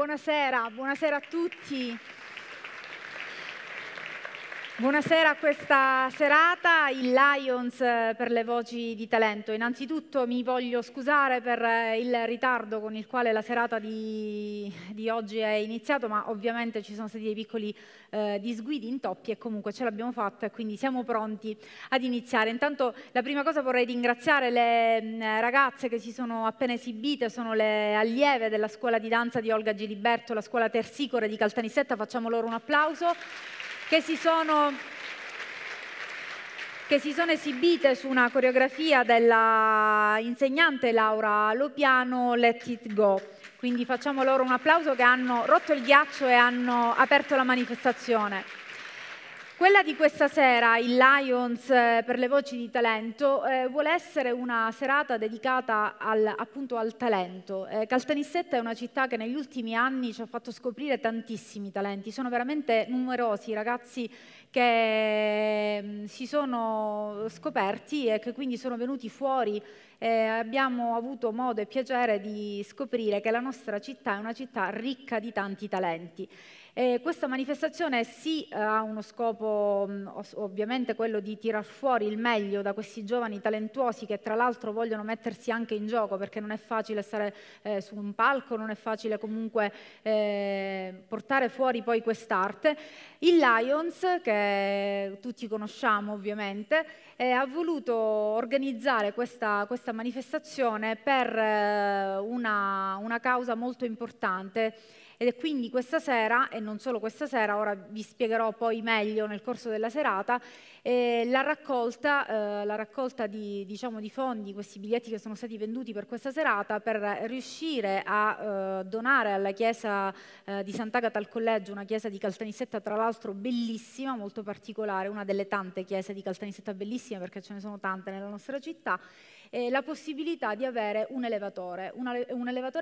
buonasera, buonasera a tutti. Buonasera a questa serata, il Lions per le voci di talento. Innanzitutto mi voglio scusare per il ritardo con il quale la serata di oggi è iniziato, ma ovviamente ci sono stati dei piccoli disguidi, intoppi, e comunque ce l'abbiamo fatta e quindi siamo pronti ad iniziare. Intanto la prima cosa vorrei ringraziare le ragazze che si sono appena esibite, sono le allieve della scuola di danza di Olga Giliberto, la scuola Tersicore di Caltanissetta, facciamo loro un applauso. Che si sono esibite su una coreografia della insegnante Laura Lopiano, Let It Go. Quindi facciamo loro un applauso, che hanno rotto il ghiaccio e hanno aperto la manifestazione. Quella di questa sera, il Lions per le voci di talento, vuole essere una serata dedicata appunto al talento. Caltanissetta è una città che negli ultimi anni ci ha fatto scoprire tantissimi talenti, sono veramente numerosi i ragazzi che si sono scoperti e che quindi sono venuti fuori. Abbiamo avuto modo e piacere di scoprire che la nostra città è una città ricca di tanti talenti. Questa manifestazione sì ha uno scopo ovviamente quello di tirar fuori il meglio da questi giovani talentuosi che tra l'altro vogliono mettersi anche in gioco, perché non è facile stare su un palco, non è facile comunque portare fuori poi quest'arte. Il Lions, che tutti conosciamo ovviamente, ha voluto organizzare questa manifestazione per una causa molto importante. Ed è quindi questa sera, e non solo questa sera, ora vi spiegherò poi meglio nel corso della serata, la raccolta di fondi, questi biglietti che sono stati venduti per questa serata, per riuscire a donare alla chiesa di Sant'Agata al Collegio, una chiesa di Caltanissetta tra l'altro bellissima, molto particolare, una delle tante chiese di Caltanissetta bellissime, perché ce ne sono tante nella nostra città, la possibilità di avere un elevatore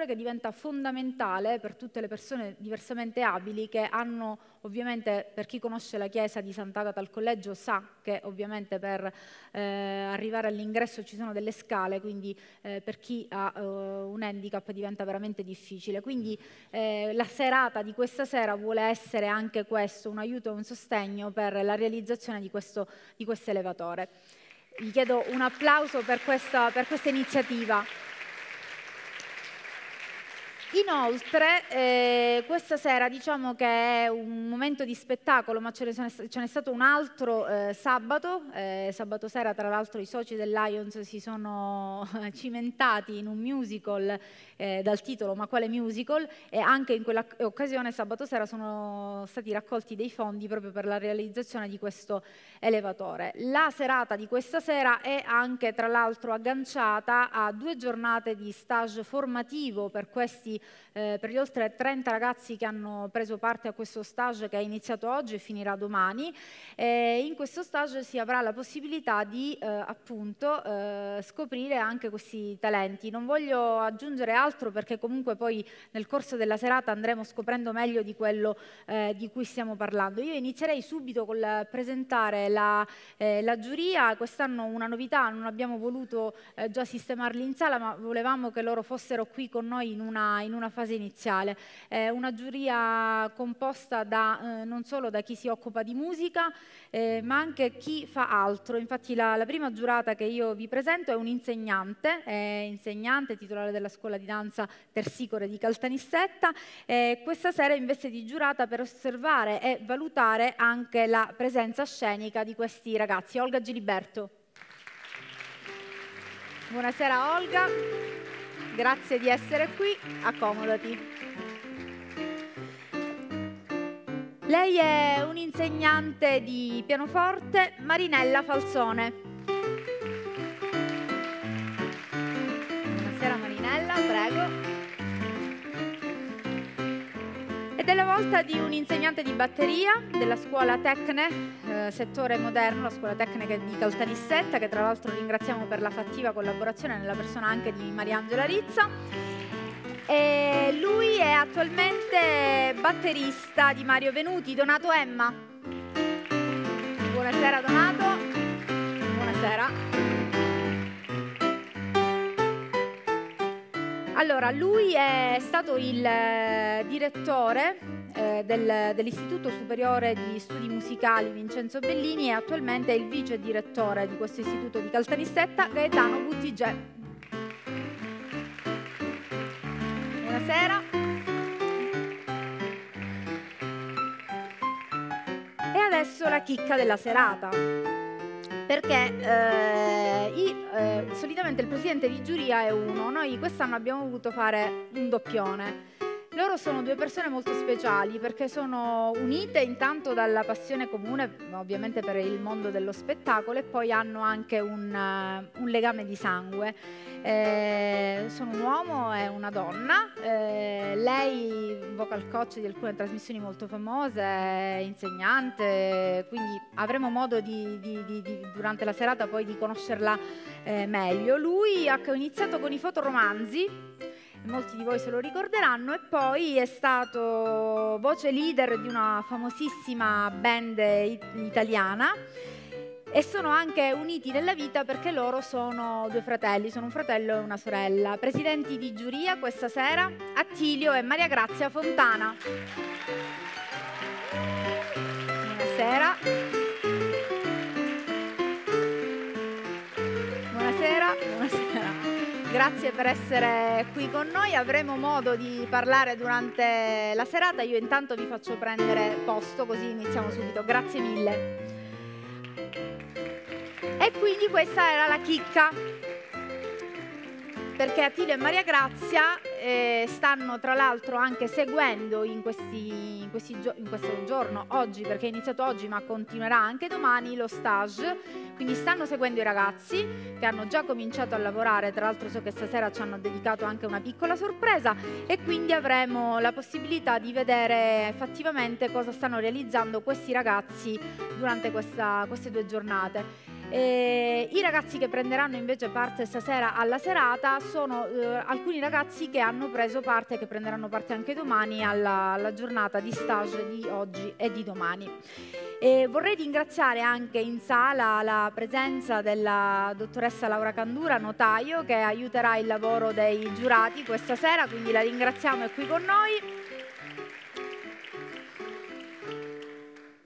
che diventa fondamentale per tutte le persone diversamente abili che hanno, ovviamente, per chi conosce la chiesa di Sant'Agata al Collegio sa che ovviamente per arrivare all'ingresso ci sono delle scale, quindi per chi ha un handicap diventa veramente difficile. Quindi la serata di questa sera vuole essere anche questo, un aiuto e un sostegno per la realizzazione di questo elevatore. Vi chiedo un applauso per questa iniziativa. Inoltre, questa sera diciamo che è un momento di spettacolo, ma ce n'è stato un altro sabato sera. Tra l'altro i soci del Lions si sono cimentati in un musical dal titolo "Ma quale musical?", e anche in quella occasione sabato sera sono stati raccolti dei fondi proprio per la realizzazione di questo elevatore. La serata di questa sera è anche tra l'altro agganciata a 2 giornate di stage formativo per gli oltre 30 ragazzi che hanno preso parte a questo stage, che è iniziato oggi e finirà domani. In questo stage si avrà la possibilità di appunto scoprire anche questi talenti. Non voglio aggiungere altro, perché comunque poi nel corso della serata andremo scoprendo meglio di quello di cui stiamo parlando. Io inizierei subito col presentare la giuria. Quest'anno una novità: non abbiamo voluto già sistemarli in sala, ma volevamo che loro fossero qui con noi in una fase iniziale. Una giuria composta non solo da chi si occupa di musica, ma anche chi fa altro. Infatti la prima giurata che io vi presento è un'insegnante, titolare della scuola di danza Tersicore di Caltanissetta, questa sera in veste di giurata per osservare e valutare anche la presenza scenica di questi ragazzi. Olga Giliberto. Buonasera Olga, grazie di essere qui, accomodati. Lei è un'insegnante di pianoforte, Marinella Falzone. Buonasera Marinella, prego. Ed è la volta di un insegnante di batteria della scuola Tecne, settore moderno, la scuola tecnica di Caltanissetta, che tra l'altro ringraziamo per la fattiva collaborazione nella persona anche di Mariangela Rizza. E lui è attualmente batterista di Mario Venuti. Donato Emma. Buonasera Donato. Buonasera. Allora, lui è stato il direttore dell'Istituto Superiore di Studi Musicali Vincenzo Bellini e attualmente è il vice direttore di questo istituto di Caltanissetta, Gaetano Buttigieg. Buonasera. E adesso la chicca della serata, perché solitamente il presidente di giuria è uno, noi quest'anno abbiamo voluto fare un doppione. Loro sono due persone molto speciali perché sono unite intanto dalla passione comune, ovviamente per il mondo dello spettacolo, e poi hanno anche un legame di sangue. Sono un uomo e una donna, lei vocal coach di alcune trasmissioni molto famose, è insegnante, quindi avremo modo durante la serata poi di conoscerla meglio. Lui ha iniziato con i fotoromanzi, molti di voi se lo ricorderanno, e poi è stato voce leader di una famosissima band italiana e sono anche uniti nella vita perché loro sono due fratelli, sono un fratello e una sorella. Presidenti di giuria questa sera Attilio e Maria Grazia Fontana. Buonasera. Buonasera. Buonasera. Grazie per essere qui con noi, avremo modo di parlare durante la serata, io intanto vi faccio prendere posto così iniziamo subito, grazie mille. E quindi questa era la chicca, perché Attilio e Maria Grazia stanno tra l'altro anche seguendo in questo giorno, oggi, perché è iniziato oggi ma continuerà anche domani, lo stage. Quindi stanno seguendo i ragazzi che hanno già cominciato a lavorare, tra l'altro so che stasera ci hanno dedicato anche una piccola sorpresa e quindi avremo la possibilità di vedere effettivamente cosa stanno realizzando questi ragazzi durante queste 2 giornate. I ragazzi che prenderanno invece parte stasera alla serata sono alcuni ragazzi che hanno preso parte e che prenderanno parte anche domani alla giornata di stage di oggi e di domani. Vorrei ringraziare anche in sala la presenza della dottoressa Laura Candura, notaio, che aiuterà il lavoro dei giurati questa sera, quindi la ringraziamo, è qui con noi.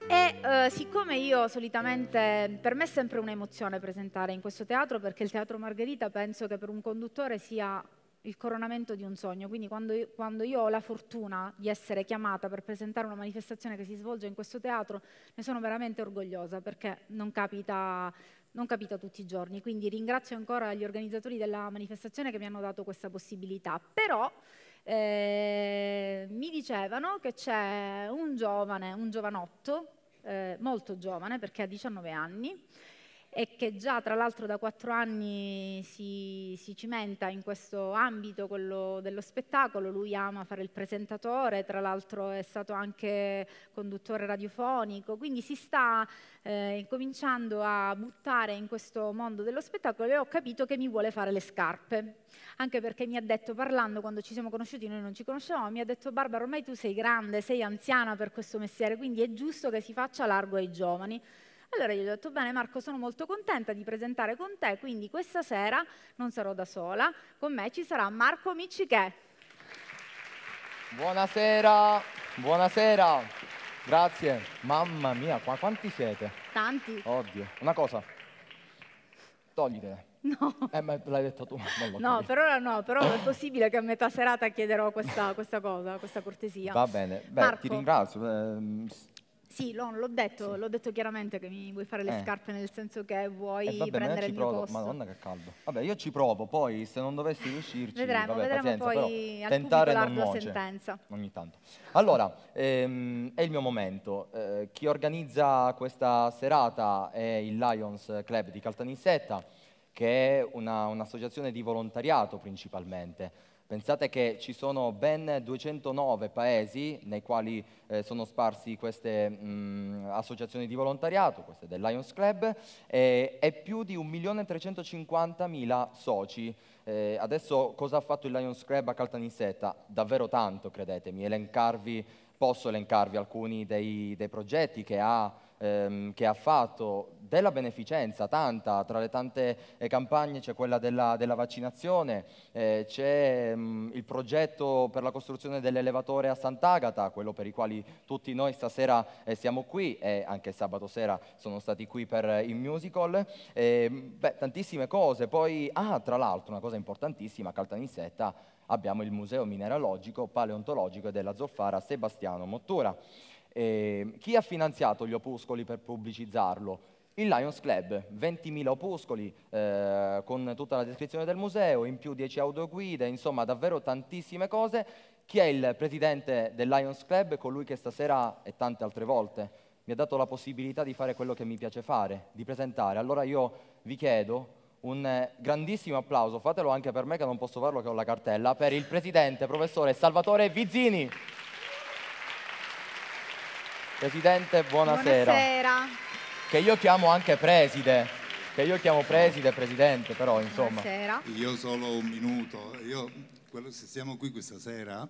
E siccome io solitamente, per me è sempre un'emozione presentare in questo teatro, perché il Teatro Margherita penso che per un conduttore sia il coronamento di un sogno, quindi quando io ho la fortuna di essere chiamata per presentare una manifestazione che si svolge in questo teatro, ne sono veramente orgogliosa, perché non capita tutti i giorni, quindi ringrazio ancora gli organizzatori della manifestazione che mi hanno dato questa possibilità. Però mi dicevano che c'è un giovanotto, molto giovane perché ha 19 anni e che già tra l'altro da 4 anni si cimenta in questo ambito, quello dello spettacolo. Lui ama fare il presentatore, tra l'altro è stato anche conduttore radiofonico, quindi si sta cominciando a buttare in questo mondo dello spettacolo e ho capito che mi vuole fare le scarpe, anche perché mi ha detto, parlando quando ci siamo conosciuti, noi non ci conoscevamo, mi ha detto: Barbara, ormai tu sei grande, sei anziana per questo mestiere, quindi è giusto che si faccia largo ai giovani. Allora gli ho detto: bene Marco, sono molto contenta di presentare con te, quindi questa sera non sarò da sola, con me ci sarà Marco Miccichè. Buonasera, buonasera, grazie. Mamma mia, quanti siete? Tanti. Oddio, una cosa, toglitene. No. Ma l'hai detto tu, non l'ho No, capito. per ora no, però è possibile che a metà serata chiederò questa cosa, questa cortesia. Va bene, beh, Marco, ti ringrazio. Sì, l'ho detto chiaramente che mi vuoi fare le scarpe, nel senso che vuoi Vabbè, prendere il mio posto. Madonna che caldo. Vabbè, io ci provo, poi se non dovessi riuscirci, vedremo pazienza, poi però al tentare pubblico non l'ardua nuoce, sentenza. ogni tanto. Allora, è il mio momento. Chi organizza questa serata è il Lions Club di Caltanissetta, che è un'associazione di volontariato principalmente. Pensate che ci sono ben 209 paesi nei quali sono sparsi queste associazioni di volontariato, queste del Lions Club, e più di 1.350.000 soci. Adesso cosa ha fatto il Lions Club a Caltanissetta? Davvero tanto, credetemi. Posso elencarvi alcuni dei progetti che ha che ha fatto della beneficenza, tanta, tra le tante campagne c'è quella della vaccinazione, c'è il progetto per la costruzione dell'elevatore a Sant'Agata, quello per i quali tutti noi stasera siamo qui e anche sabato sera sono stati qui per il musical, tantissime cose. Poi, tra l'altro, una cosa importantissima, a Caltanissetta abbiamo il Museo Mineralogico, Paleontologico e della Zolfara Sebastiano Mottura. Chi ha finanziato gli opuscoli per pubblicizzarlo? Il Lions Club, 20.000 opuscoli con tutta la descrizione del museo, in più 10 audioguide, insomma davvero tantissime cose. Chi è il presidente del Lions Club? Colui che stasera e tante altre volte mi ha dato la possibilità di fare quello che mi piace fare, di presentare. Allora io vi chiedo un grandissimo applauso, fatelo anche per me che non posso farlo che ho la cartella, per il presidente, professore Salvatore Vizzini. Presidente, buonasera. Buonasera. Che io chiamo anche preside, presidente, però insomma. Buonasera. Io solo un minuto, se siamo qui questa sera,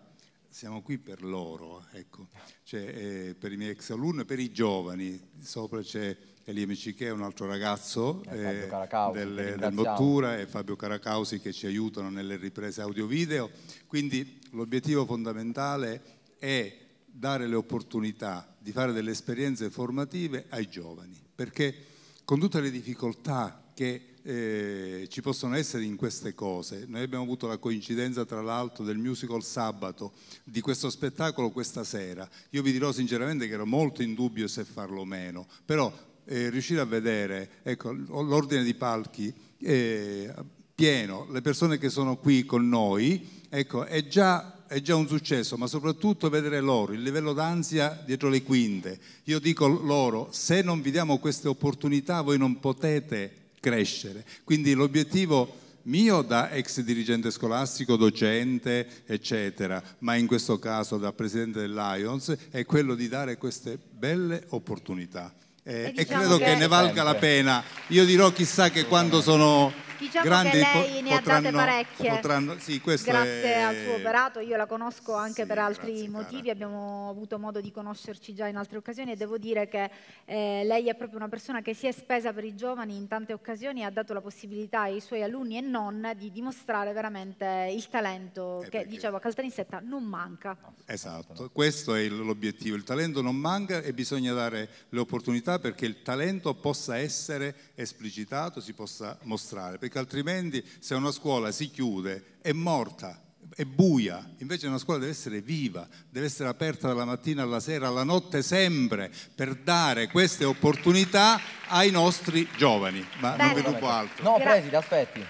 siamo qui per loro, ecco, cioè, per i miei ex alunni, per i giovani. Sopra c'è Elia Micichè, un altro ragazzo del Mottura, e Fabio Caracausi che ci aiutano nelle riprese audio-video. Quindi l'obiettivo fondamentale è dare le opportunità di fare delle esperienze formative ai giovani, perché con tutte le difficoltà che ci possono essere in queste cose, noi abbiamo avuto la coincidenza tra l'altro del musical sabato, di questo spettacolo questa sera. Io vi dirò sinceramente che ero molto in dubbio se farlo o meno, però riuscire a vedere, ecco, l'ordine di palchi pieno, le persone che sono qui con noi, ecco, è già un successo, ma soprattutto vedere loro, il livello d'ansia dietro le quinte. Io dico loro, se non vi diamo queste opportunità voi non potete crescere. Quindi l'obiettivo mio da ex dirigente scolastico, docente, eccetera, ma in questo caso da presidente del Lions, è quello di dare queste belle opportunità. E credo che ne valga la pena. Io dirò chissà che quando sono grandi che lei ne ha date parecchie sì, grazie al suo operato. Io la conosco anche per altri motivi, abbiamo avuto modo di conoscerci già in altre occasioni e devo dire che lei è proprio una persona che si è spesa per i giovani in tante occasioni e ha dato la possibilità ai suoi alunni e non di dimostrare veramente il talento che, dicevo, a Caltanissetta non manca. Esatto, questo è l'obiettivo, il talento non manca e bisogna dare le opportunità perché il talento possa essere esplicitato, si possa mostrare, perché altrimenti se una scuola si chiude è morta, è buia. Invece una scuola deve essere viva, deve essere aperta dalla mattina alla sera, alla notte, sempre, per dare queste opportunità ai nostri giovani. Ma non vi rubo altro. No, preside, aspetti.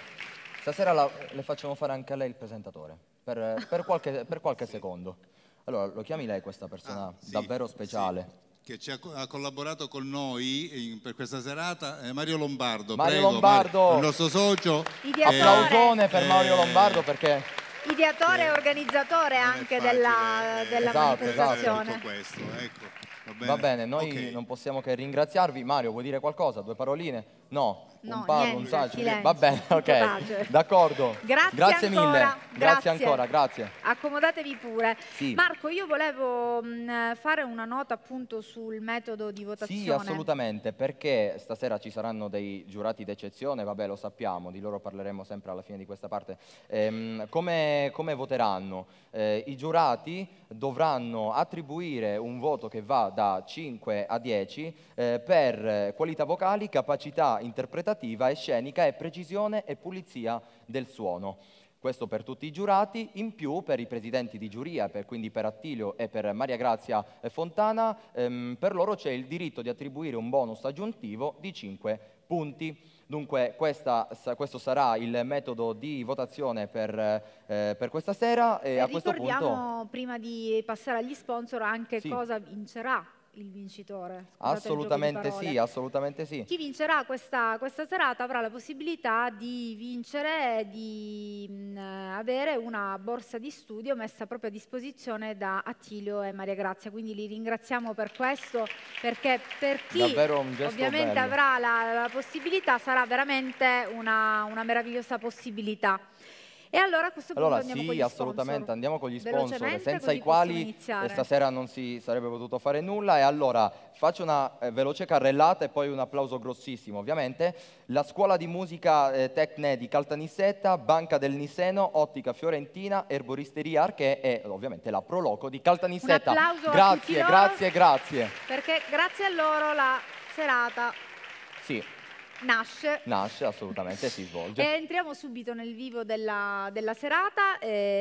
Stasera le facciamo fare anche a lei il presentatore, per qualche secondo. Allora, lo chiami lei questa persona davvero speciale? Sì. Che ha collaborato con noi per questa serata, Mario Lombardo. Mario Lombardo, il nostro socio. Applausone per Mario Lombardo perché... Ideatore e organizzatore anche della manifestazione. Tutto questo, ecco. Va bene, noi non possiamo che ringraziarvi. Mario, vuoi dire qualcosa? Due paroline? No, un parlo, un saggio. Va bene, ok, d'accordo. Grazie mille. Grazie ancora, grazie. Accomodatevi pure. Sì. Marco, io volevo fare una nota appunto sul metodo di votazione. Sì, assolutamente, perché stasera ci saranno dei giurati d'eccezione, vabbè, lo sappiamo, di loro parleremo sempre alla fine di questa parte. Come voteranno? I giurati dovranno attribuire un voto che va da 5 a 10 per qualità vocali, capacità interpretativa e scenica e precisione e pulizia del suono. Questo per tutti i giurati, in più per i presidenti di giuria, quindi per Attilio e per Maria Grazia Fontana, per loro c'è il diritto di attribuire un bonus aggiuntivo di 5 punti. Dunque questo sarà il metodo di votazione per questa sera. E a questo punto... Ricordiamo, prima di passare agli sponsor, anche cosa vincerà il vincitore. Assolutamente sì, assolutamente sì. Chi vincerà questa serata avrà la possibilità di vincere e di avere una borsa di studio messa proprio a disposizione da Attilio e Maria Grazia, quindi li ringraziamo per questo, perché per chi ovviamente avrà la possibilità sarà veramente una meravigliosa possibilità. E allora a questo punto Allora andiamo con sì, gli assolutamente, sponsor. andiamo con gli sponsor, Velocemente, senza così i quali possiamo iniziare. stasera non si sarebbe potuto fare nulla. E allora faccio una veloce carrellata e poi un applauso grossissimo, ovviamente. La scuola di musica Tecne di Caltanissetta, Banca del Niseno, Ottica Fiorentina, Erboristeria Arché e ovviamente la Proloco di Caltanissetta. Un applauso a tutti loro, Grazie. Perché grazie a loro la serata Sì, nasce. assolutamente, si svolge. E entriamo subito nel vivo della serata.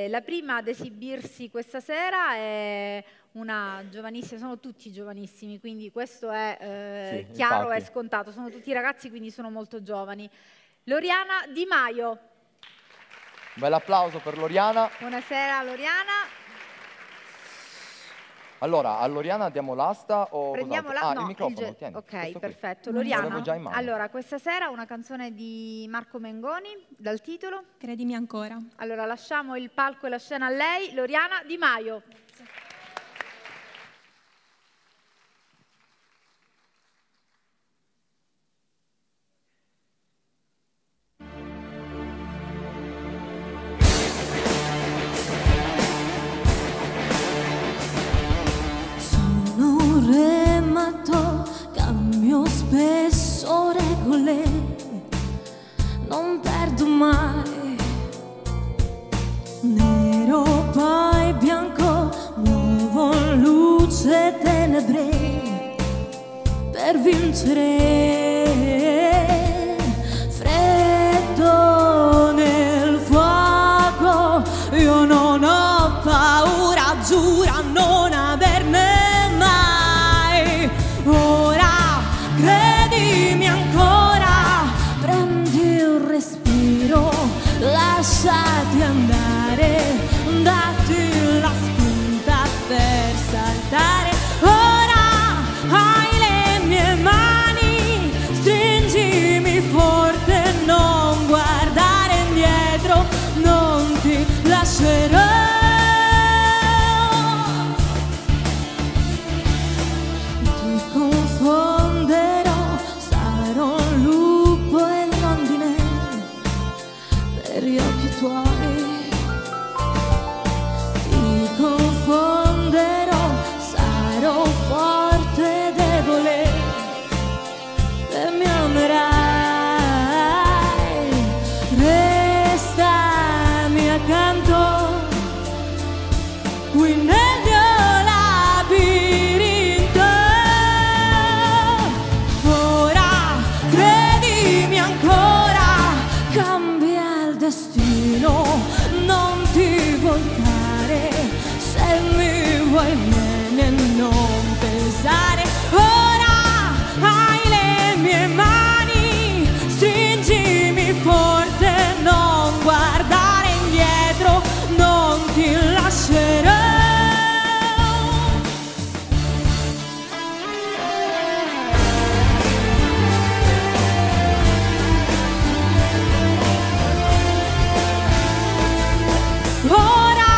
La prima ad esibirsi questa sera è una giovanissima, sono tutti giovanissimi, quindi questo è Sì, chiaro infatti. e scontato, sono tutti ragazzi, quindi sono molto giovani. Loriana Di Maio. Un bel applauso per Loriana. Buonasera Loriana. Allora, a Loriana diamo l'asta o Prendiamo cos'altro? no, il microfono, tieni. ok, questo qui. perfetto. Ce l'avevo Loriana, già in mano. allora questa sera una canzone di Marco Mengoni dal titolo Credimi ancora. Allora lasciamo il palco e la scena a lei, Loriana Di Maio. Sono un re matto, cambio spesso regole, non perdo mai. Nero poi bianco, muovo luce e tenebre per vincere. Freddo nel fuoco, io non ho paura, giura non averne mai. Ora credimi ancora, prendi un respiro, lasciati andare, datti la spinta per saltare. Ora hai le mie mani, stringimi forte, non guardare indietro, non ti lascerò. Ti confonderò, sarò un lupo e rondine per gli occhi tuoi. Ti confonderò, sarò forte e debole e mi amerai. Restami accanto qui nel mio labirinto. Ora credimi ancora, cambia il destino, non ti voltare, se mi vuoi vieni e non pesare. Ora hai le mie mani, stringimi forte, non guardare indietro, non ti lascerò. Ora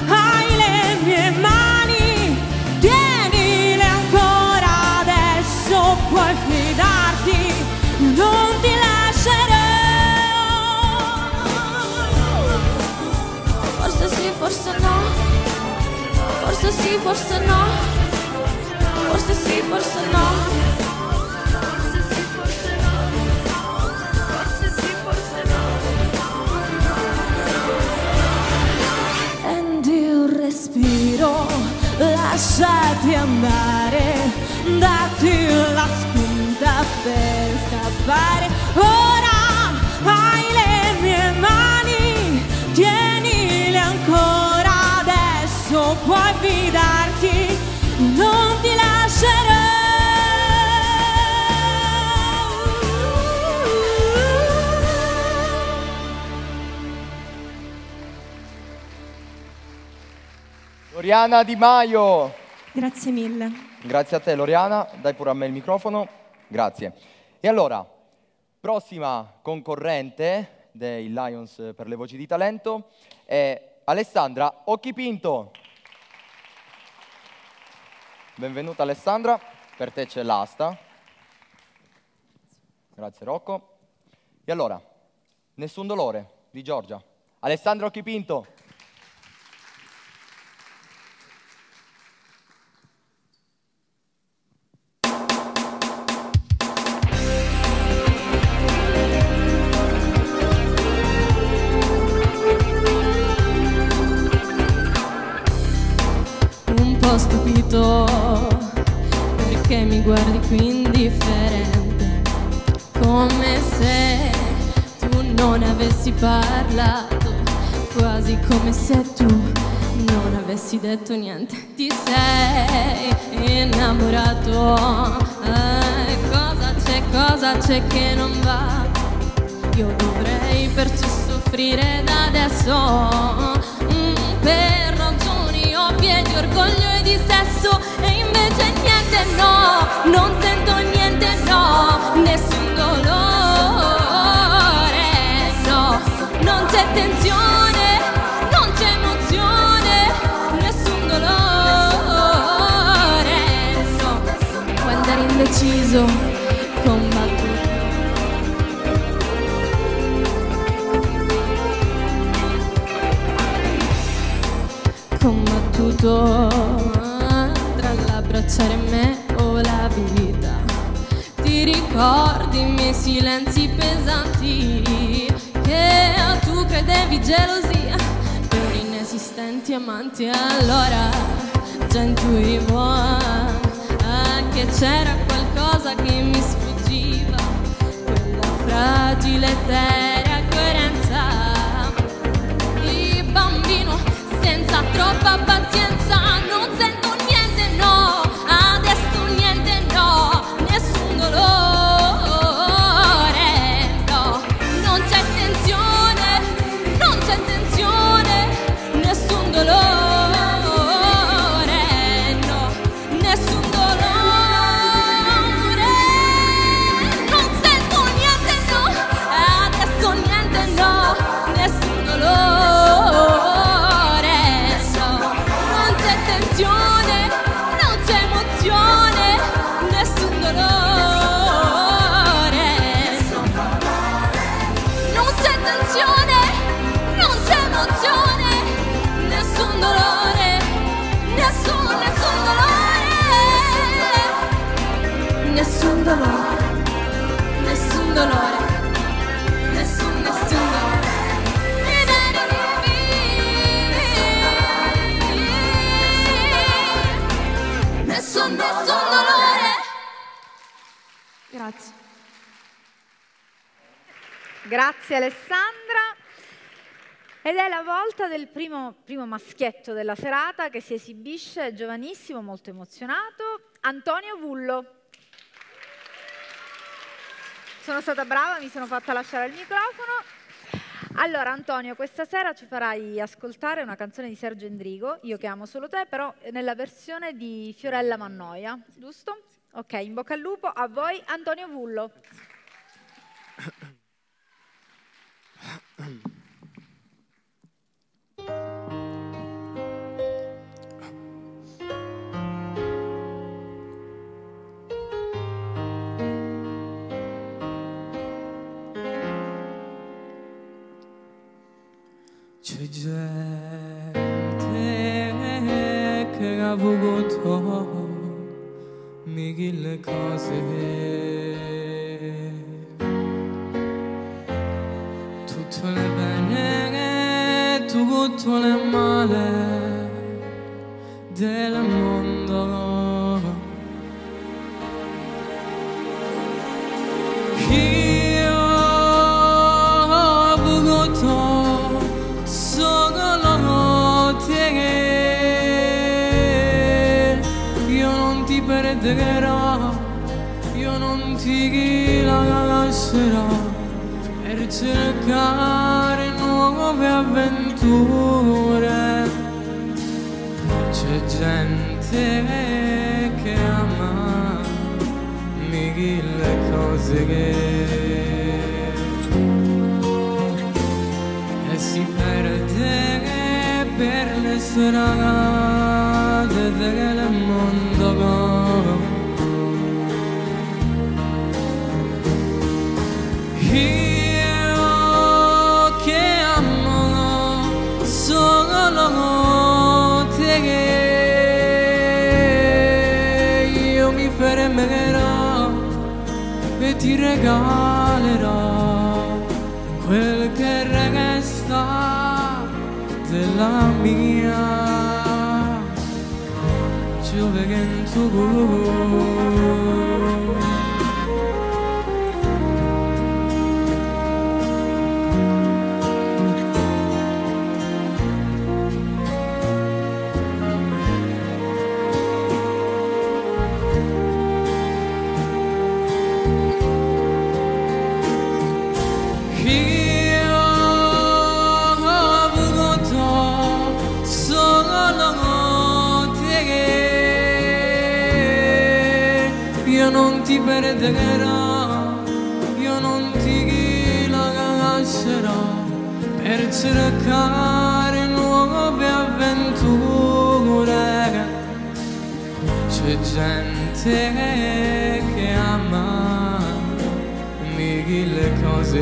hai le mie mani, tienile ancora, adesso puoi fidarti, non ti lascerò. Forse sì, forse no, forse sì, forse no, forse sì, forse no. Prendi un respiro, lasciati andare, datti la spinta per scappare. Ora hai le mie mani, tienile ancora, adesso puoi fidarti, non ti lascerò. Loriana Di Maio. Grazie mille. Grazie a te Loriana, dai pure a me il microfono, grazie. E allora, prossima concorrente dei Lions per le voci di talento è Alessandra Occhipinto. Benvenuta Alessandra, per te c'è l'asta. Grazie Rocco. E allora, Nessun dolore di Giorgia. Alessandro Chipinto. Un po' stupito perché mi guardi qui indifferente, come se tu non avessi parlato, quasi come se tu non avessi detto niente. Ti sei innamorato, cosa c'è che non va? Io dovrei perciò soffrire da adesso, per ragioni ovvie di orgoglio e di sesso, e invece niente, no, non sento niente, no, nessun dolore, no, non c'è tensione, non c'è emozione, nessun dolore, no, quando eri indeciso, combattuto. Tra l'abbracciare me o la vita, ti ricordi i miei silenzi pesanti, che tu credevi gelosia per inesistenti amanti. Allora già intuivo che c'era qualcosa che mi sfuggiva, quella fragile eterea coerenza di bambino senza troppa pazienza. Non sento niente, no, adesso niente, no, nessun dolore, no, non c'è tensione, non c'è tensione, nessun dolore, no, nessun dolore, non sento niente, no, adesso niente, no, nessun dolore. Non c'è emozione, nessun dolore, non c'è tensione, non c'è emozione, nessun dolore, nessun dolore, nessun dolore, nessun dolore, nessun dolore. Nessun dolore. Grazie. Grazie Alessandra. Ed è la volta del primo maschietto della serata che si esibisce, è giovanissimo, molto emozionato, Antonio Vullo. Sono stata brava, mi sono fatta lasciare il microfono. Allora Antonio, questa sera ci farai ascoltare una canzone di Sergio Endrigo, Io che amo solo te, però nella versione di Fiorella Mannoia, giusto? Ok, in bocca al lupo, a voi Antonio Vullo. C'è gente che ha voluto mille cose, tutto le bene, tutto le male del mondo. Io ho voluto perderò, io non ti lascerò per cercare nuove avventure. C'è gente che ama mille cose e si perde per le strade del mondo. Io che amo fermerò e ti regalerò quel che resta della mia gioventù. Io non ti perderò, io non ti lascerò per cercare nuove avventure. C'è gente che ama mille cose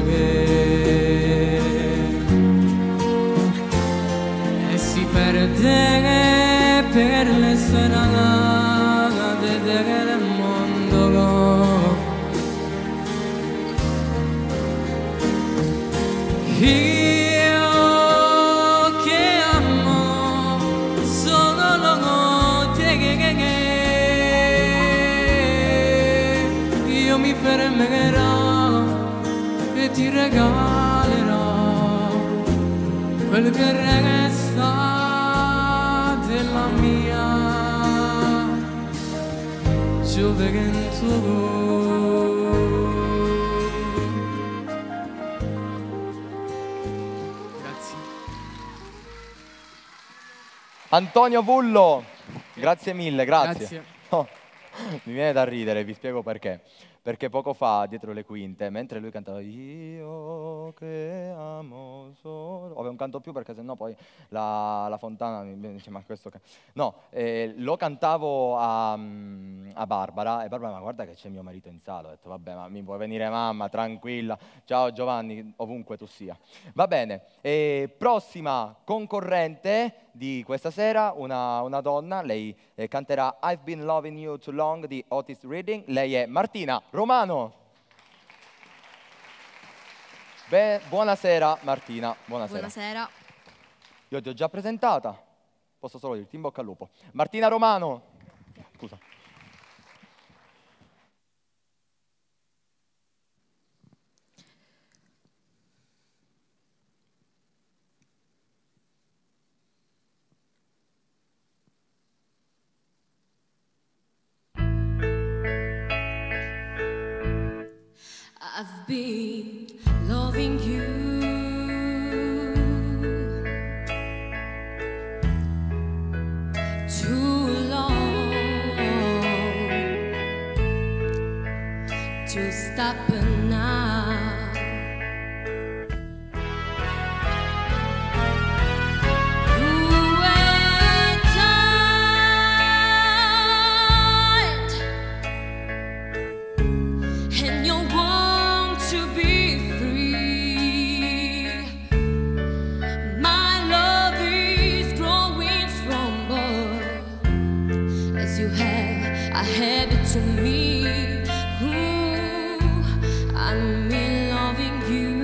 e si perde per le serate del mondo. Io che amo solo te, io mi fermerò e ti regalerò quel che resta della mia gioventù. Antonio Vullo, grazie mille, grazie. Grazie. No, mi viene da ridere, vi spiego perché. Perché poco fa, dietro le quinte, mentre lui cantava io che amo solo... Vabbè, non canto più perché sennò poi la Fontana mi dice ma questo... No, lo cantavo a Barbara e Barbara ma guarda che c'è mio marito in sala. Ho detto vabbè ma mi puoi venire mamma, tranquilla. Ciao Giovanni, ovunque tu sia. Va bene, prossima concorrente di questa sera, una donna, lei canterà I've Been Loving You Too Long di Otis Redding. Lei è Martina Romano. Beh, buonasera Martina, buonasera. Buonasera. Io ti ho già presentata, posso solo dirti in bocca al lupo. Martina Romano. Scusa. I've been loving you too long to stop now. You were tired and you want to be free. My love is growing stronger as you have a habit to me. Ooh, I'm in loving you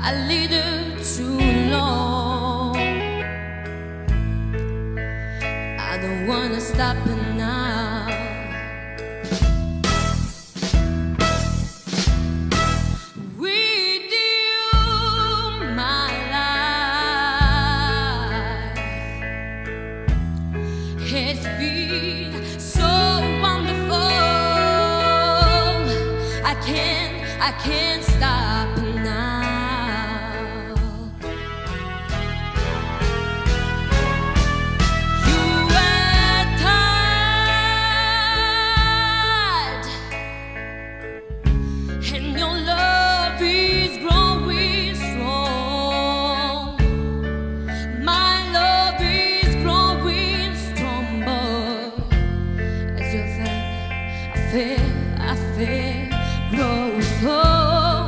a little too long. I don't wanna stop it now. With you, my life has been so wonderful. I can't stop now. You were tired and your love is growing strong. My love is growing stronger as your faith grows strong.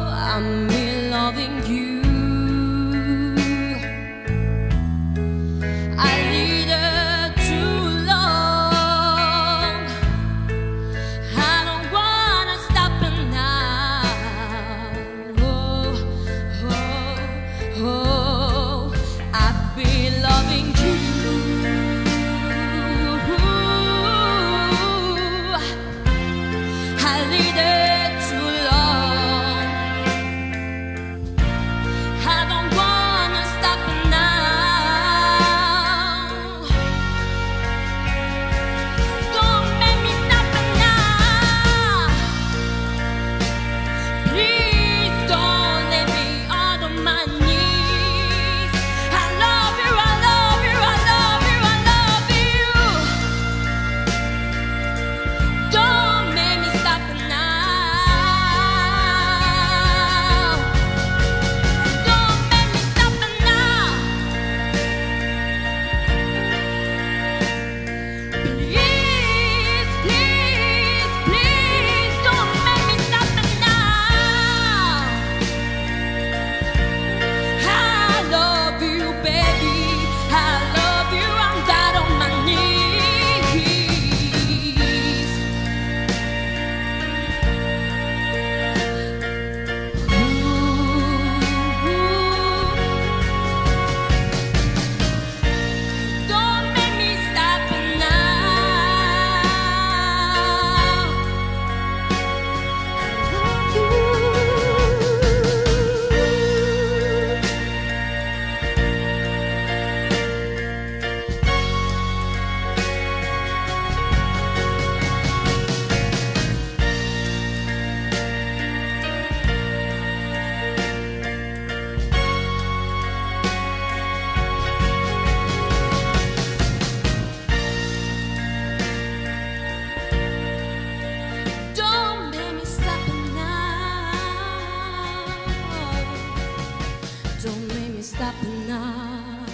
stop now.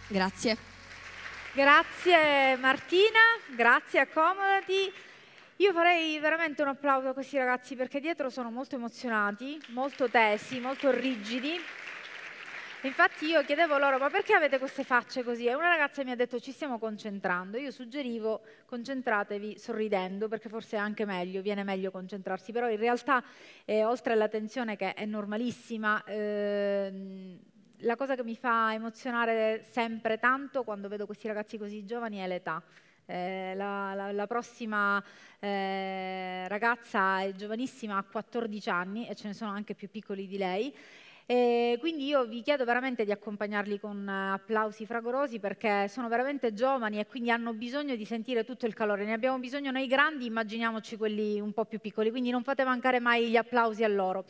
Grazie. Grazie Martina, grazie, accomodati. Io farei veramente un applauso a questi ragazzi perché dietro sono molto emozionati, molto tesi, molto rigidi. Infatti io chiedevo loro, ma perché avete queste facce così? E una ragazza mi ha detto, ci stiamo concentrando. Io suggerivo, concentratevi sorridendo, perché forse è anche meglio, viene meglio concentrarsi. Però in realtà, oltre alla tensione che è normalissima, la cosa che mi fa emozionare sempre tanto quando vedo questi ragazzi così giovani è l'età. La prossima ragazza è giovanissima, ha 14 anni e ce ne sono anche più piccoli di lei. Quindi io vi chiedo veramente di accompagnarli con applausi fragorosi perché sono veramente giovani e quindi hanno bisogno di sentire tutto il calore. Ne abbiamo bisogno noi grandi, immaginiamoci quelli un po' più piccoli, quindi non fate mancare mai gli applausi a loro.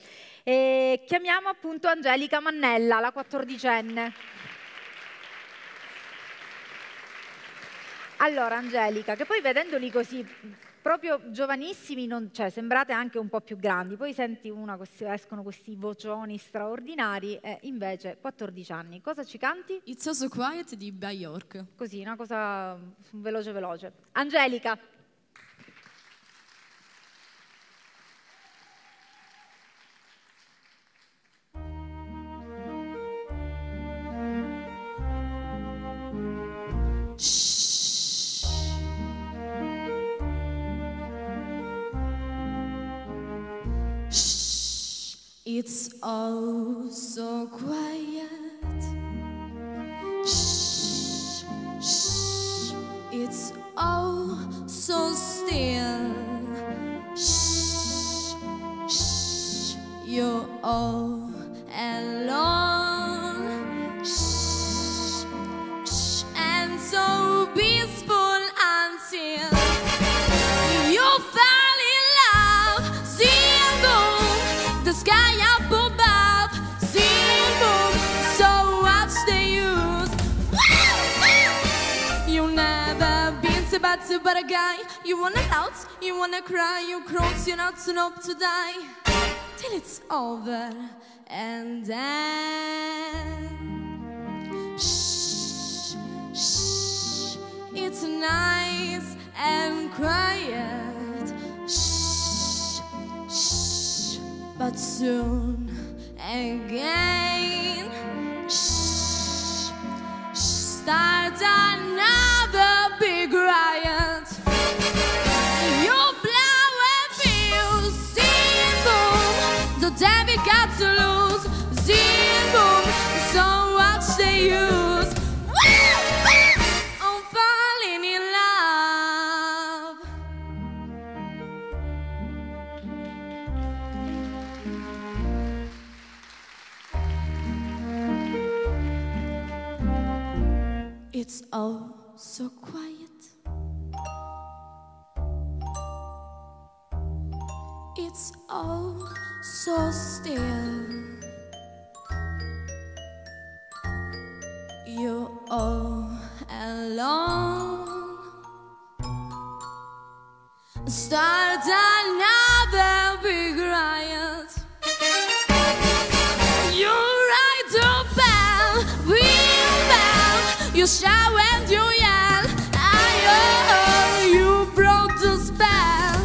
Chiamiamo appunto Angelica Mannella, la 14enne. Allora Angelica, che poi vedendoli così proprio giovanissimi, cioè, sembrate anche un po' più grandi, poi senti escono questi vocioni straordinari e invece 14 anni. Cosa ci canti? It's So So Quiet di Bjork. Così, una cosa veloce veloce. Angelica. It's all so quiet. Shh, shh. It's all so still. Shh, shh. You're all alone. Shh, shh. And so peaceful until you fall in love. See boom, the sky up above. See boom, so what's the use? You've never been so bad to but a guy. You wanna out, you wanna cry, you cross, you're not enough to die. Till it's over and then shh, shh. It's nice and quiet. Shh, shh. But soon again, shh, shh. Start another big riot. You blow a fuse, zing boom. The devil got to lose, zing boom. So what's the use? I'm falling in love. It's all so quiet. It's all so still. You're all alone. Start another big riot. You ride the bell, ring bell. You shout and you yell. You broke the spell.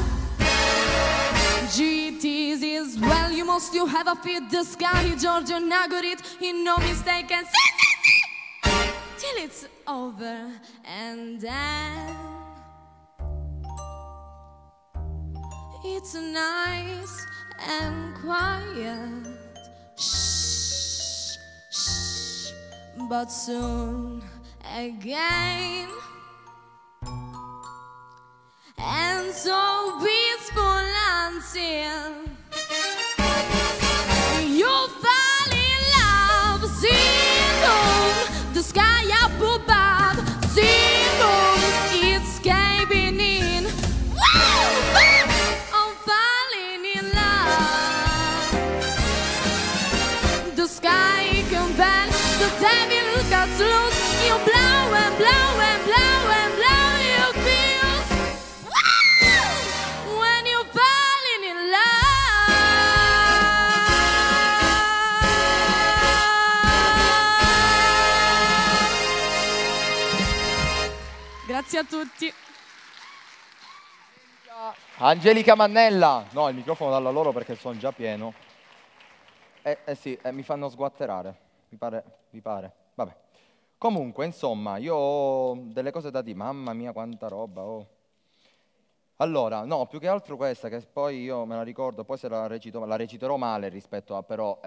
GTs is well, you have a fit the sky, Giorgio Nagorit, in no mistake and till it's over and then it's nice and quiet. Shh, shh, but soon again. And so peaceful until you fall in love. Sing boom, the sky up above. Sing boom, it's caving in. Woo! I'm falling in love. The sky can bend, the devil got loose. You blow and blow and blow and blow. You feel when you're falling in love. Grazie a tutti. Angelica Mannella. No, il microfono dalla loro perché sono già pieno. Sì, mi fanno sguatterare. Vi pare? Vabbè. Comunque, insomma, io ho delle cose da dire. Mamma mia, quanta roba, oh. Allora, no, più che altro questa, che poi io me la ricordo, poi se la reciterò male rispetto a, però,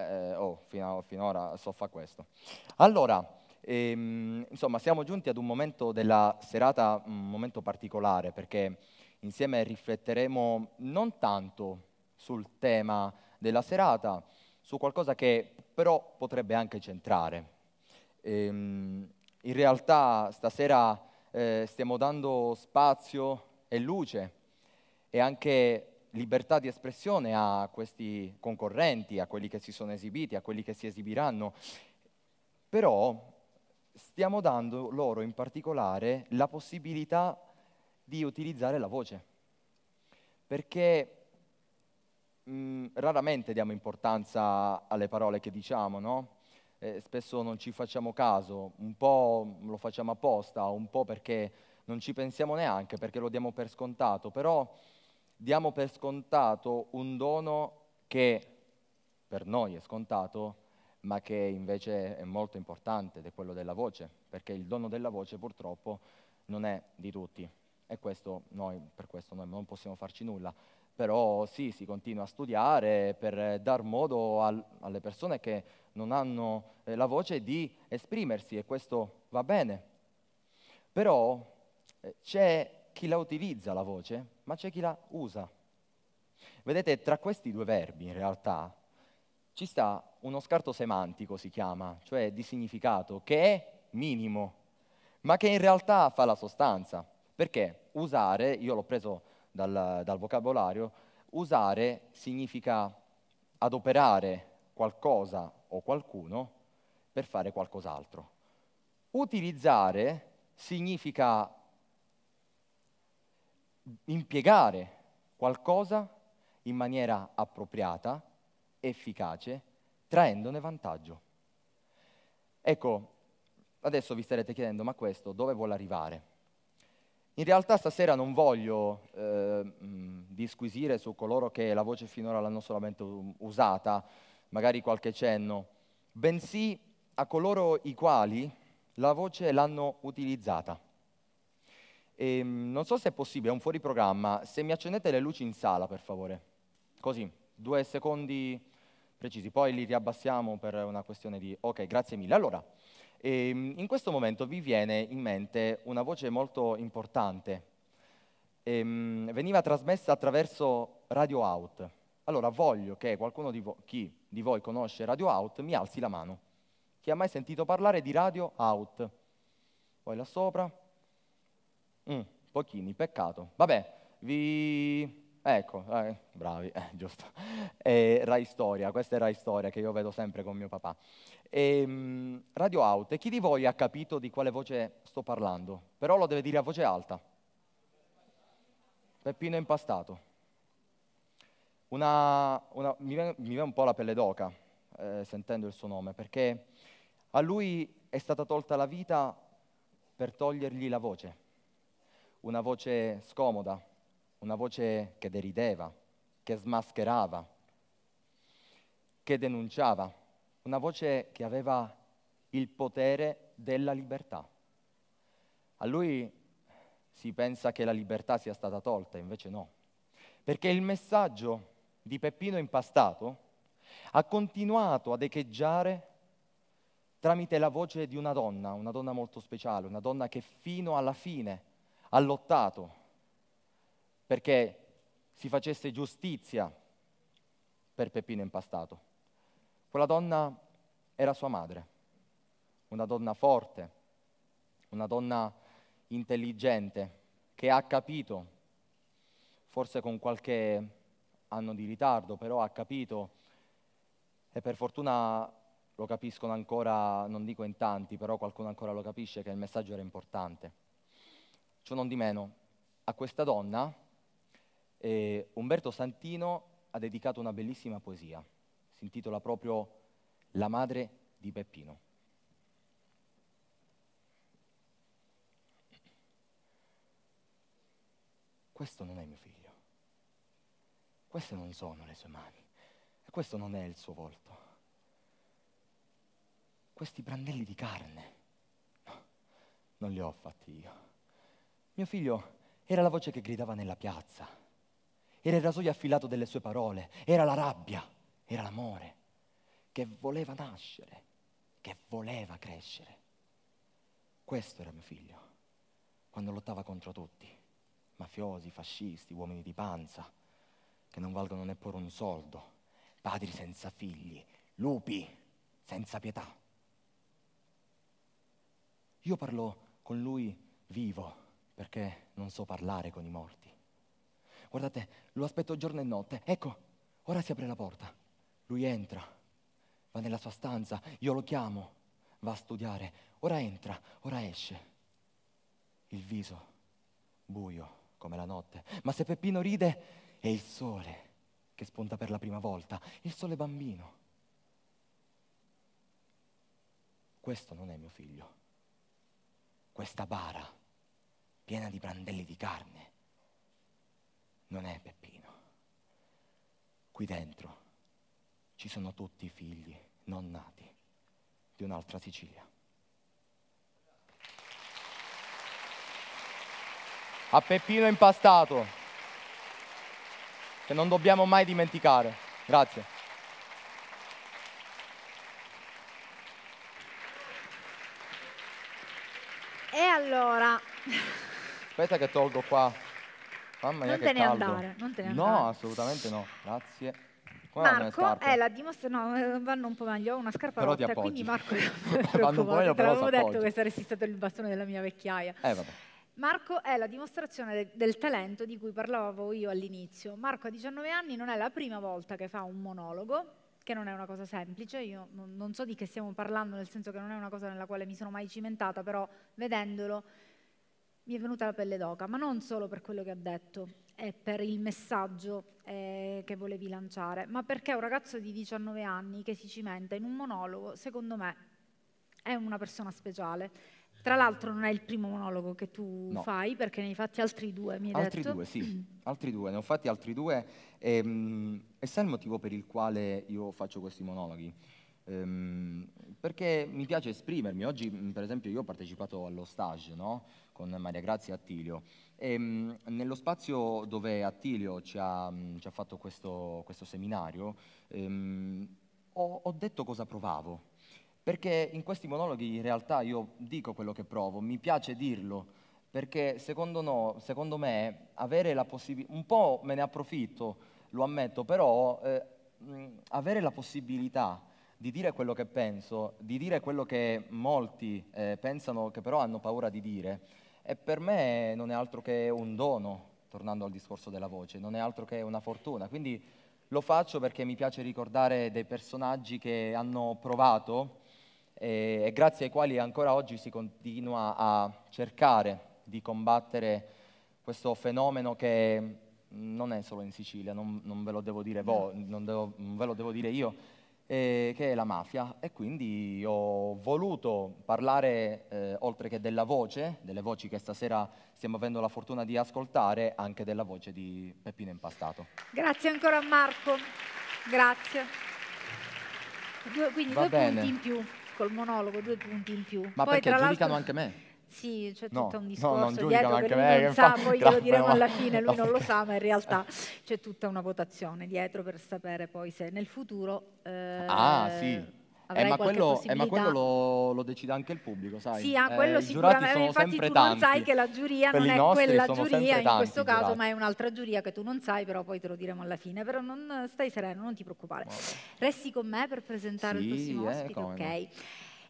finora so fa questo. Allora, insomma, siamo giunti ad un momento della serata, un momento particolare, perché insieme rifletteremo non tanto sul tema della serata, su qualcosa che però potrebbe anche centrare. In realtà stasera stiamo dando spazio e luce e anche libertà di espressione a questi concorrenti, a quelli che si sono esibiti, a quelli che si esibiranno, però stiamo dando loro in particolare la possibilità di utilizzare la voce, perché raramente diamo importanza alle parole che diciamo, no? Spesso non ci facciamo caso, un po' lo facciamo apposta, un po' perché non ci pensiamo neanche, perché lo diamo per scontato, però diamo per scontato un dono che per noi è scontato, ma che invece è molto importante, ed è quello della voce, perché il dono della voce purtroppo non è di tutti, e per questo noi non possiamo farci nulla. Però sì, si continua a studiare per dar modo alle persone che non hanno la voce di esprimersi, e questo va bene. Però c'è chi la utilizza la voce, ma c'è chi la usa. Vedete, tra questi due verbi in realtà ci sta uno scarto semantico, si chiama, cioè di significato, che è minimo, ma che in realtà fa la sostanza. Perché usare, io l'ho preso dal vocabolario, usare significa adoperare qualcosa o qualcuno per fare qualcos'altro. Utilizzare significa impiegare qualcosa in maniera appropriata, efficace, traendone vantaggio. Ecco, adesso vi starete chiedendo, ma questo dove vuole arrivare? In realtà stasera non voglio disquisire su coloro che la voce finora l'hanno solamente usata, magari qualche cenno, bensì a coloro i quali la voce l'hanno utilizzata. Non so se è possibile, è un fuori programma, se mi accendete le luci in sala, per favore. Così, 2 secondi precisi, poi li riabbassiamo per una questione di... Ok, grazie mille. Allora, in questo momento vi viene in mente una voce molto importante. Veniva trasmessa attraverso Radio Out. Allora, voglio che qualcuno chi di voi conosce Radio Out mi alzi la mano. Chi ha mai sentito parlare di Radio Out? Poi là sopra? Pochini, peccato. Vabbè, ecco, bravi, giusto. Rai Storia, questa è Rai Storia che io vedo sempre con mio papà. Radio Out, e chi di voi ha capito di quale voce sto parlando? Però lo deve dire a voce alta. Peppino Impastato. Mi viene un po' la pelle d'oca sentendo il suo nome, perché a lui è stata tolta la vita per togliergli la voce. Una voce scomoda, una voce che derideva, che smascherava, che denunciava, una voce che aveva il potere della libertà. A lui si pensa che la libertà sia stata tolta, invece no, perché il messaggio di Peppino Impastato ha continuato ad echeggiare tramite la voce di una donna molto speciale, una donna che fino alla fine ha lottato perché si facesse giustizia per Peppino Impastato. Quella donna era sua madre, una donna forte, una donna intelligente, che ha capito, forse con qualche anno di ritardo, però ha capito, e per fortuna lo capiscono ancora, non dico in tanti, però qualcuno ancora lo capisce, che il messaggio era importante. Ciò non di meno, a questa donna Umberto Santino ha dedicato una bellissima poesia, si intitola proprio La madre di Peppino. questo non è mio figlio. Queste non sono le sue mani. E questo non è il suo volto. Questi brandelli di carne, no, non li ho fatti io. Mio figlio era la voce che gridava nella piazza. Era il rasoio affilato delle sue parole. Era la rabbia. Era l'amore. Che voleva nascere. Che voleva crescere. Questo era mio figlio. Quando lottava contro tutti. Mafiosi, fascisti, uomini di panza. Che non valgono neppure un soldo. Padri senza figli. Lupi senza pietà. Io parlo con lui vivo perché non so parlare con i morti. Guardate, lo aspetto giorno e notte. Ecco, ora si apre la porta. Lui entra, va nella sua stanza, io lo chiamo, va a studiare. Ora entra, ora esce. Il viso buio come la notte. Ma se Peppino ride è il sole che spunta per la prima volta. Il sole bambino. Questo non è mio figlio. Questa bara, piena di brandelli di carne, non è Peppino. Qui dentro ci sono tutti i figli non nati di un'altra Sicilia. A Peppino Impastato, che non dobbiamo mai dimenticare. Grazie. E allora... Aspetta che tolgo qua. Mamma mia, non che te ne caldo. andare, non te ne No, andare. assolutamente no. Grazie. Come vanno le Marco scarpe? è la dimostrazione, no, vanno un po' meglio, ho una scarpa Però ti rotta, appoggi. quindi Marco non Vanno un po' meglio, te però l'avevo si detto appoggia. che saresti stato il bastone della mia vecchiaia. Vabbè. Marco è la dimostrazione del talento di cui parlavo io all'inizio. Marco a 19 anni non è la prima volta che fa un monologo, che non è una cosa semplice, io non so di che stiamo parlando, nel senso che non è una cosa nella quale mi sono mai cimentata, però vedendolo mi è venuta la pelle d'oca, ma non solo per quello che ha detto e per il messaggio che volevi lanciare, ma perché un ragazzo di 19 anni che si cimenta in un monologo, secondo me, è una persona speciale. Tra l'altro non è il primo monologo che tu fai, perché ne hai fatti altri due, mi hai altri detto. Altri due, sì, altri due, ne ho fatti altri due e sai il motivo per il quale io faccio questi monologhi? Perché mi piace esprimermi. Oggi, per esempio, io ho partecipato allo stage, no? Con Maria Grazia e Attilio. E nello spazio dove Attilio ci ha fatto questo seminario, ho detto cosa provavo. Perché in questi monologhi in realtà io dico quello che provo, mi piace dirlo, perché secondo me avere la possibilità, un po' me ne approfitto, lo ammetto, però avere la possibilità di dire quello che penso, di dire quello che molti pensano che però hanno paura di dire, e per me non è altro che un dono, tornando al discorso della voce, non è altro che una fortuna. Quindi lo faccio perché mi piace ricordare dei personaggi che hanno provato e grazie ai quali ancora oggi si continua a cercare di combattere questo fenomeno che non è solo in Sicilia, non ve lo devo dire non ve lo devo dire io, che è la mafia. E quindi ho voluto parlare, oltre che della voce, delle voci che stasera stiamo avendo la fortuna di ascoltare, anche della voce di Peppino Impastato. Grazie ancora a Marco, grazie. Quindi due punti in più, col monologo 2 punti in più. Ma poi, perché giudicano anche me? Sì, c'è No, tutto un non discorso giudicano dietro anche che me, lui che non sa, fa- poi glielo diremo no, alla fine, lui no, non lo sa, ma in realtà c'è tutta una votazione dietro per sapere poi se nel futuro Sì. avrai Ma qualche possibilità. ma quello lo decide anche il pubblico, sai? Sì, quello I giurati sicuramente, sono infatti sempre tu tanti. non sai che la giuria Quelli non è nostri quella sono giuria sempre in questo tanti, caso, giurati. ma è un'altra giuria che tu non sai, però poi te lo diremo alla fine. Però stai sereno, non ti preoccupare. Resti con me per presentare il prossimo ospite, come ok? no.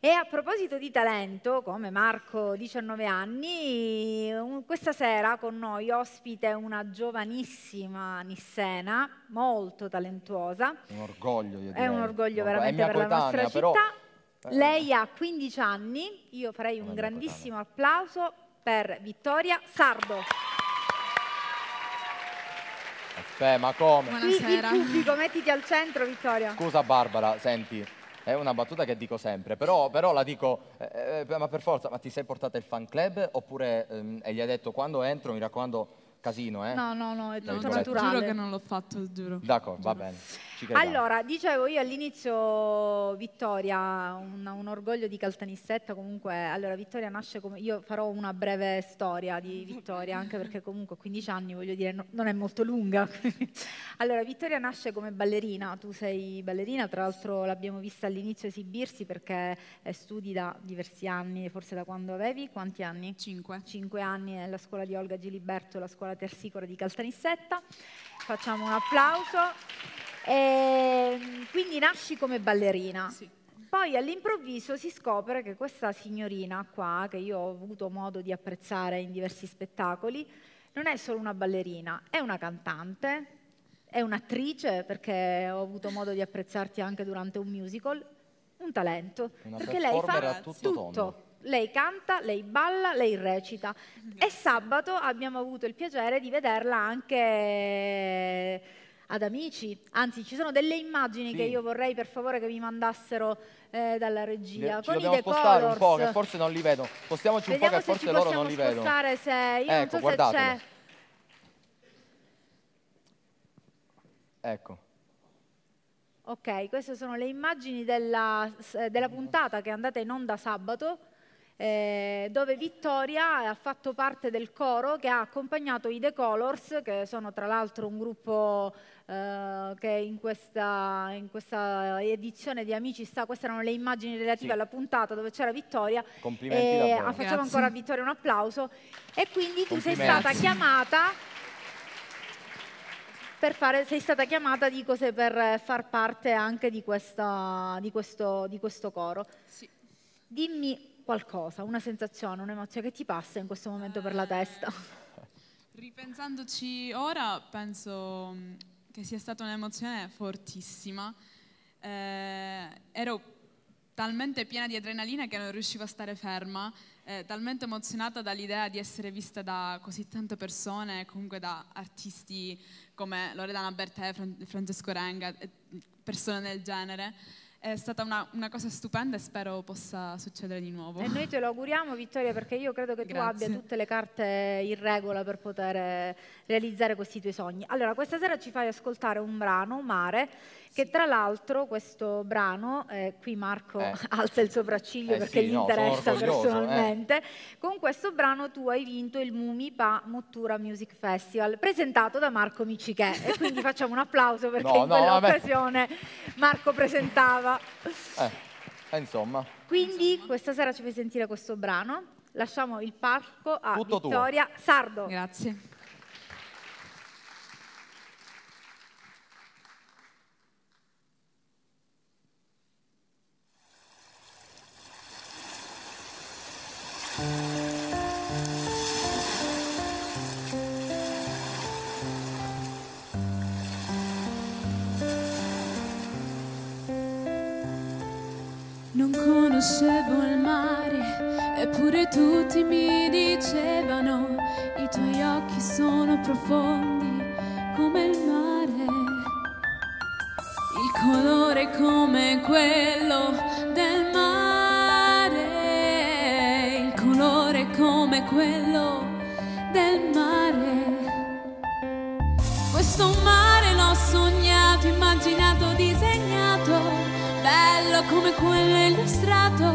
E a proposito di talento, come Marco, 19 anni, questa sera con noi ospite una giovanissima nissena, molto talentuosa. Un orgoglio, io direi. È un orgoglio È veramente mia per la nostra coetanea, però... città. Lei ha 15 anni, io farei un grandissimo applauso per Vittoria Sardo. Aspetta, ma come? Buonasera. Il pubblico, mettiti al centro, Vittoria. Scusa Barbara, senti, è una battuta che dico sempre, però la dico, ma per forza, ma ti sei portata il fan club oppure e gli hai detto quando entro, mi raccomando, casino, eh? No, è tutto No, naturale. Giuro che non l'ho fatto, giuro. D'accordo, va bene. Ci crediamo. Allora, dicevo io all'inizio, Vittoria, un orgoglio di Caltanissetta, comunque, allora Vittoria nasce come, io farò una breve storia di Vittoria, anche perché comunque 15 anni, voglio dire, non è molto lunga. Allora, Vittoria nasce come ballerina, tu sei ballerina, tra l'altro l'abbiamo vista all'inizio esibirsi perché studi da diversi anni, forse da quando avevi, quanti anni? 5. 5 anni nella scuola di Olga Giliberto, la scuola Tersicora di Caltanissetta. Facciamo un applauso. Quindi nasci come ballerina. Sì. Poi all'improvviso si scopre che questa signorina qua, che io ho avuto modo di apprezzare in diversi spettacoli, non è solo una ballerina, è una cantante, è un'attrice, perché ho avuto modo di apprezzarti anche durante un musical, un talento, Una perché lei performer fa a tutto tondo. Lei canta, lei balla, lei recita. E sabato abbiamo avuto il piacere di vederla anche ad Amici. Anzi, ci sono delle immagini che io vorrei per favore che mi mandassero dalla regia. Ci dobbiamo spostare un po', che forse non li vedo. Spostiamoci un po', che forse loro non li vedono. Se io non so se c'è. Ecco. Ok, queste sono le immagini della puntata che è andata in onda sabato, dove Vittoria ha fatto parte del coro che ha accompagnato i The Colors, che sono tra l'altro un gruppo che in questa edizione di Amici sta. Queste erano le immagini relative alla puntata dove c'era Vittoria. Complimenti davvero. Facciamo ancora a Vittoria un applauso. E quindi tu sei stata chiamata dico, per far parte anche di questo coro. Sì. Dimmi qualcosa, una sensazione, un'emozione che ti passa in questo momento per la testa. Ripensandoci ora, penso che sia stata un'emozione fortissima. Ero talmente piena di adrenalina che non riuscivo a stare ferma, talmente emozionata dall'idea di essere vista da così tante persone, comunque da artisti come Loredana Bertè, Francesco Renga, persone del genere. È stata una cosa stupenda e spero possa succedere di nuovo. E noi te lo auguriamo, Vittoria, perché io credo che tu abbia tutte le carte in regola per poter realizzare questi tuoi sogni. Allora, questa sera ci fai ascoltare un brano, Mare, che tra l'altro questo brano, qui Marco alza il sopracciglio perché gli interessa personalmente, con questo brano tu hai vinto il Mumipa Mottura Music Festival, presentato da Marco Miccichè, e quindi facciamo un applauso perché in quell'occasione Marco presentava. Insomma. Quindi questa sera ci fai sentire questo brano, lasciamo il palco a Tutto Vittoria Sardo. Grazie. Non conoscevo il mare, eppure tutti mi dicevano: i tuoi occhi sono profondi come il mare, il colore come quello del mare, il colore come quello del mare. Questo mare l'ho sognato, immaginato, disegnato, bello come quello illustrato,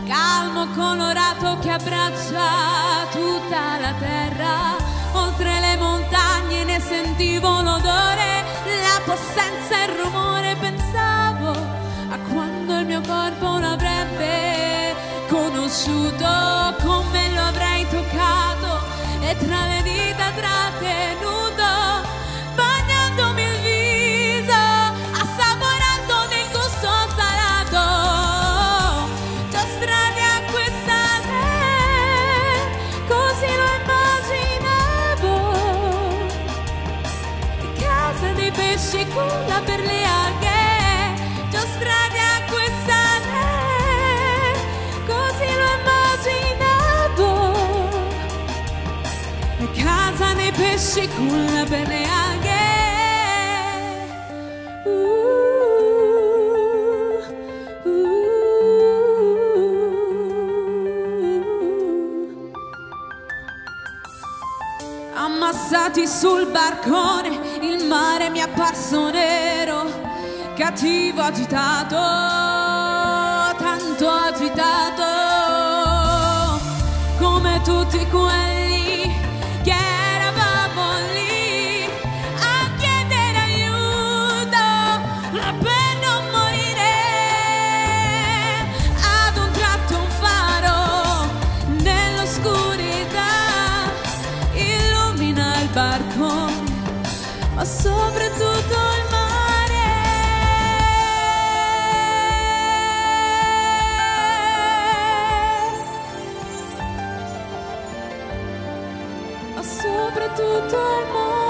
calmo, colorato, che abbraccia tutta la terra. Oltre le montagne ne sentivo l'odore, la possenza e il rumore. Pensavo a quando il mio corpo l'avrebbe conosciuto, come lo avrei toccato e tra le dita trattenuto, bagnandomi il viso, assaporando del gusto salato. Già strane acque sale, così lo immaginavo. Casa dei pesci, culla per le alghe. Già strane acque sale, così lo immaginavo. Casa dei pesci, culla per le alghe. stati sul barcone, il mare mi è apparso nero, cattivo, agitato, tanto agitato, come tutti quelli che eravamo lì a chiedere aiuto per non morire. Ad un tratto un faro nell'oscurità illumina il barcone, ma soprattutto il mare. Ma soprattutto il mare.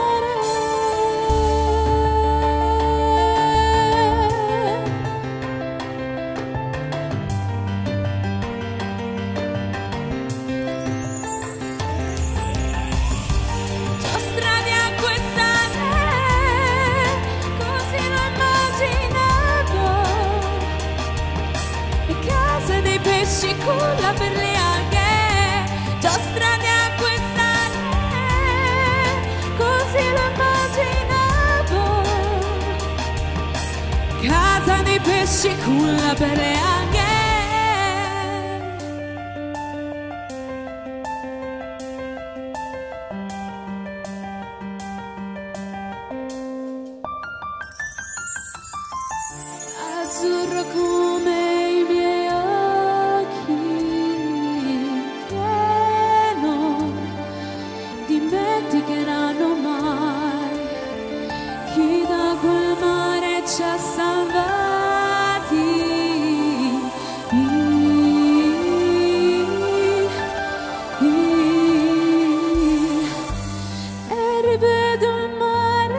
Strade acqua e sale, così lo immaginavo, e casa dei pesci, culla per le alghe. Già strade acqua e sale, così lo immaginavo, casa dei pesci, culla per le alghe. Azzurro come i miei occhi, pieno dimenticheranno mai chi da quel mare ci ha salvati. E rivedo il mare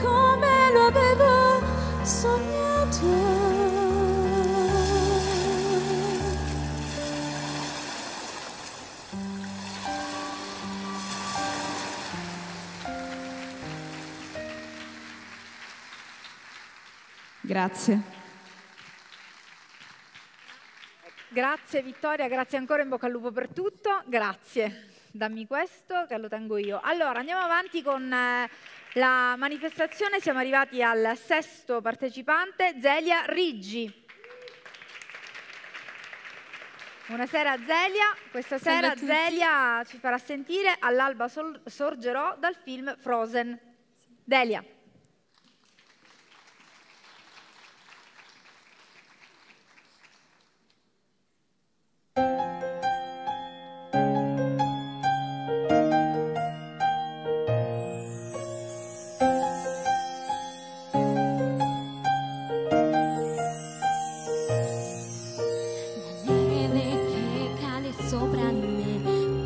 come lo avevo sognato. Grazie. Grazie Vittoria, grazie ancora, in bocca al lupo per tutto. Grazie. Dammi questo che lo tengo io. Allora, andiamo avanti con la manifestazione. Siamo arrivati al sesto partecipante, Zelia Riggi. Buonasera Zelia. Questa sera Zelia ci farà sentire All'alba sorgerò dal film Frozen. Delia. Sopra di me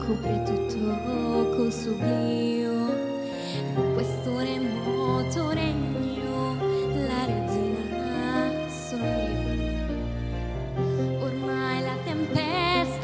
copre tutto col suo brio, in questo remoto regno la regina sono io. Ormai la tempesta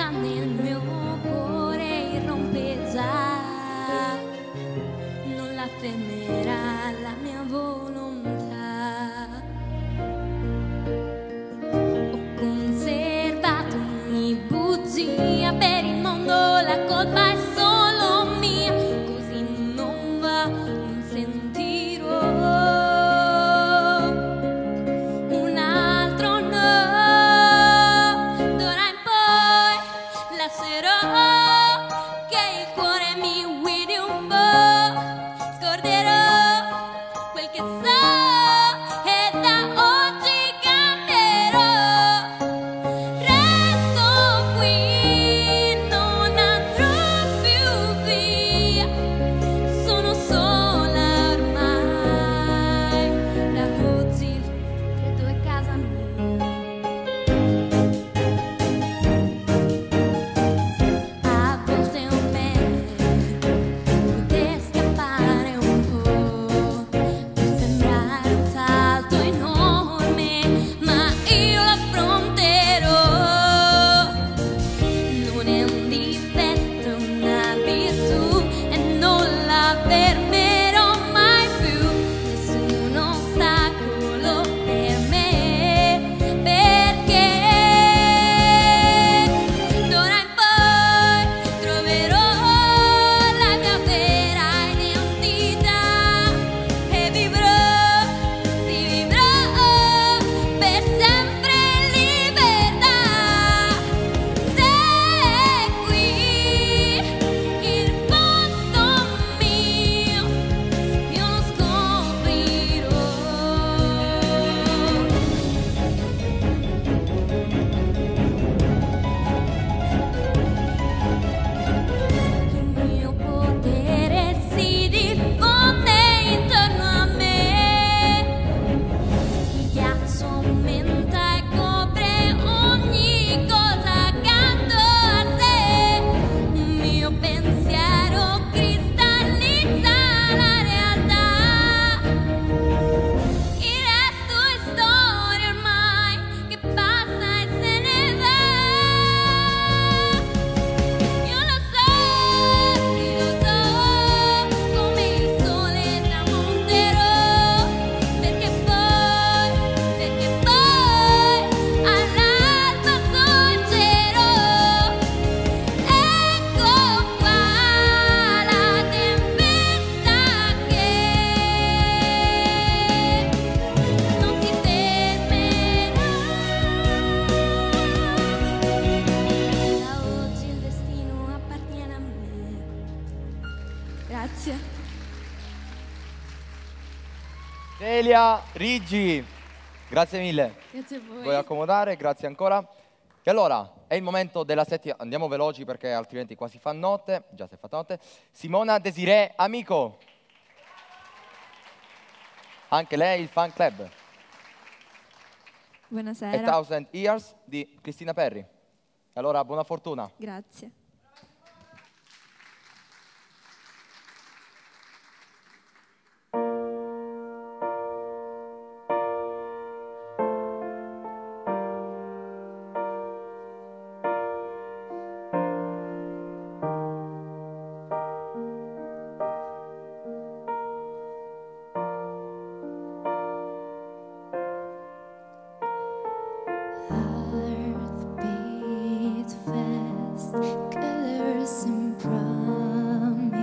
Celia Riggi, grazie mille. Grazie a voi. Vuoi accomodare? Grazie ancora. E allora, è il momento della settima. Andiamo veloci perché altrimenti qua si fa notte. Già si è fatta notte. Simona Desiree Amico. Anche lei il fan club. A Buonasera. Thousand Years di Cristina Perri. Allora, buona fortuna. Grazie. Heartbeat fast, colors and promises.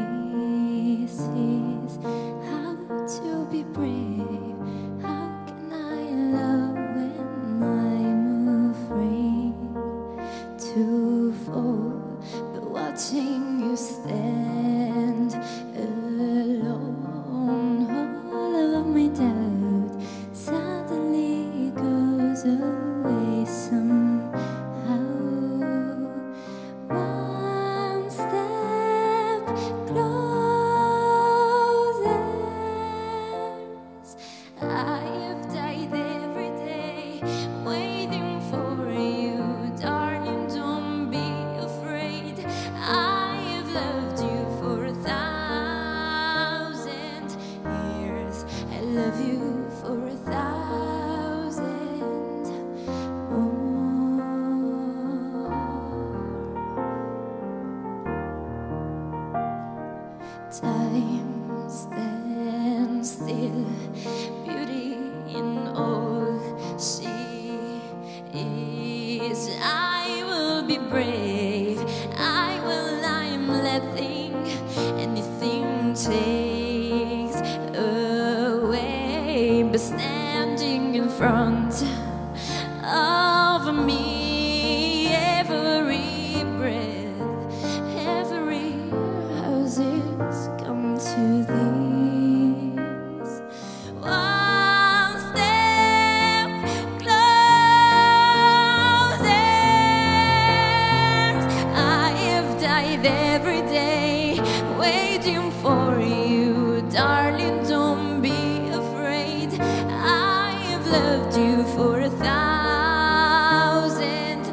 How to be brave? How can I love when I'm afraid to fall? But watching you stand alone, all of my doubt suddenly goes away somehow. One step closer. I have died every day waiting for you, darling. Don't be afraid. I have loved you for 1,000 years. I love you for 1,000 more. Time stands still, beauty in all she is. I will be brave. I'm letting anything takes away, but standing in front of me, every breath, every houses come to this. One step closer. I have died every day waiting for you, darling. Don't be afraid. I have loved you for 1,000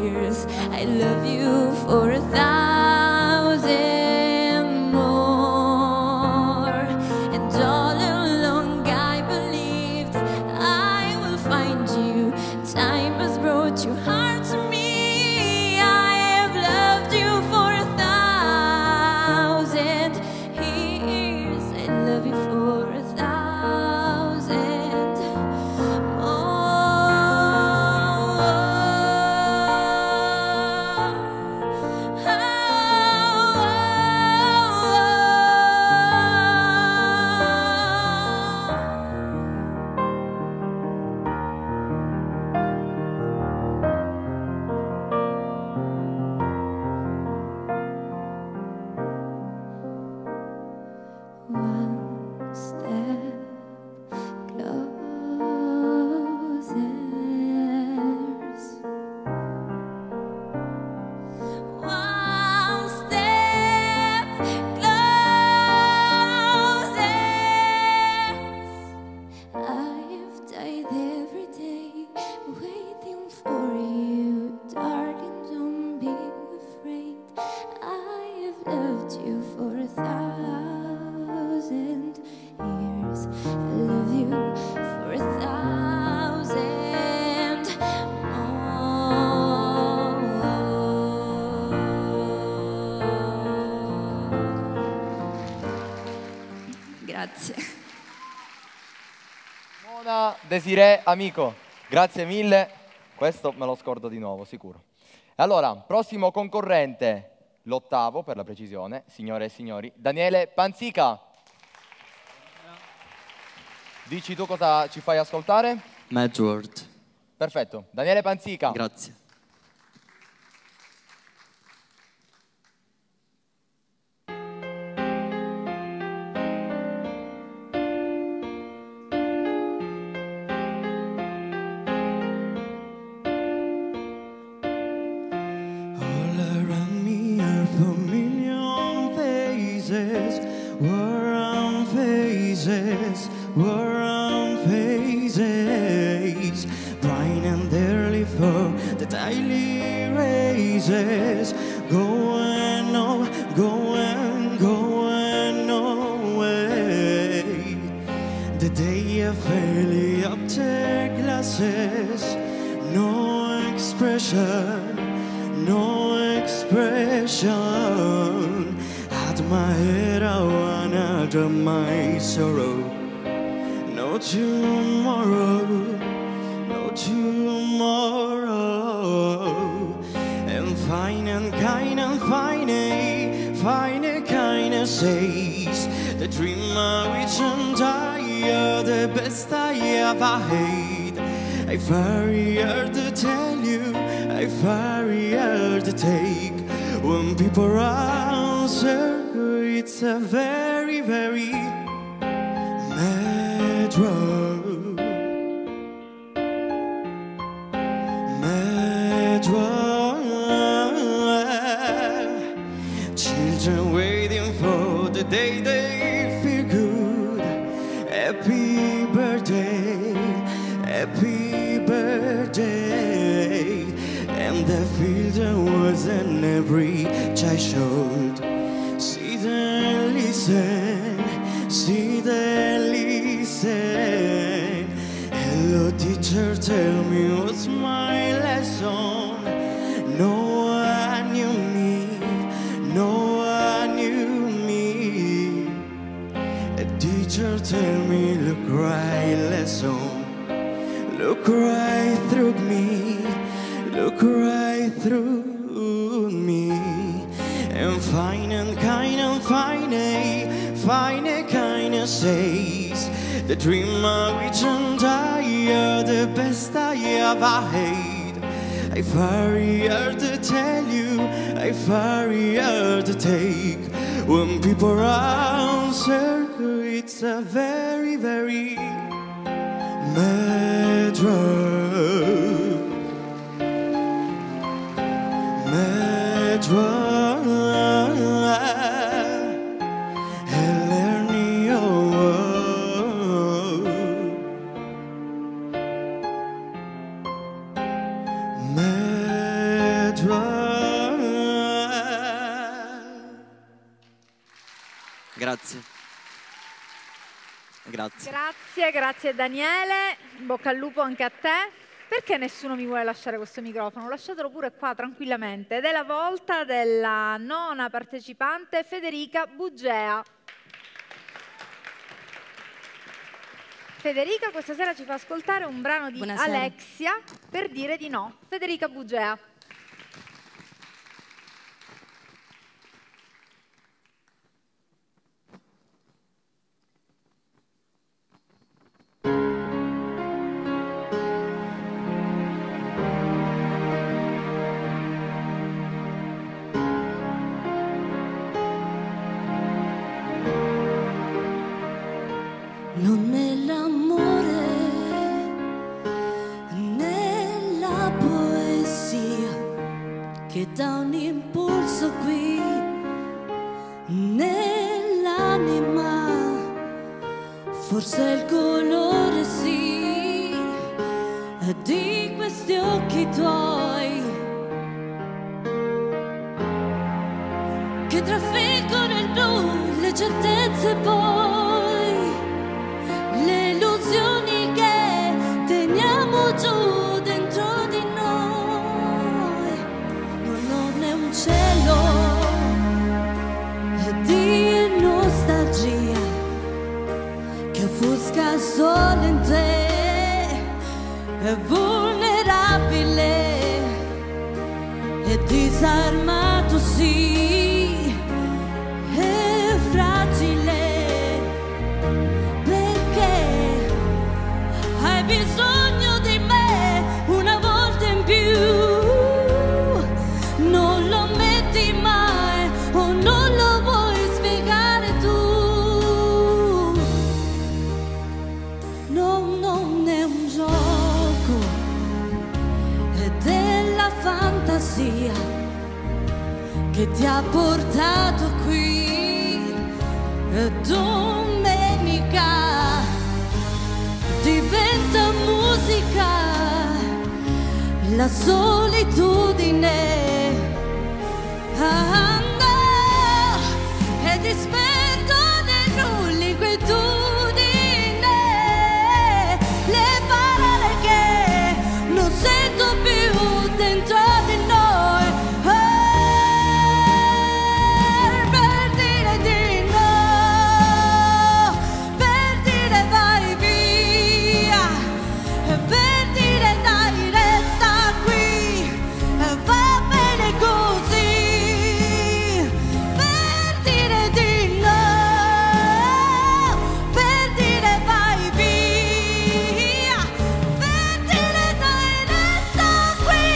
years. I love you for 1,000 more. And all along I believed I will find you. Time has brought you hard to me. I have loved you for 1,000 years. I love you for 1,000 One step closer. One step closer. I have died every day waiting for you, darling. Don't be afraid. I have loved you for 1,000 years. I love you for 1,000 more. Grazie. Simona Desiree Amico, grazie mille. Questo me lo scordo di nuovo, sicuro. E allora, prossimo concorrente, l'8º per la precisione, signore e signori, Daniele Panzica. Dici tu cosa ci fai ascoltare? Mad World. Perfetto, Daniele Panzica. Grazie. worn faces, bright and early for the daily races, going on, going, going away. The day I fairly up to glasses, no expression, no expression. At my head I wanna drop my sorrow. No tomorrow, no tomorrow. And fine and kind and fine kind of says the dreamer which I'm tired, the best I ever had. I very hard to tell you, I very hard to take. When people answer, it's a very, very mad road. Mad road. Children waiting for the day they feel good. Happy birthday, happy birthday. And I feel the words in every child should. See them listen, see them listen. Hello teacher, tell me what's my lesson. No one knew me, no one knew me. A teacher, tell me, look right lesson, look right through me. Look right through me. And fine and kind and fine kind of says the dreamer which I'm tired, the best I ever had. I very hard to tell you, I very hard to take. When people answer, it's a very, very mad road. Grazie. Grazie. Grazie Daniele, in bocca al lupo anche a te. Perché nessuno mi vuole lasciare questo microfono? Lasciatelo pure qua tranquillamente. Ed è la volta della nona partecipante, Federica Bugea. Federica questa sera ci fa ascoltare un brano di Alexia, Per dire di no. Federica Bugea. Non nell'amore, nella poesia che dà un impulso qui, nell'anima, forse il colore sì, di questi occhi tuoi che trafiggono il blu, le certezze poi. Le illusioni che teniamo giù dentro di noi. Non è un cielo di nostalgia che offusca solo in te. È vulnerabile e disarmato sì, è fragile. Hai bisogno di me una volta in più, non lo metti mai o non lo vuoi spiegare tu. No, non è un gioco, è della fantasia che ti ha portato qui. Domenica la solitudine. Ah, no, e dispetto dei rulli, inquietudine, le parole che non sento più dentro di noi. Per dire di no, per dire vai via, per dire dai resta qui, va bene così. Per dire di no, per dire vai via, per dire dai resta qui,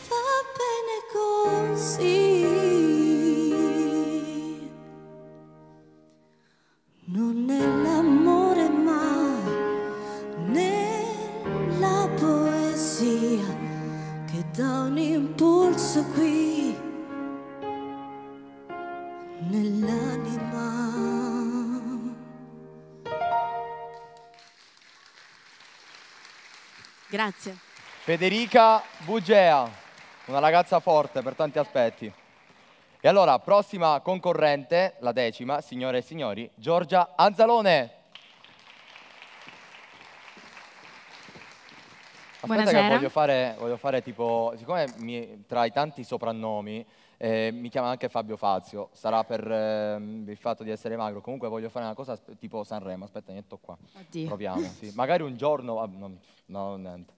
va bene così. Non è l'amore ma nella poesia che dà un impulso qui nell'anima. Grazie. Federica Bugea, una ragazza forte per tanti aspetti. E allora, prossima concorrente, la 10ª, signore e signori, Giorgia Anzalone. Aspetta Buonasera. che voglio fare tipo, siccome tra i tanti soprannomi mi chiama anche Fabio Fazio, sarà per il fatto di essere magro, comunque voglio fare una cosa tipo Sanremo, aspetta, niente qua. Oddio. Proviamo, sì. Magari un giorno, no, niente.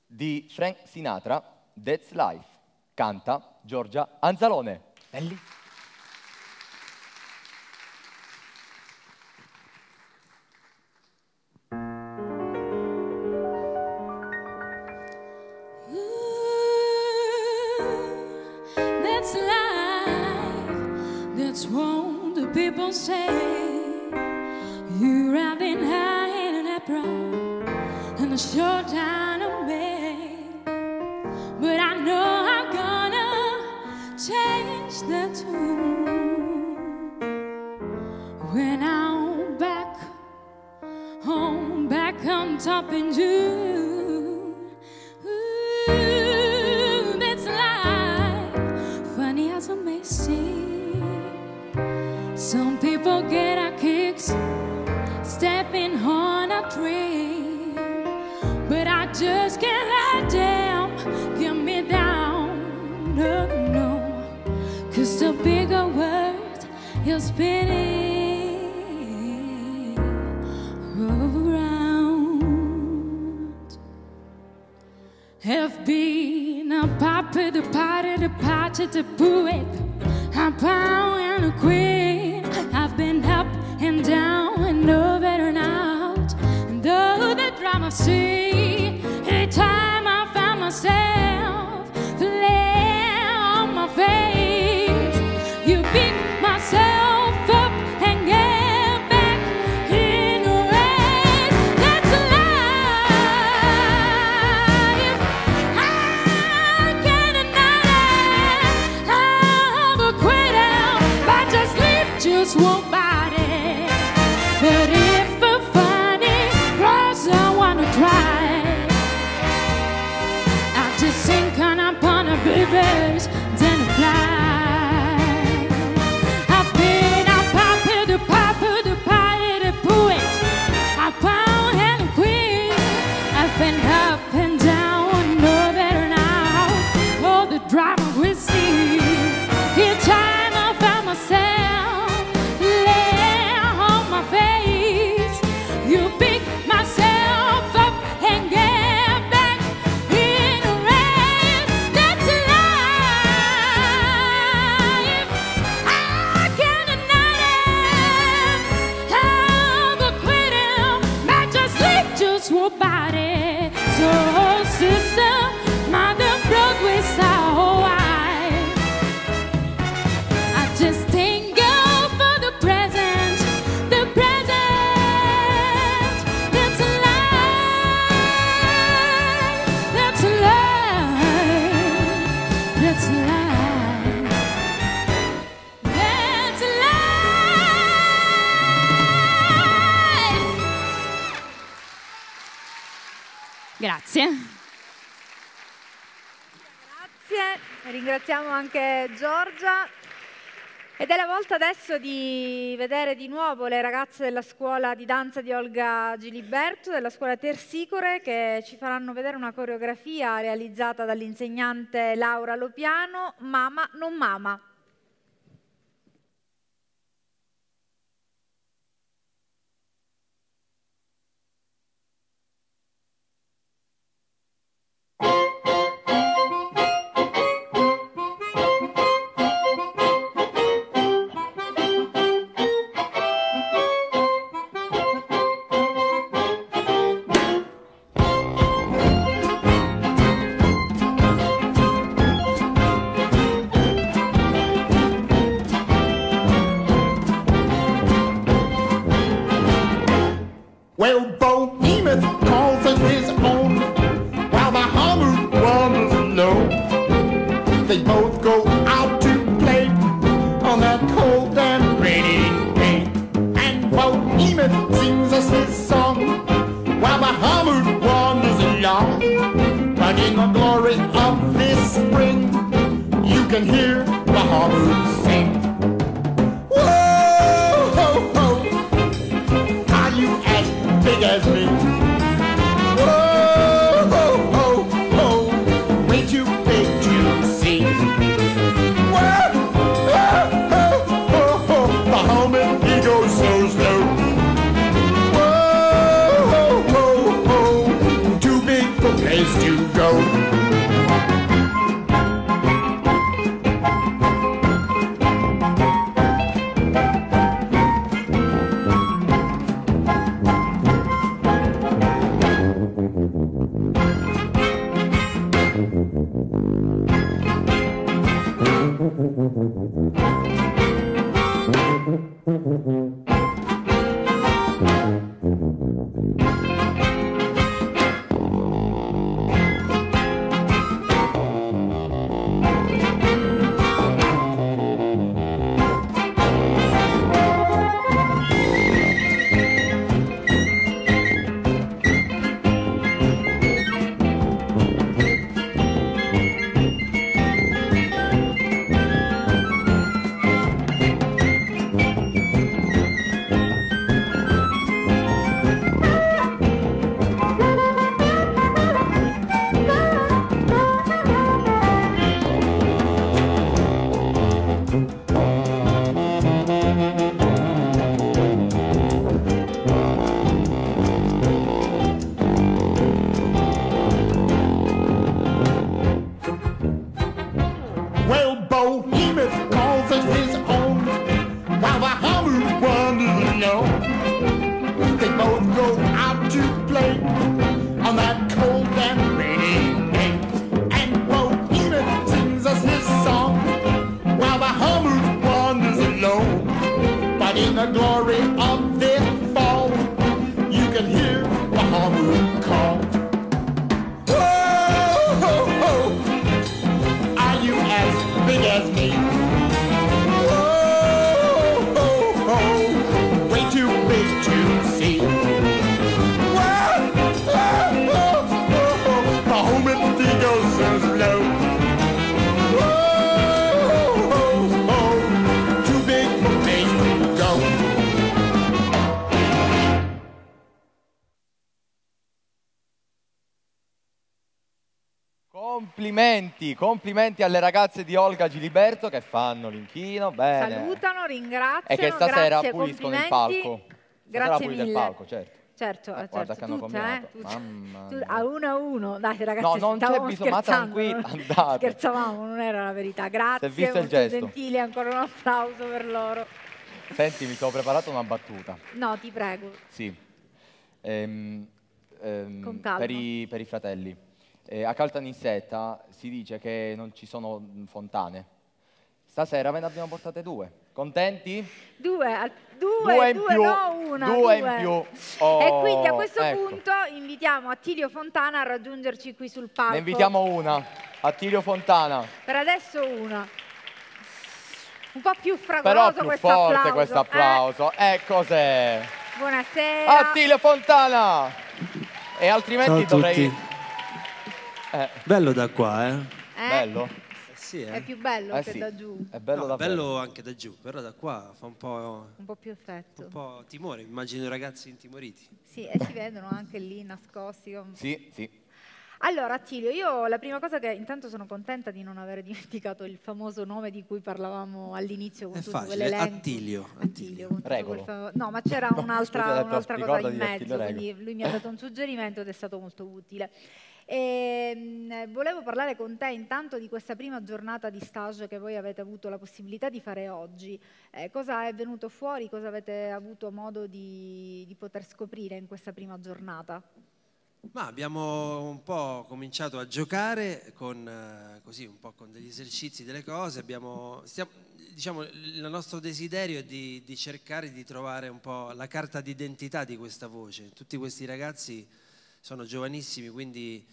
Di Frank Sinatra, That's Life, canta Giorgia Anzalone. Belli? That's life, that's what the people say. You're having high in an apron and a short time to make. But I know I'm gonna change that tune when I'm back home, back on top in June. Ooh, that's life, funny as it may seem. Some people get a kicks stepping on a dream, but I just can't let them get me down, no, no. 'Cause the bigger world is spinning around. Have been a puppet, a party, the party, the poet, a pound and a queen. I've been up and down and over and out, and though the drama see, every time I found myself laying on my face, you pick myself up and get back in the race. That's life. I can't deny it. I'm a quitter, but just leave just one body. But if a funny cross I wanna try, I just sink on upon a baby's then fly. I've been a papa, the party, the poet, a pound and a queen. I've been up and down, no better now. All the drama we see, each time I found myself laying on my face, you pick myself up and get back in the race. That's life. I can't deny it. I'm a quitter, but just leave just one body. So sister, mother, Broadway star, I just thank God for the present, the present. That's life, that's life, that's life, that's life. Grazie. grazie. Ringraziamo anche Giorgia. Ed è la volta adesso di vedere di nuovo le ragazze della scuola di danza di Olga Giliberto, della scuola Tersicore, che ci faranno vedere una coreografia realizzata dall'insegnante Laura Lopiano, Mama non mama. Well, Behemoth calls it his own, while the hammer wanders alone. They both go out to play on that cold and rainy day. And Behemoth sings us his song, while the hammer wanders along. But in the glory of this spring, you can hear the hammer sing. Big as me. Whoa, oh, oh, oh, way too big to see. Whoa, oh, oh, oh, oh, the helmet, he goes so slow. Whoa, oh, oh, oh, too big for place to go. Complimenti alle ragazze di Olga Giliberto che fanno l'inchino, bene. Salutano, ringraziano, e che stasera grazie, puliscono il palco. Grazie mille. Il palco, certo. Certo, guarda che hanno combinato. A 1-1, dai ragazzi, no, non c'è bisogno, ma tranquillo, andate. Scherzavamo, non era la verità. Grazie, visto il gesto. Gentili, ancora un applauso per loro. Senti, mi sono preparato una battuta. No, ti prego. Sì. Con calma. Per i fratelli. A Caltanissetta si dice che non ci sono fontane. Stasera ve ne abbiamo portate 2. Contenti? Due in più, no una. Due in più. Oh, e quindi a questo punto invitiamo Attilio Fontana a raggiungerci qui sul palco. Ne invitiamo una, Attilio Fontana. Per adesso una. Un po' più fragoroso però più questo forte applauso. Questo applauso. Cos'è? Buonasera. Attilio Fontana. E altrimenti ciao a dovrei... tutti. Bello da qua, Bello? Sì, È più bello che sì. da giù. È bello No, è davvero. bello anche da giù, però da qua fa un Un po' più effetto. timore, immagino i ragazzi intimoriti. Sì, e si vedono anche lì nascosti. Sì, sì. Allora, Attilio, io la prima cosa che intanto sono contenta di non aver dimenticato il famoso nome di cui parlavamo all'inizio con È tutto facile, quell'elenco. Attilio. Con tutto Regolo. No, ma c'era un'altra cosa ricordati in di Attilio mezzo, Regolo. quindi lui mi ha dato un suggerimento ed è stato molto utile. Volevo parlare con te intanto di questa prima giornata di stage che voi avete avuto la possibilità di fare oggi. Cosa è venuto fuori, cosa avete avuto modo di poter scoprire in questa prima giornata? Ma abbiamo un po' cominciato a giocare con, così, un po' con degli esercizi, delle cose. Diciamo, il nostro desiderio è di cercare di trovare un po' la carta d'identità di questa voce. Tutti questi ragazzi sono giovanissimi, quindi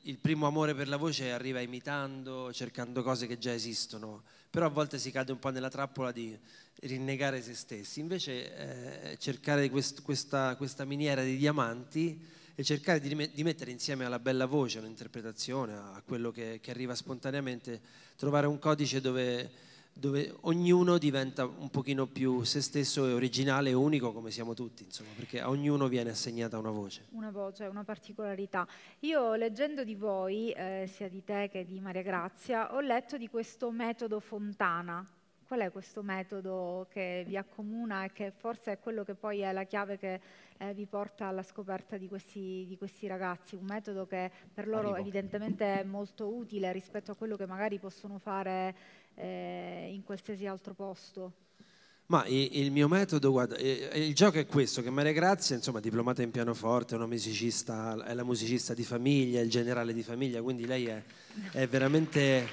il primo amore per la voce arriva imitando, cercando cose che già esistono, però a volte si cade un po' nella trappola di rinnegare se stessi. Invece cercare questa miniera di diamanti e cercare di mettere insieme alla bella voce, all'interpretazione, a quello che arriva spontaneamente, trovare un codice dove ognuno diventa un pochino più se stesso e originale e unico come siamo tutti, insomma, perché a ognuno viene assegnata una voce. Una voce, una particolarità. Io leggendo di voi, sia di te che di Maria Grazia, ho letto di questo metodo Fontana. Qual è questo metodo che vi accomuna e che forse è quello che poi è la chiave che vi porta alla scoperta di questi ragazzi? Un metodo che per loro evidentemente è molto utile rispetto a quello che magari possono fare in qualsiasi altro posto. Ma il mio metodo, guarda, il gioco è questo, che Maria Grazia, insomma, diplomata in pianoforte, è una musicista, è la musicista di famiglia, è il generale di famiglia, quindi lei è veramente...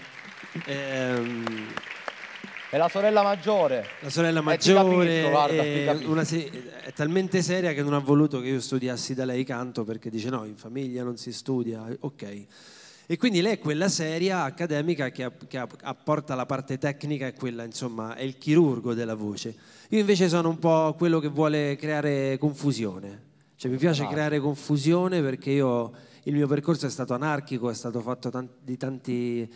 È la sorella maggiore. La sorella maggiore ti capisco, è talmente seria che non ha voluto che io studiassi da lei canto, perché dice no, in famiglia non si studia, ok. E quindi lei è quella seria, accademica, che apporta la parte tecnica, e quella, insomma, è il chirurgo della voce. Io invece sono un po' quello che vuole creare confusione. Cioè mi piace creare confusione, perché il mio percorso è stato anarchico, è stato fatto di tante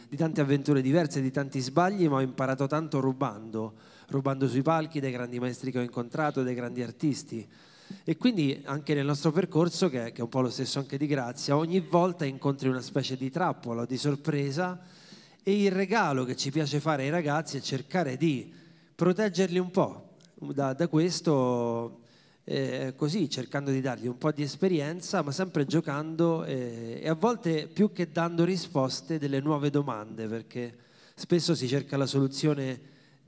avventure diverse, di tanti sbagli, ma ho imparato tanto rubando sui palchi dai grandi maestri che ho incontrato, dai grandi artisti. E quindi anche nel nostro percorso, che è un po' lo stesso anche di Grazia, ogni volta incontri una specie di trappola o di sorpresa, e il regalo che ci piace fare ai ragazzi è cercare di proteggerli un po' da questo, così, cercando di dargli un po' di esperienza, ma sempre giocando e a volte, più che dando risposte, delle nuove domande, perché spesso si cerca la soluzione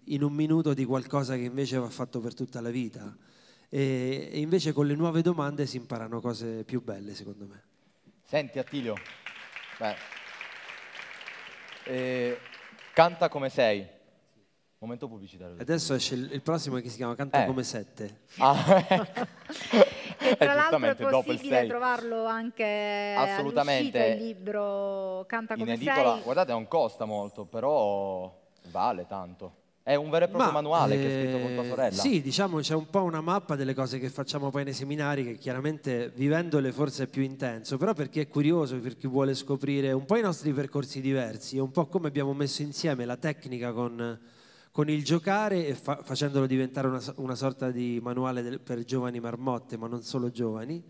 in un minuto di qualcosa che invece va fatto per tutta la vita. E invece con le nuove domande si imparano cose più belle, secondo me. Senti Attilio, Canta come sei. Momento pubblicitario. Adesso esce il prossimo, che si chiama Canta come 7. E tra l'altro è possibile trovarlo anche assolutamente all'uscita, il libro Canta come in edicola. sei. Guardate, non costa molto, però vale tanto. È un vero e proprio manuale che è scritto con tua sorella. Sì, diciamo c'è un po' una mappa delle cose che facciamo poi nei seminari, che chiaramente vivendole forse è più intenso, però per chi è curioso, per chi vuole scoprire un po' i nostri percorsi diversi, è un po' come abbiamo messo insieme la tecnica con il giocare e facendolo diventare una sorta di manuale per giovani marmotte, ma non solo giovani,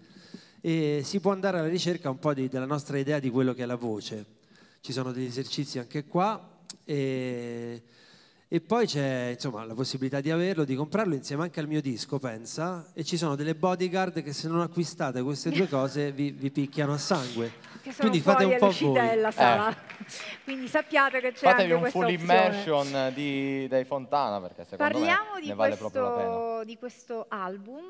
e si può andare alla ricerca un po' della nostra idea di quello che è la voce. Ci sono degli esercizi anche qua e poi c'è, insomma, la possibilità di averlo, di comprarlo insieme anche al mio disco, pensa, e ci sono delle bodyguard che se non acquistate queste due cose vi picchiano a sangue. Che sono quindi fate un po' voi. Della sala. Quindi sappiate che c'è Fatevi anche un full immersion dei Fontana, perché secondo me ne vale proprio la pena. Di questo album,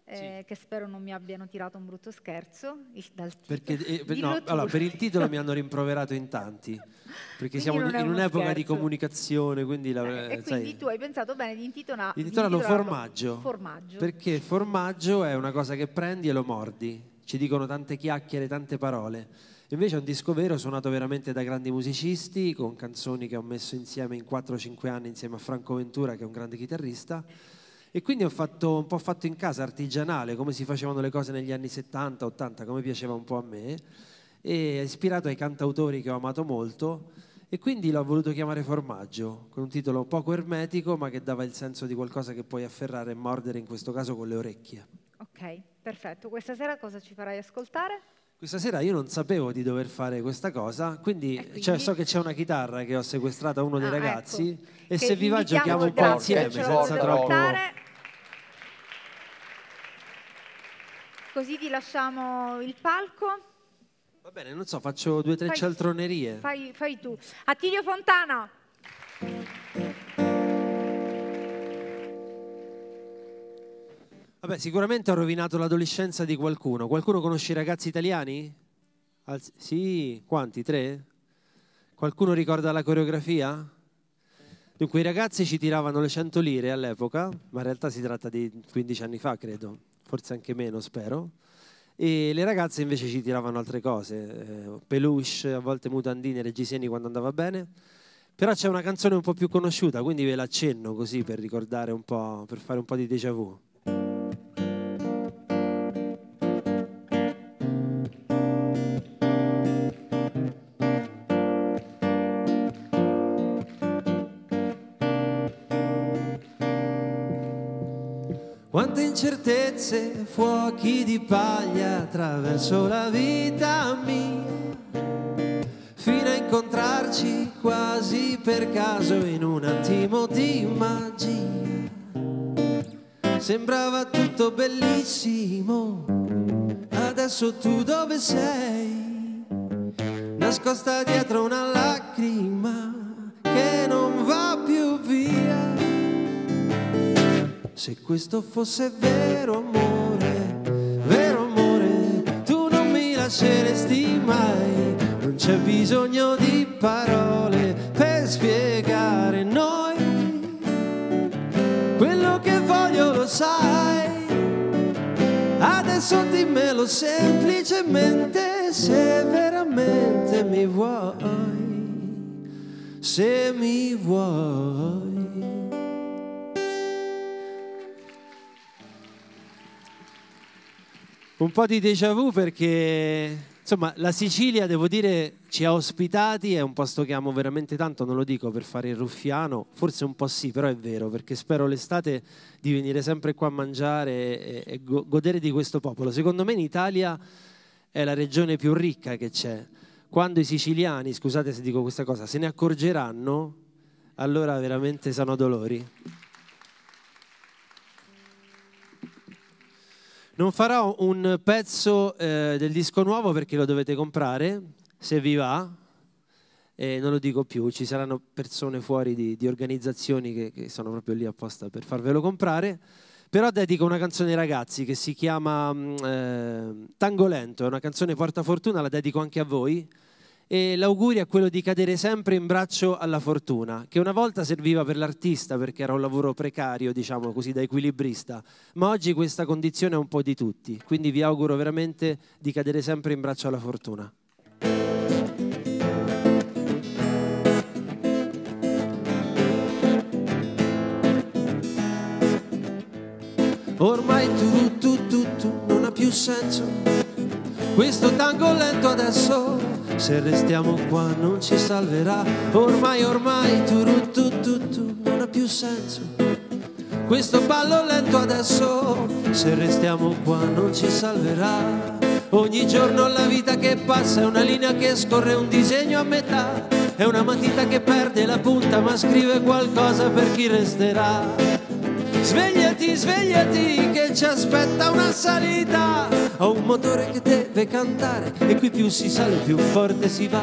che spero non mi abbiano tirato un brutto scherzo dal titolo. Allora, per il titolo mi hanno rimproverato in tanti, perché siamo in un'epoca di comunicazione, quindi quindi tu hai pensato bene di intitolarlo Formaggio, perché formaggio è una cosa che prendi e lo mordi. Ci dicono tante chiacchiere, tante parole. Invece è un disco vero, suonato veramente da grandi musicisti, con canzoni che ho messo insieme in 4-5 anni insieme a Franco Ventura, che è un grande chitarrista. E quindi ho fatto un po' in casa, artigianale, come si facevano le cose negli anni 70-80, come piaceva un po' a me. e è ispirato ai cantautori che ho amato molto, e quindi l'ho voluto chiamare Formaggio, con un titolo poco ermetico ma che dava il senso di qualcosa che puoi afferrare e mordere, in questo caso con le orecchie. Ok, perfetto. Questa sera cosa ci farai ascoltare? Questa sera io non sapevo di dover fare questa cosa, quindi, cioè, so che c'è una chitarra che ho sequestrato a uno dei ragazzi, ecco, e che se vi va giochiamo un po' insieme, senza troppo... Così ti lasciamo il palco. Va bene, non so, faccio 2 o 3 cialtronerie. Fai tu. Attilio Fontana. Vabbè, sicuramente ho rovinato l'adolescenza di qualcuno. Qualcuno conosce i ragazzi italiani? Sì, quanti? 3? Qualcuno ricorda la coreografia? Dunque, i ragazzi ci tiravano le 100 lire all'epoca, ma in realtà si tratta di 15 anni fa, credo, forse anche meno, spero. E le ragazze invece ci tiravano altre cose, peluche, a volte mutandine, reggiseni quando andava bene. Però c'è una canzone un po' più conosciuta, quindi ve l'accenno così per ricordare un po', per fare un po' di déjà vu. Quante incertezze, fuochi di paglia attraverso la vita mia, fino a incontrarci quasi per caso in un attimo di magia. Sembrava tutto bellissimo, adesso tu dove sei? Nascosta dietro una lacrima che non va più via. Se questo fosse vero amore, tu non mi lasceresti mai. Non c'è bisogno di parole per spiegare noi. Quello che voglio lo sai. Adesso dimmelo semplicemente, se veramente mi vuoi, se mi vuoi. Un po' di déjà vu perché, insomma, la Sicilia, devo dire, ci ha ospitati, è un posto che amo veramente tanto, non lo dico per fare il ruffiano, forse un po' sì, però è vero, perché spero l'estate di venire sempre qua a mangiare e godere di questo popolo. Secondo me in Italia è la regione più ricca che c'è. Quando i siciliani, scusate se dico questa cosa, se ne accorgeranno, allora veramente sanno dolori. Non farò un pezzo del disco nuovo perché lo dovete comprare, se vi va, e non lo dico più, ci saranno persone fuori di organizzazioni che sono proprio lì apposta per farvelo comprare, però dedico una canzone ai ragazzi che si chiama Tango Lento, è una canzone portafortuna, la dedico anche a voi, e l'augurio è quello di cadere sempre in braccio alla fortuna, che una volta serviva per l'artista perché era un lavoro precario, diciamo così, da equilibrista, ma oggi questa condizione è un po' di tutti, quindi vi auguro veramente di cadere sempre in braccio alla fortuna. Ormai tu non ha più senso, questo tango lento adesso, se restiamo qua non ci salverà. Ormai tu non ha più senso, questo ballo lento adesso, se restiamo qua non ci salverà. Ogni giorno la vita che passa è una linea che scorre un disegno a metà, è una matita che perde la punta ma scrive qualcosa per chi resterà. Svegliati, svegliati che ci aspetta una salita, ho un motore che deve cantare e qui più si sale più forte si va.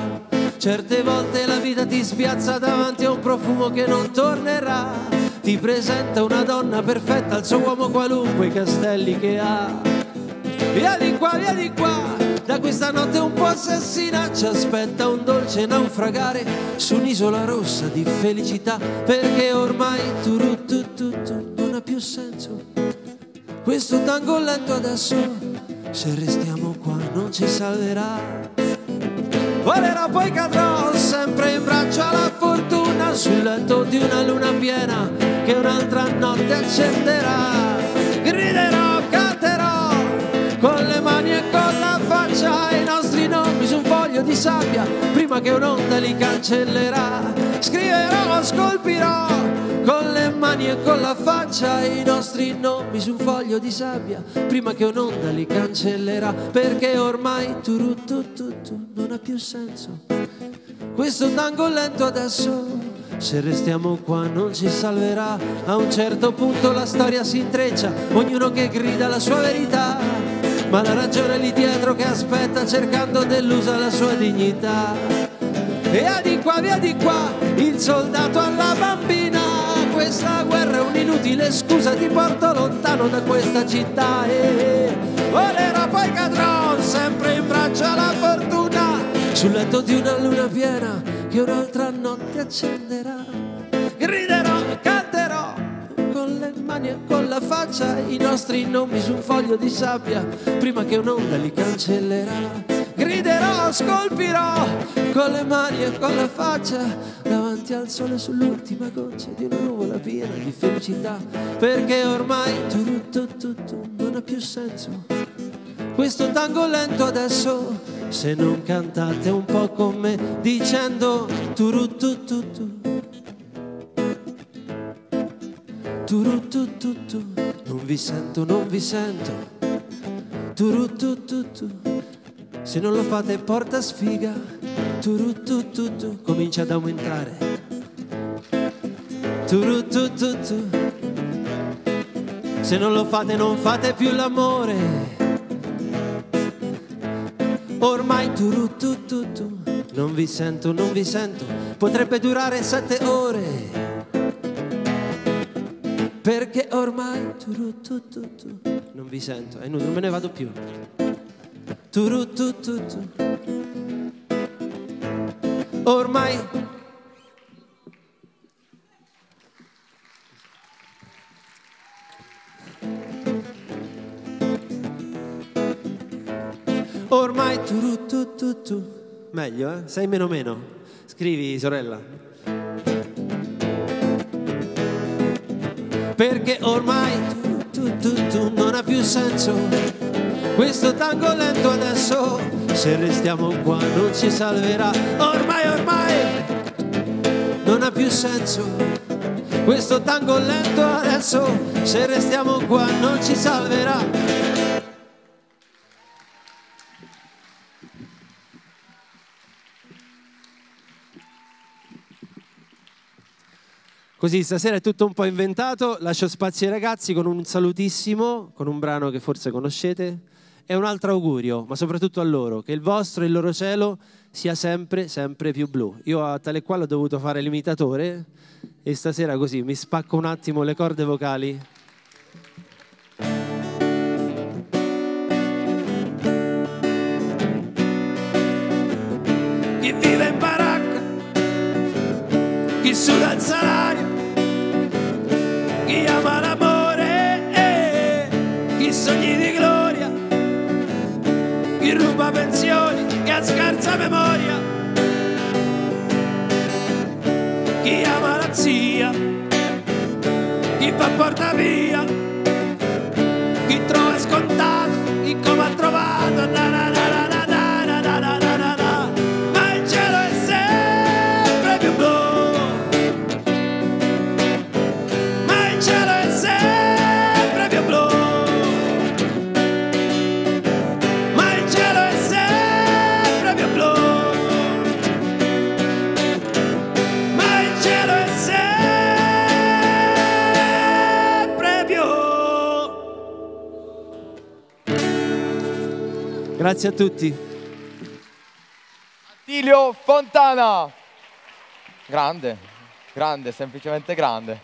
Certe volte la vita ti spiazza davanti a un profumo che non tornerà, ti presenta una donna perfetta al suo uomo qualunque i castelli che ha. Via di qua, da questa notte un po' assassina ci aspetta un dolce naufragare su un'isola rossa di felicità, perché ormai non ha più senso questo tango lento adesso, se restiamo qua non ci salverà. Volerò poi cadrò sempre in braccio alla fortuna, sul letto di una luna piena che un'altra notte accenderà. Griderò, canterò con le mani e con la faccia i nostri nomi su un po' di sabbia prima che un'onda li cancellerà. Scriverò, scolpirò con le mani e con la faccia i nostri nomi su un foglio di sabbia prima che un'onda li cancellerà, perché ormai tutto non ha più senso. Questo tango lento adesso, se restiamo qua non ci salverà. A un certo punto la storia si intreccia, ognuno che grida la sua verità, ma la ragione è lì dietro che aspetta cercando delusa la sua dignità. E via di qua, il soldato alla bambina, questa guerra è un'inutile scusa, ti porto lontano da questa città. E volerò poi cadrò sempre in braccio alla fortuna, sul letto di una luna piena che un'altra notte accenderà. Griderò, canterò con le mani e con la faccia i nostri nomi su un foglio di sabbia prima che un'onda li cancellerà. Griderò, scolpirò con le mani e con la faccia davanti al sole sull'ultima goccia di una nuvola piena di felicità, perché ormai tutto non ha più senso. Questo tango lento adesso, se non cantate un po' con me dicendo turuttututu, turuttututu, non vi sento, non vi sento, turuttututu, se non lo fate porta sfiga, turuttututu, comincia ad aumentare, turuttututu, se non lo fate non fate più l'amore. Ormai turuttututu, non vi sento, non vi sento, potrebbe durare 7 ore, perché ormai turuttututu, non vi sento, è inutile, non me ne vado più. Turuttututu, ormai ormai turuttututu, meglio, 6 meno meno, scrivi sorella, perché ormai turuttututu non ha più senso, questo tango lento adesso, se restiamo qua non ci salverà, ormai non ha più senso, questo tango lento adesso, se restiamo qua non ci salverà. Così stasera è tutto un po' inventato, lascio spazio ai ragazzi con un salutissimo, con un brano che forse conoscete, e un altro augurio, ma soprattutto a loro, che il vostro e il loro cielo sia sempre, sempre più blu. Io a tale quale ho dovuto fare l'imitatore e stasera così mi spacco un attimo le corde vocali. Chi vive in baracca, chi suda il salario, chi ama l'amore, chi sogni di gloria, chi ruba pensioni, chi ha scarsa memoria, chi ama la zia, chi fa porta via, chi trova scontato, chi come ha trovato, na na na na na na na na na na na. Ma il cielo è sempre più blu. Grazie a tutti. Attilio Fontana. Grande, grande, semplicemente grande.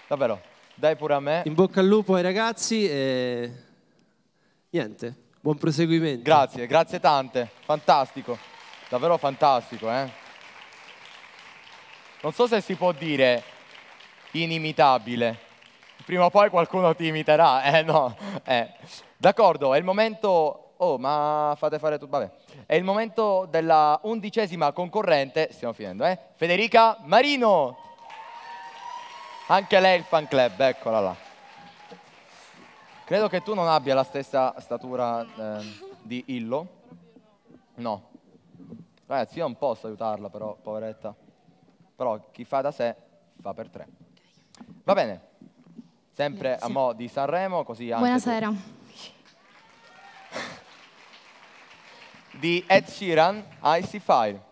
Davvero, dai pure a me. In bocca al lupo ai ragazzi e niente, buon proseguimento. Grazie, grazie tante, fantastico, davvero fantastico, eh? Non so se si può dire inimitabile. Prima o poi qualcuno ti imiterà, no? D'accordo, è il momento... Oh, ma fate fare tutto... Vabbè. È il momento della 11ª concorrente, stiamo finendo, Federica Marino. Anche lei il fan club, eccola là. Credo che tu non abbia la stessa statura di Illo. No. Ragazzi, io non posso aiutarla, però, poveretta. Però chi fa da sé, fa per 3. Va bene. Sempre Grazie. a mo' di Sanremo, così anche Buonasera. di Ed Sheeran, Icy Fire.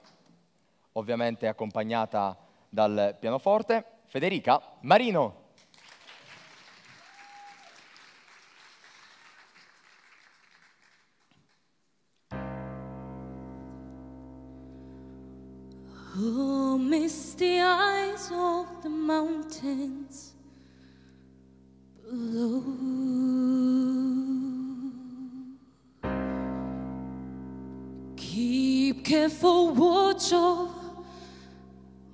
Ovviamente accompagnata dal pianoforte, Federica Marino. Oh, misty eyes of the mountains below. Keep careful watch of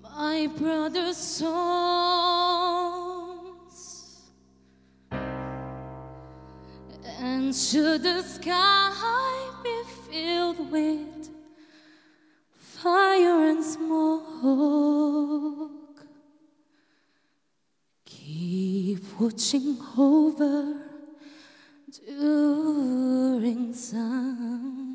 my brother's sons. And should the sky be filled with fire and smoke, keep watching over during sounds.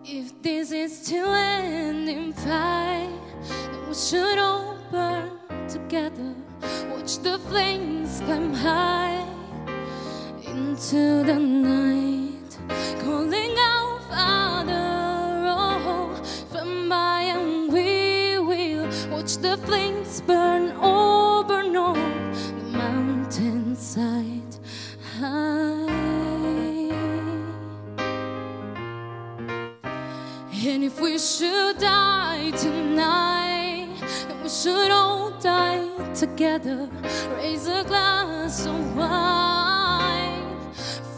If this is to end in fire, then we should all burn together. Watch the flames climb high into the night, calling out, Father, oh, from by, and we will watch the flames burn over on the mountainside high. And if we should die tonight, then we should all die together. Raise a glass of wine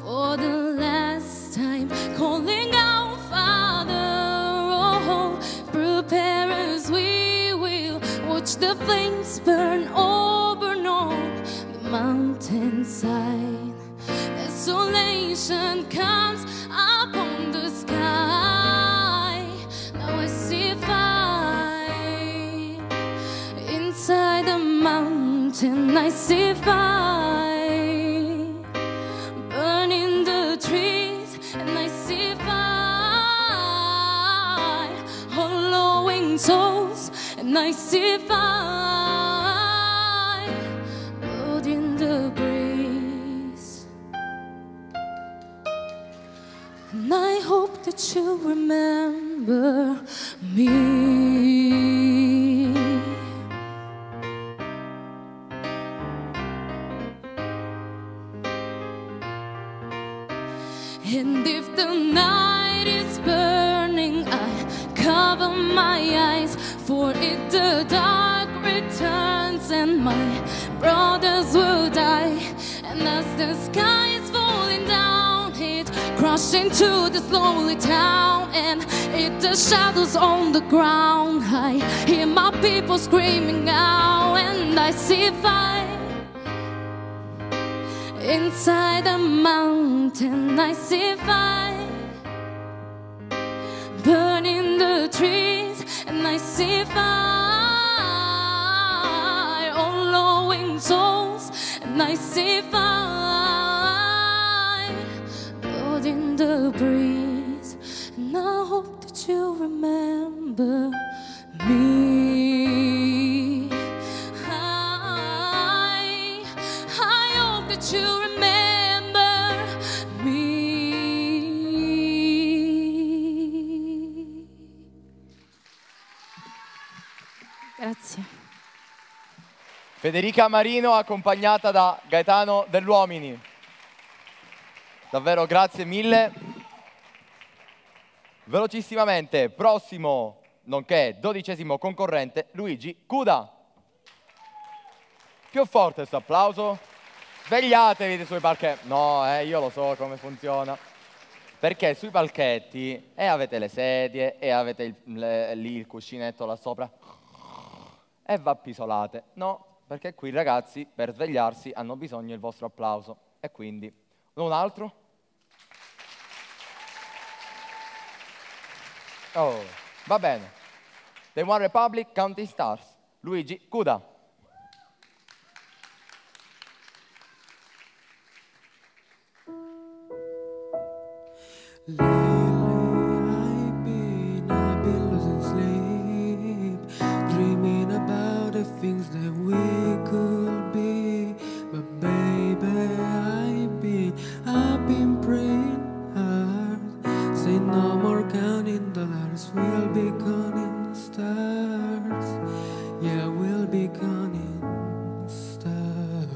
for the last time, calling out, Father, oh, prepare as we will watch the flames burn over on the mountainside. Desolation comes upon the sky. Now I see fire inside the mountain. I see fire burning the trees, and I see fire hollowing souls, and I see fire out in the breeze. And I hope that you remember me. And if the night is burning, I cover my eyes, for if the dark returns and my brothers will die. And as the sky is falling down, it crashes into the slowly town, and it the shadows on the ground. I hear my people screaming out, and I see fire inside the mountain. I see fire burning the trees, and I see fire hollowing souls, and I see fire out in the breeze. And I hope that you remember me. I hope that you remember me. Grazie. Federica Marino accompagnata da Gaetano Dell'Uomini. Davvero grazie mille. Velocissimamente, prossimo, nonché 12° concorrente, Luigi Cuda. Più forte questo applauso. Svegliatevi sui palchetti. No, io lo so come funziona. Perché sui palchetti avete le sedie e avete lì il cuscinetto là sopra e va appisolate. No, perché qui ragazzi per svegliarsi hanno bisogno del vostro applauso. E quindi un altro. Oh, va bene. The One Republic, Counting Stars. Luigi Cuda. I've been losing sleep, dreaming about the things that we could be. But baby, I've been praying hard. Say no more counting dollars, we'll be counting stars. Yeah, we'll be counting stars.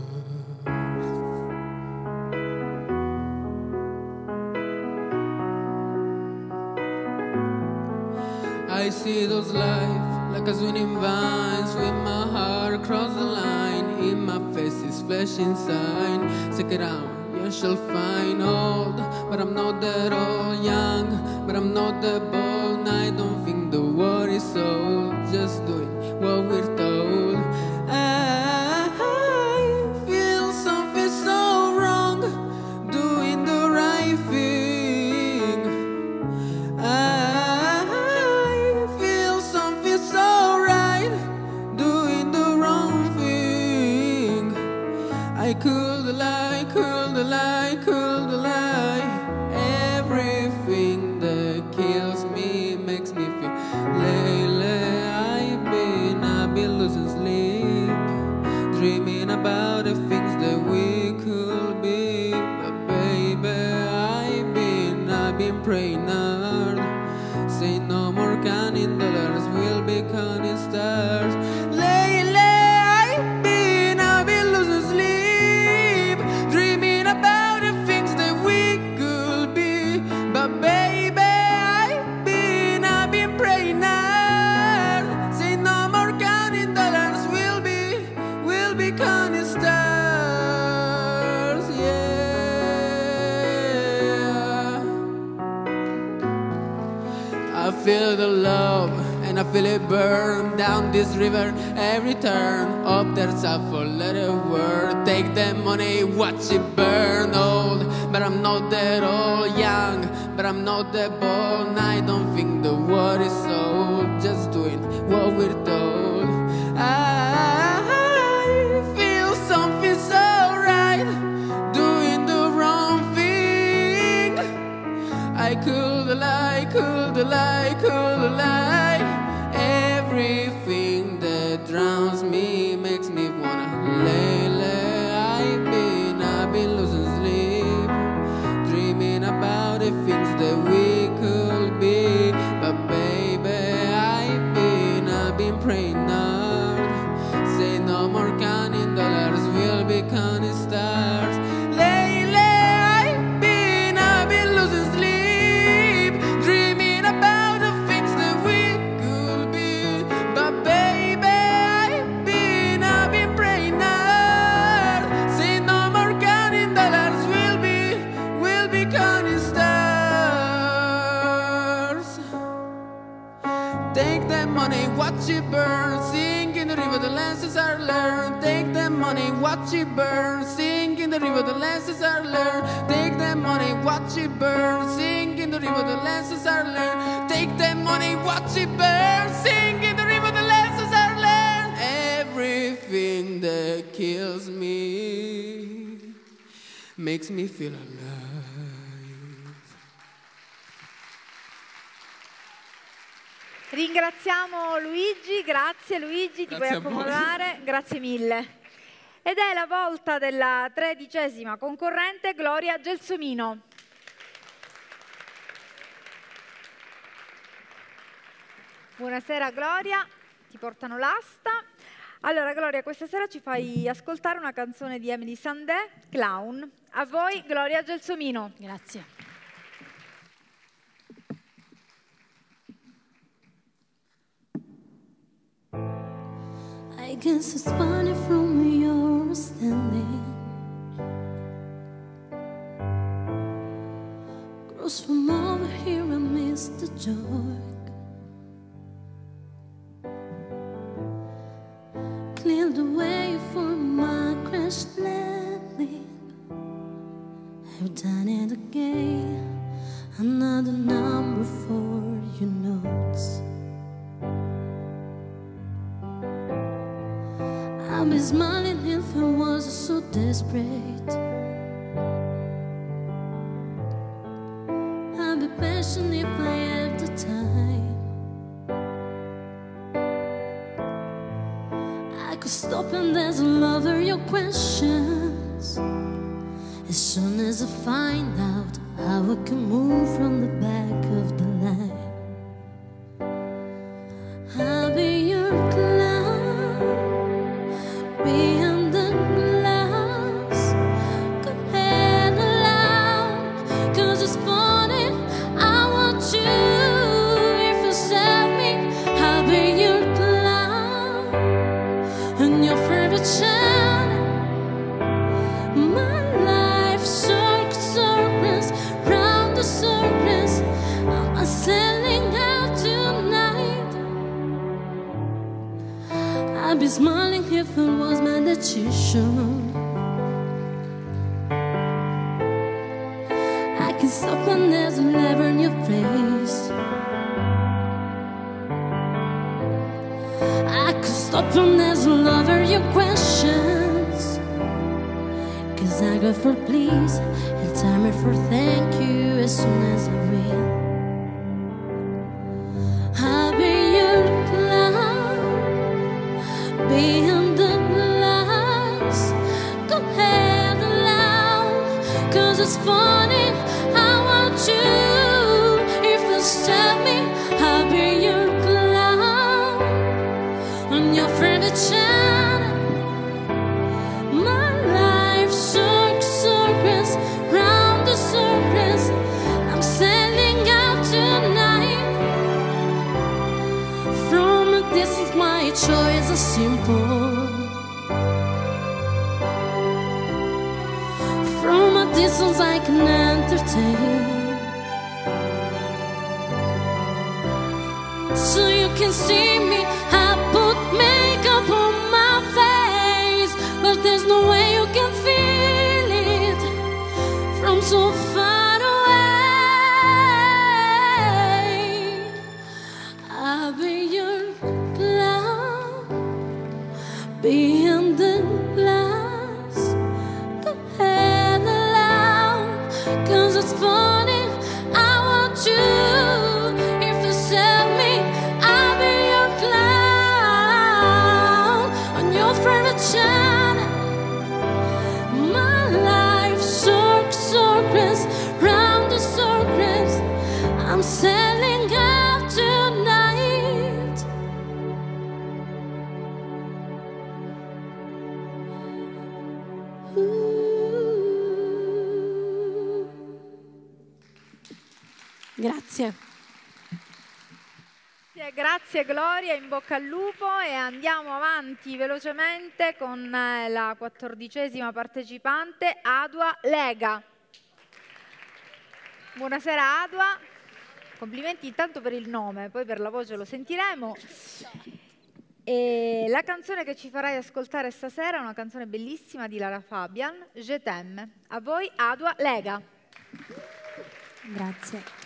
I see those lights like a swinging vines, with my heart across the line. In my face is flashing sign. Check it out, you shall find old, but I'm not that old. Young, but I'm not that bold. I don't think the world is old, just doing what we're told. I feel something so wrong, doing the right thing. I feel something so right, doing the wrong thing. I could lie, could lie, could lie. Everything that kills me makes me feel. Lately I've been losing sleep, dreaming about the things that we could be. But baby, I've been praying hard. Say no more counting dollars, we'll be counting stars. Lately I've been losing sleep, dreaming about the things that we could be. But baby, I've been praying hard. Say no more counting dollars, we'll be counting stars. Yeah, I feel the love and I feel it burn down this river every turn. Up there's a four-letter word. Take that money, watch it burn. Old, but I'm not that old. Young, but I'm not that bold. I don't think the world is old, just doing what we're told. I feel something so right, doing the wrong thing. I could lie, could lie, could lie. Everything that drowns me makes me wanna. Lately I've been losing sleep, dreaming about the things that we could be. But baby, I've been praying hard. Say no more counting dollars, we'll be counting stars. Lately I've been losing sleep, dreaming about the things that we could be. But baby, I've been praying hard. Say no more counting dollars, we'll be counting stars. Take that money, watch it burn. Sing in the river, the lessons are learned. Take that money, watch it burn. Sing in the river, the lessons are learned. Take that money, watch it burn. Sing in the river, the lessons are learned. Take that money, watch it burn. Sing in the river, the lessons are learned. Everything that kills me makes me feel alive. Ringraziamo Luigi, grazie Luigi, ti puoi Grazie a voi. accomodare, grazie mille. Ed è la volta della 13ª concorrente, Gloria Gelsomino. Buonasera Gloria, ti portano l'asta. Allora Gloria, questa sera ci fai ascoltare una canzone di Emily Sandé, Clown. A voi Gloria Gelsomino. Grazie. I guess it's funny from your standing, cross from over here I miss the joke, cleared the way for my crash landing. I've done it again, another number for your notes. be smiling if I was so desperate. I'll be patient if I have the time. I could stop and answer your questions as soon as I find out how I can move from the back of the line. I'll be your clown behind the glass. Go ahead aloud, 'cause it's funny. I want you. If you save me, I'll be your clown and your favorite channel. My life circles round the surface. I'm sailing out tonight. I'd be smiling if it was my decision. I can stop when there's a lever in your face. I could stop when there's a lover your questions. 'Cause I go for please and time it for thank you as soon as I will. I'll be your clown behind the glass. Go ahead aloud, 'cause it's funny. I want you. If you stop me, I'll be your clown on your favorite channel. My life circles round the surface. I'm sailing out tonight. From a distance, my choice is simple. From a distance, I can entertain. So you can see me. I put makeup on my face, but there's no way you can feel it from so far away. I'll be your clown behind the glass. Go ahead aloud, 'cause it's funny. I want you. If you save me, I'll be your clown on your favorite channel. My life circles round the surface. I'm sailing out tonight. Grazie. Grazie Gloria, in bocca al lupo, e andiamo avanti velocemente con la 14ª partecipante, Adua Lega. Buonasera Adua, complimenti intanto per il nome, poi per la voce lo sentiremo. E la canzone che ci farai ascoltare stasera è una canzone bellissima di Lara Fabian, Je t'aime. A voi Adua Lega. Grazie.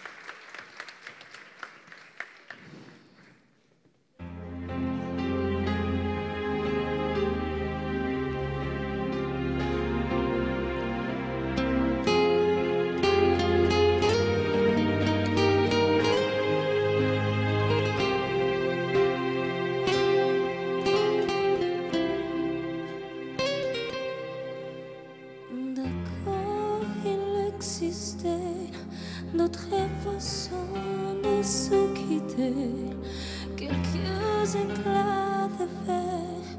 D'autres rêves sont de se quitter. Quelques éclats de verre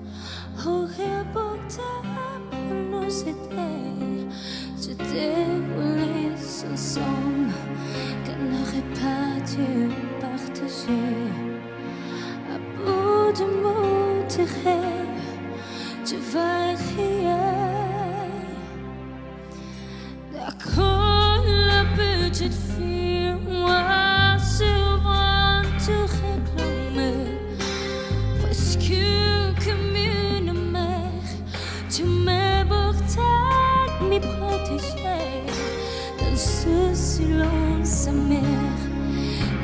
auraient porté pour nous aider. Je dévoilais ce somme qu'elle n'aurait pas dû partager. À bout de mots de rêve, tu vas rire. D'accord, la petite fille, moi souvent te réclamer. Presque comme une mère, tu m'as porté, m'y protéger. Dans ce silence amer,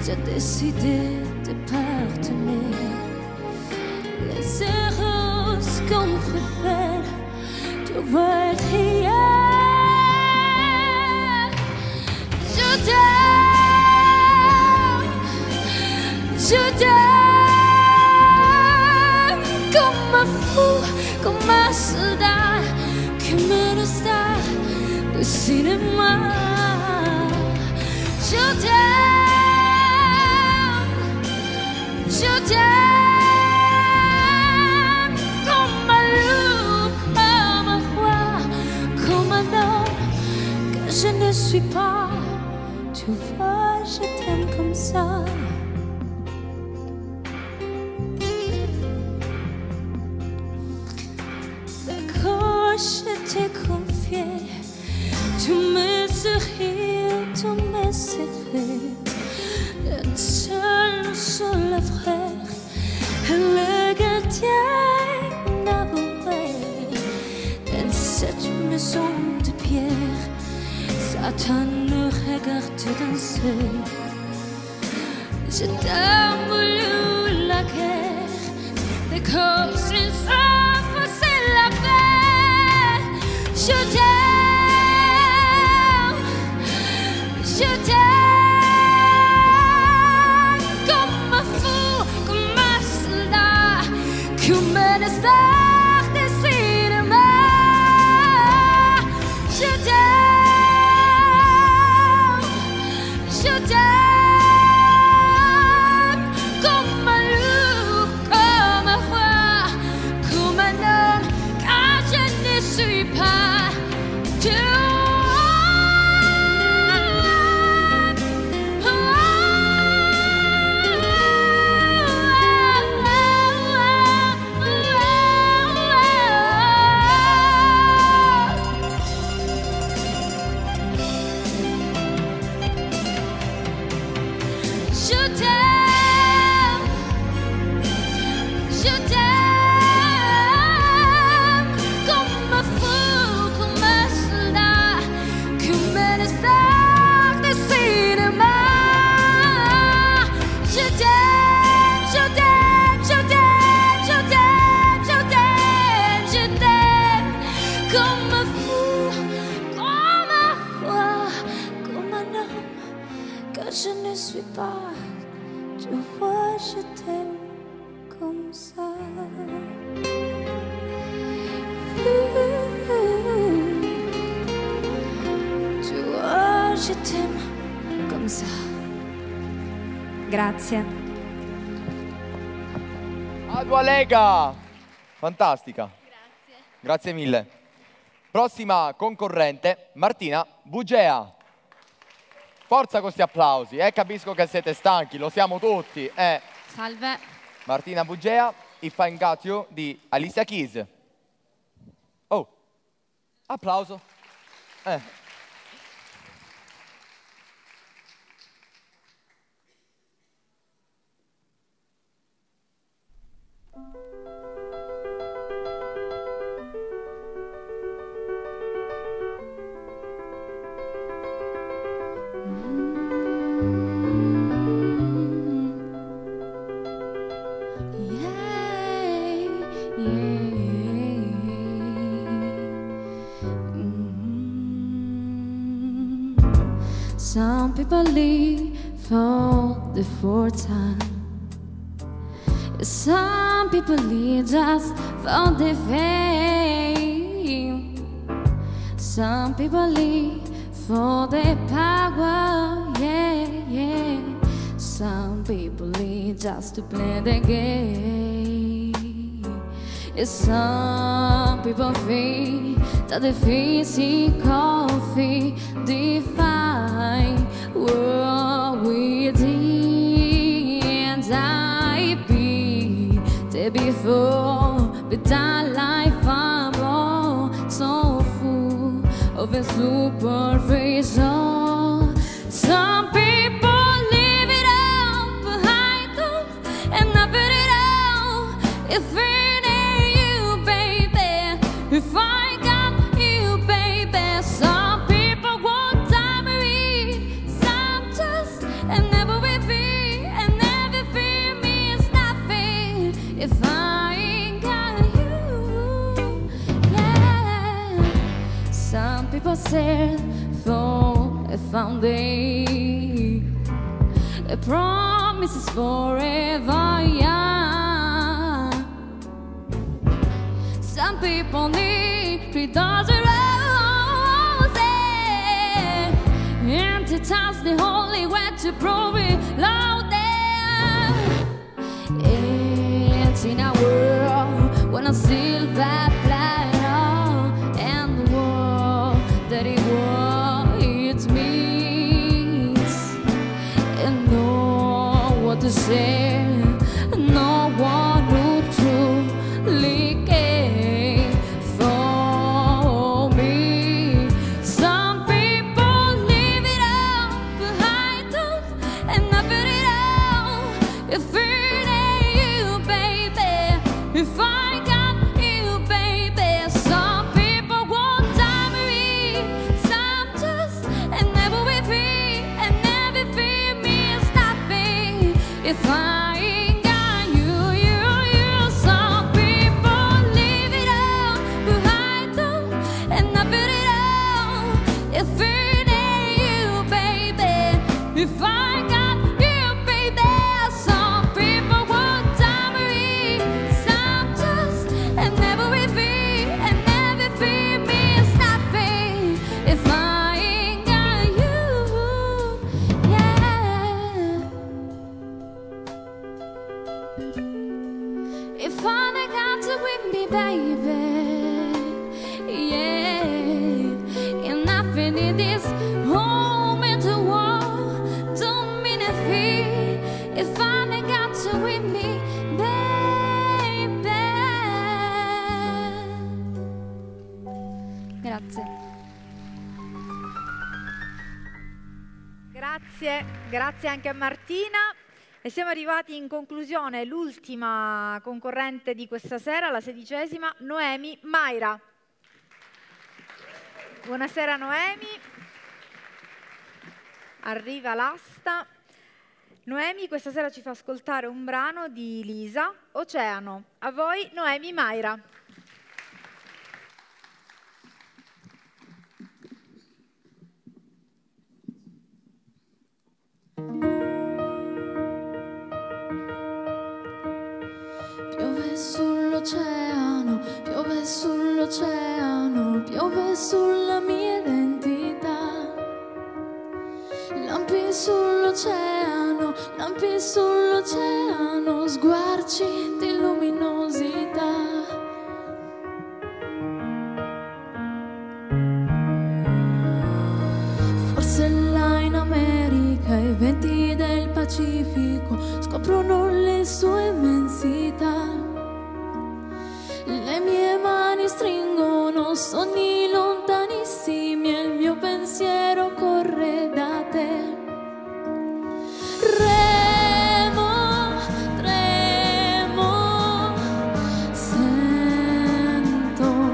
j'ai décidé de partager. Les erreurs qu'on préfère, tu vas être hier. Je t'aime comme un fou, comme un soldat, comme une star de cinéma. Je t'aime comme un loup, comme un roi, comme un homme que je ne suis pas. Tu vois, je t'aime comme ça. D'accord, je t'ai confié tous mes sourires, tous mes secrets. Un seul frère, le gardien avoué. Dans cette maison de pierre, Satan nous regarde danser. Je t'ai voulu la guerre, des corps sans effacer la paix. Je t'aime comme un fou, comme un soldat, comme une star de cinéma. Je t'aime comme un loup, comme un roi, comme un homme, car je ne suis pas Dieu. Je t'aime comme un fou, comme un soldat, comme une star de cinéma. Je t'aime, je t'aime, je t'aime, je t'aime, je t'aime, je t'aime comme un fou, comme un roi, comme un homme que je ne suis pas. Tu vois, je t'aime comme ça. Tu vois, je t'aime comme ça. Grazie. Adua Lega! Fantastica. Grazie mille. Prossima concorrente, Martina Bugea. Forza con questi applausi, capisco che siete stanchi, lo siamo tutti. Salve. Martina Bugea, If I Got You di Alicia Keys. Oh, applauso. Some people live for the fourth time. Some people live just for the fame. Some people live for the power, yeah, yeah. Some people live just to play the game. And some people feel that the physical feel define what we did. And I be there before, but that life I'm all so full of a superficial. Some people live it out behind them and never it out. If it ain't you, baby, if I got you, baby. Some people won't die me, some just and never will be, and never fear me is nothing. If I ain't got you. desert for a foundation. A promise is forever, yeah. Some people need 3,000 roses, and to touch the holy way to prove it louder. It's in a world when I see that planet and the world that it was, it means, and know what to say. No one would truly care for me. Some people leave it all behind them and never it all. If it ain't you, baby, if I got you, baby. Some people won't time me, some just and never with me, and never feel me as nothing. If I ain't got you, you. Some people leave it all behind them and never it all. If it ain't you, baby, if I got you, baby. Some people won't time me, some just and never with me, and never feel me as nothing. If I ain't got you, yeah. If I ain't got you with me, baby, yeah. And nothing in this moment to war, don't mean a thing. If I ain't got you with me, baby. Grazie. Grazie anche a Martina. E siamo arrivati in conclusione, l'ultima concorrente di questa sera, la 16ª, Noemi Maira. Buonasera Noemi. Arriva l'asta. Noemi questa sera ci fa ascoltare un brano di Lisa, Oceano. A voi Noemi Maira. Piove sull'oceano, piove sull'oceano, piove sulla mia identità. Lampi sull'oceano, sguarci di luminosità. Forse là in America i venti del Pacifico scoprono le sue immensità. Le mie mani stringono sogni lontanissimi e il mio pensiero corre da te. Remo, tremo, sento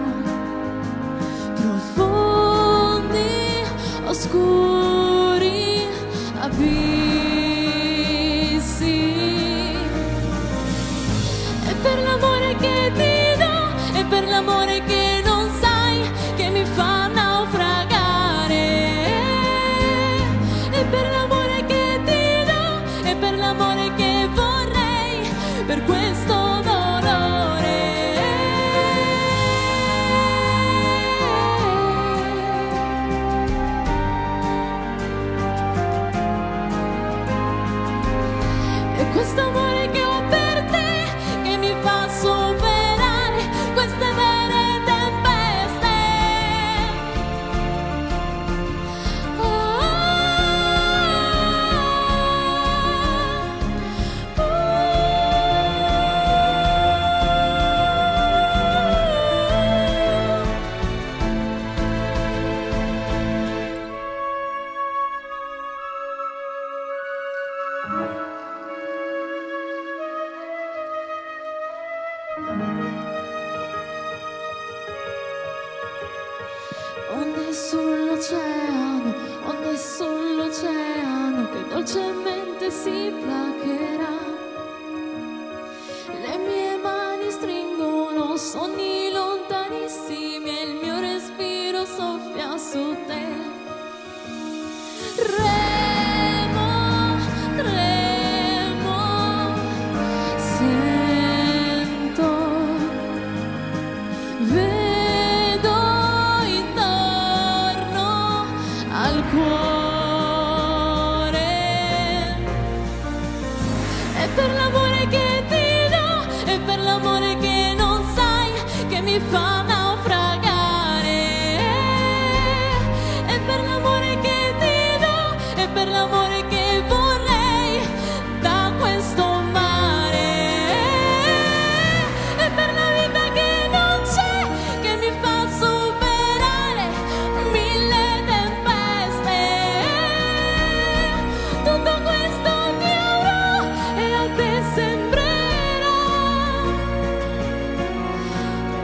profondi, oscuri abissi. E per l'amore che ti do, e per l'amore che non sai, che mi fa naufragare. E per l'amore che ti do, e per l'amore che vorrei, per questo dolore. E questo amore che ho per te, che mi fa superare queste vere tempeste. Onde sull'oceano che dolcemente si placherà. Le mie mani stringono sogni lontanissimi e il mio respiro soffia su te. che ti do e per l'amore che non sai che mi fa naufragare. E per l'amore che ti do e per l'amore che vorrei da questo mare. E per la vita che non c'è che mi fa superare 1000 tempeste. Tutto questo ti avrò e a te sembrerà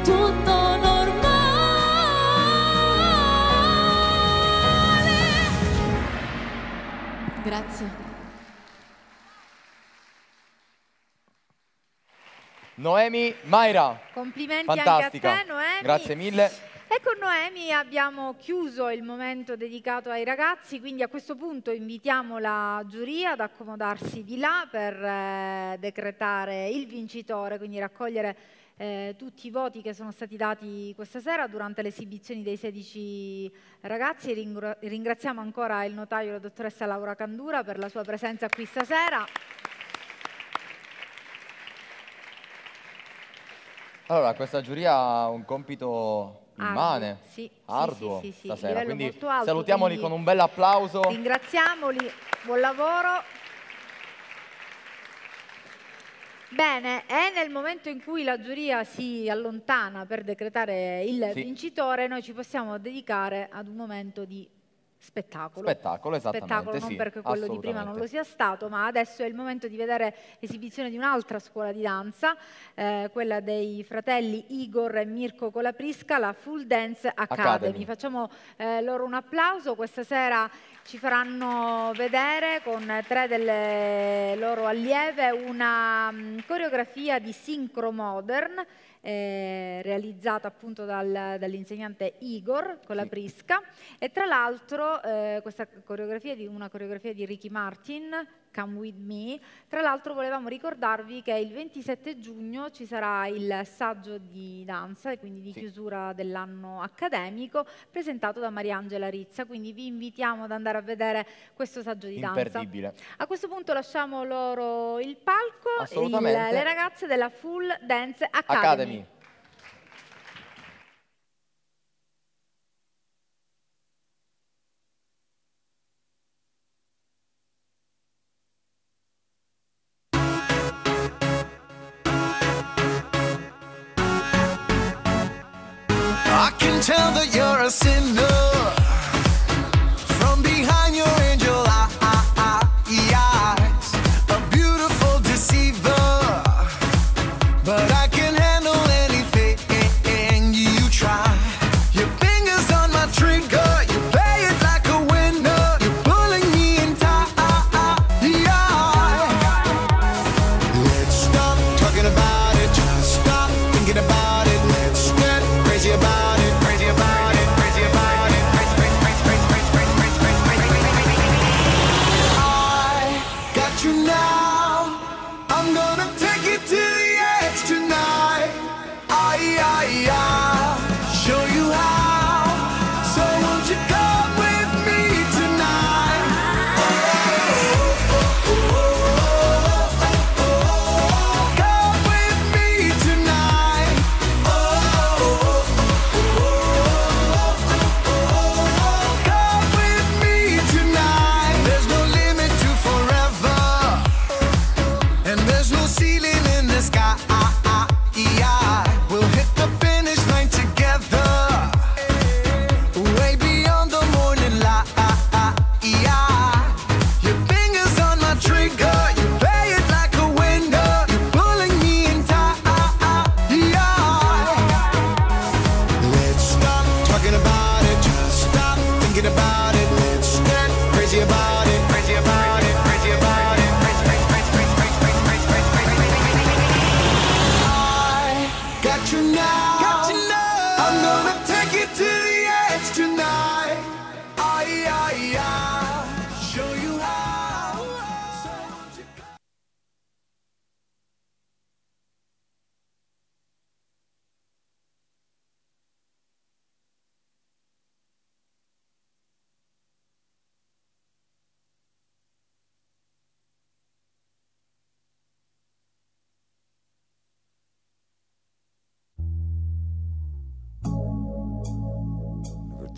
tutto normale. Grazie. Noemi Mayra. Complimenti Fantastica. anche a te, Noemi. Grazie mille. E con Noemi abbiamo chiuso il momento dedicato ai ragazzi, quindi a questo punto invitiamo la giuria ad accomodarsi di là per decretare il vincitore, quindi raccogliere tutti i voti che sono stati dati questa sera durante le esibizioni dei 16 ragazzi. Ringraziamo ancora il notaio, la dottoressa Laura Candura, per la sua presenza qui stasera. Allora, questa giuria ha un compito immane, Sì, arduo sì, stasera, livello quindi molto alto, salutiamoli quindi con un bel applauso. ringraziamoli, buon lavoro. Bene, è nel momento in cui la giuria si allontana per decretare il vincitore, noi ci possiamo dedicare ad un momento di spettacolo. Spettacolo, esattamente, Spettacolo, non sì, perché quello di prima non assolutamente. lo sia stato, ma adesso è il momento di vedere l'esibizione di un'altra scuola di danza, quella dei fratelli Igor e Mirko Colaprisca, la Full Dance Academy. Facciamo loro un applauso. Questa sera ci faranno vedere con 3 delle loro allieve una coreografia di Synchro Modern, realizzata appunto dall'insegnante Igor Colaprisca, e tra l'altro questa coreografia è una coreografia di Ricky Martin, Come With Me. Tra l'altro volevamo ricordarvi che il 27 giugno ci sarà il saggio di danza e quindi di chiusura dell'anno accademico presentato da Mariangela Rizza, quindi vi invitiamo ad andare a vedere questo saggio di danza. Imperdibile. A questo punto lasciamo loro il palco, Assolutamente. le ragazze della Full Dance Academy. I can tell that you're a sinner from behind your angel eyes, a beautiful deceiver, but I can handle anything you try. Your fingers on my trigger, you play it like a winner, you're pulling me in tight. Let's stop talking about it, just stop thinking about it. Let's get crazy about it, crazy about it, crazy about it.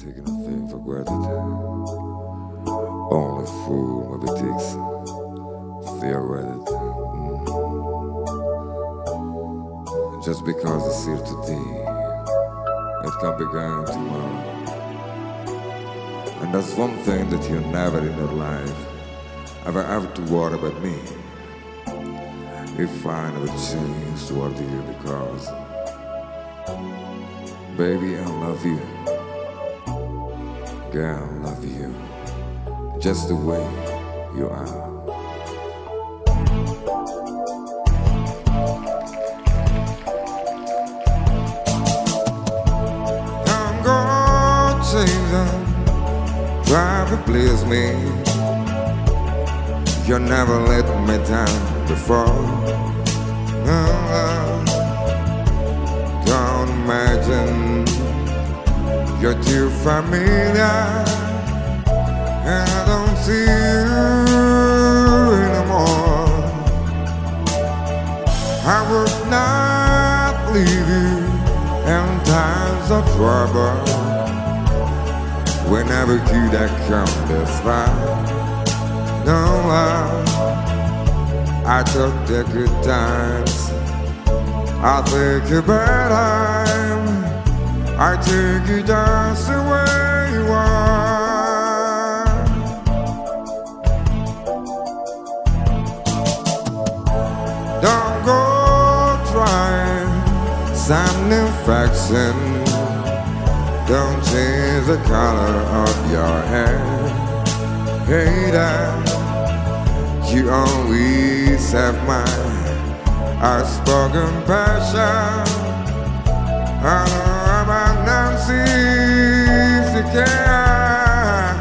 taking a thing for granted. Only fool maybe takes fear granted. Just because it's here today, it can be gone tomorrow. And that's one thing that you never in your life ever have to worry about me. If I never change toward you, because baby, I love you. Girl, I love you just the way you are. I'm gonna change them, try to please me. You never let me down before. No, don't imagine you're too familiar, and I don't see you anymore. I would not leave you in times of trouble. Whenever you that come this far, no, I took the good times, I take you bad time, I take you just the way you are. Don't go trying some new fashion. Don't change the color of your hair. Hey there, you always have my unspoken passion. I know about Nancy, if you care.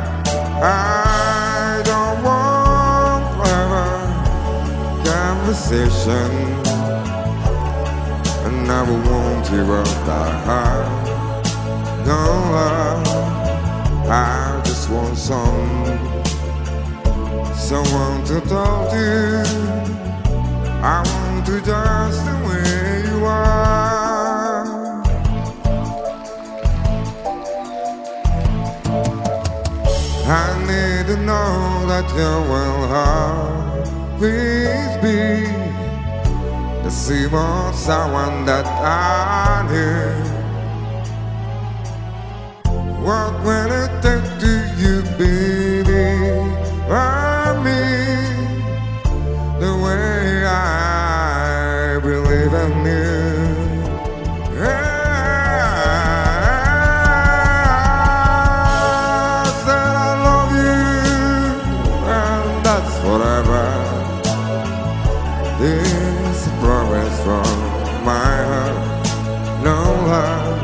I don't want clever conversation, I never want to work that hard. No, I just want someone to talk to. I want to just the way you are. I need to know that you will always be the same old someone that I need. What will it take to you, baby? Me, the way I believe in you. Yeah, I said I love you, and that's forever. This is a promise from my heart. No love,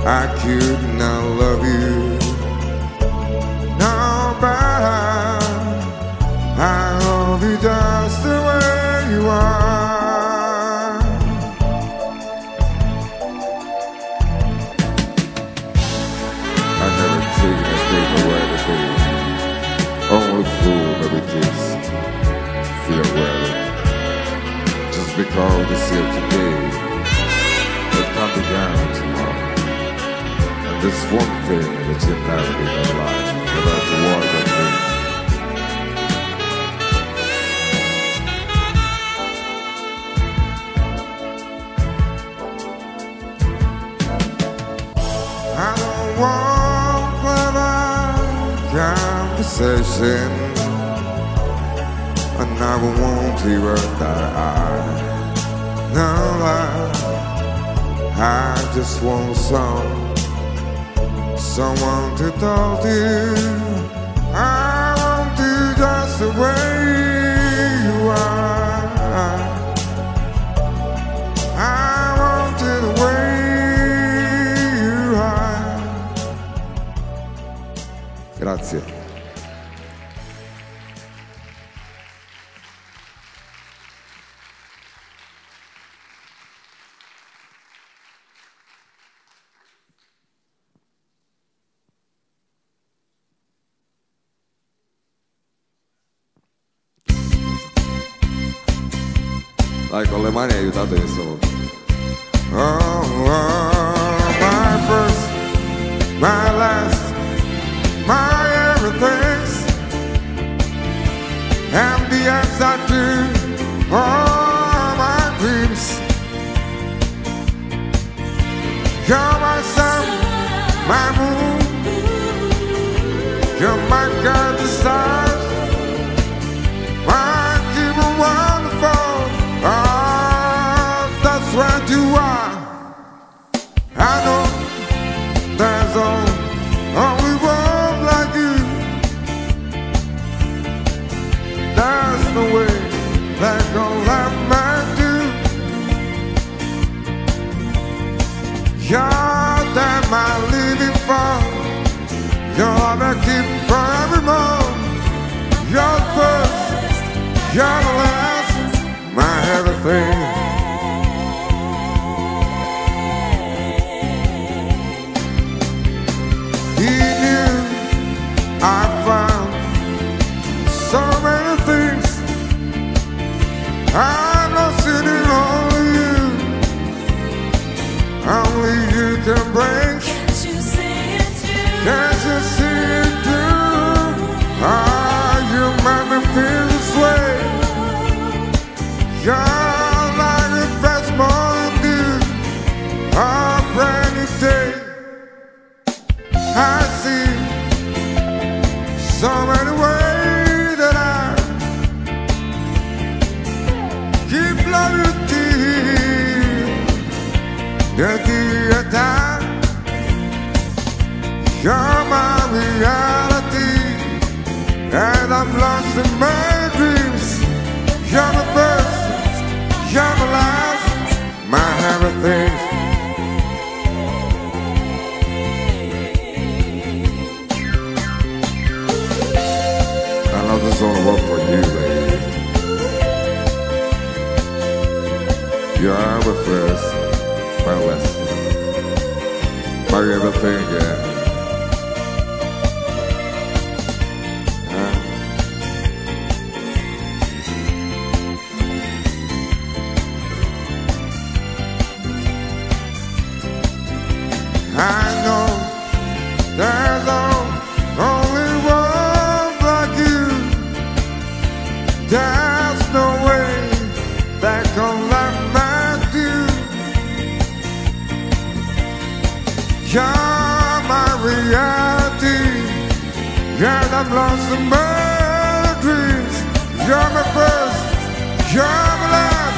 I could not love you no better. I love you just the way you are. I never taken a thing away today. Only fool maybe takes fear well. Just because it's here today, it can't be gone tomorrow. And there's one thing that you never in your life without the war that me. I don't want clever conversation, I never want to hear that I just want someone to talk to. I want to just the way you are. I want to the way you are. Grazie. Dai, con le mani aiutate che stavo. Oh, my last, my everything's, and the answer to all my dreams. You're my sun, my moon, you're my guide, the stars, my keeper wonderful. Oh, that's what you are. I know there's only one like you. There's no way that gonna let me do. You're that I'm living for. You're all I keep for every moment. You're the first, you're the last, my everything. In you I found so many things. I'm lost in it, only you. Only you can bring. Can't you see it through? Can't you see it through? Ah, you make me feel this way. You're like the best morning dew, a brand new day. I see so many ways that I keep loving you, time. You're my reality, and I'm lost in my dreams. You're the first, you're the last, my everything. This is all work for you, lady. You're my first, my last, my everything, yeah. I know there's only one like you. There's no way that can let me do. You're my reality, and I'm lost in my dreams. You're my first, you're my last,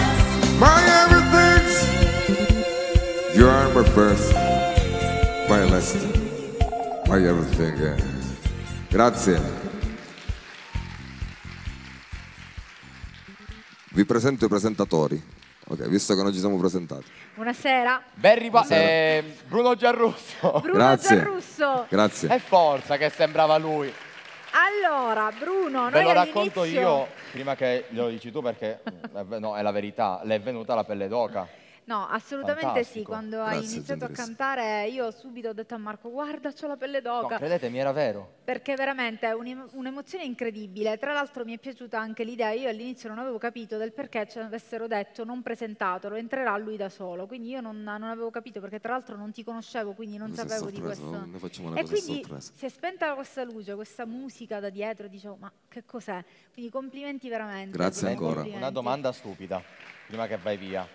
my everything. You're my first, my last, my everything. Grazie. Vi presento i presentatori. Ok, visto che non ci siamo presentati. Buonasera. Bruno Giarrusso. Bruno Grazie. Giarrusso. Grazie. E forza che sembrava lui. Allora, Bruno, Ve noi lo racconto all'inizio... io, prima che glielo dici tu, perché no, è la verità. Le è venuta la pelle d'oca. No, assolutamente Fantastico. sì. Quando Grazie, hai iniziato a gentilissimo. cantare, io subito ho detto a Marco, guarda, c'ho la pelle No, d'oca. credetemi, era vero. Perché veramente è un'emozione incredibile. Tra l'altro mi è piaciuta anche l'idea, io all'inizio non avevo capito del perché ci avessero detto non presentatelo, entrerà lui da solo. Quindi io non avevo capito, perché tra l'altro non ti conoscevo, quindi non Questa è sapevo di sorpresa, questo. ne facciamo una E cosa quindi sorpresa. si è spenta questa luce, questa musica da dietro, dicevo, ma che cos'è? Quindi complimenti veramente. Grazie Bruno, ancora. complimenti. Una domanda stupida, prima che vai via.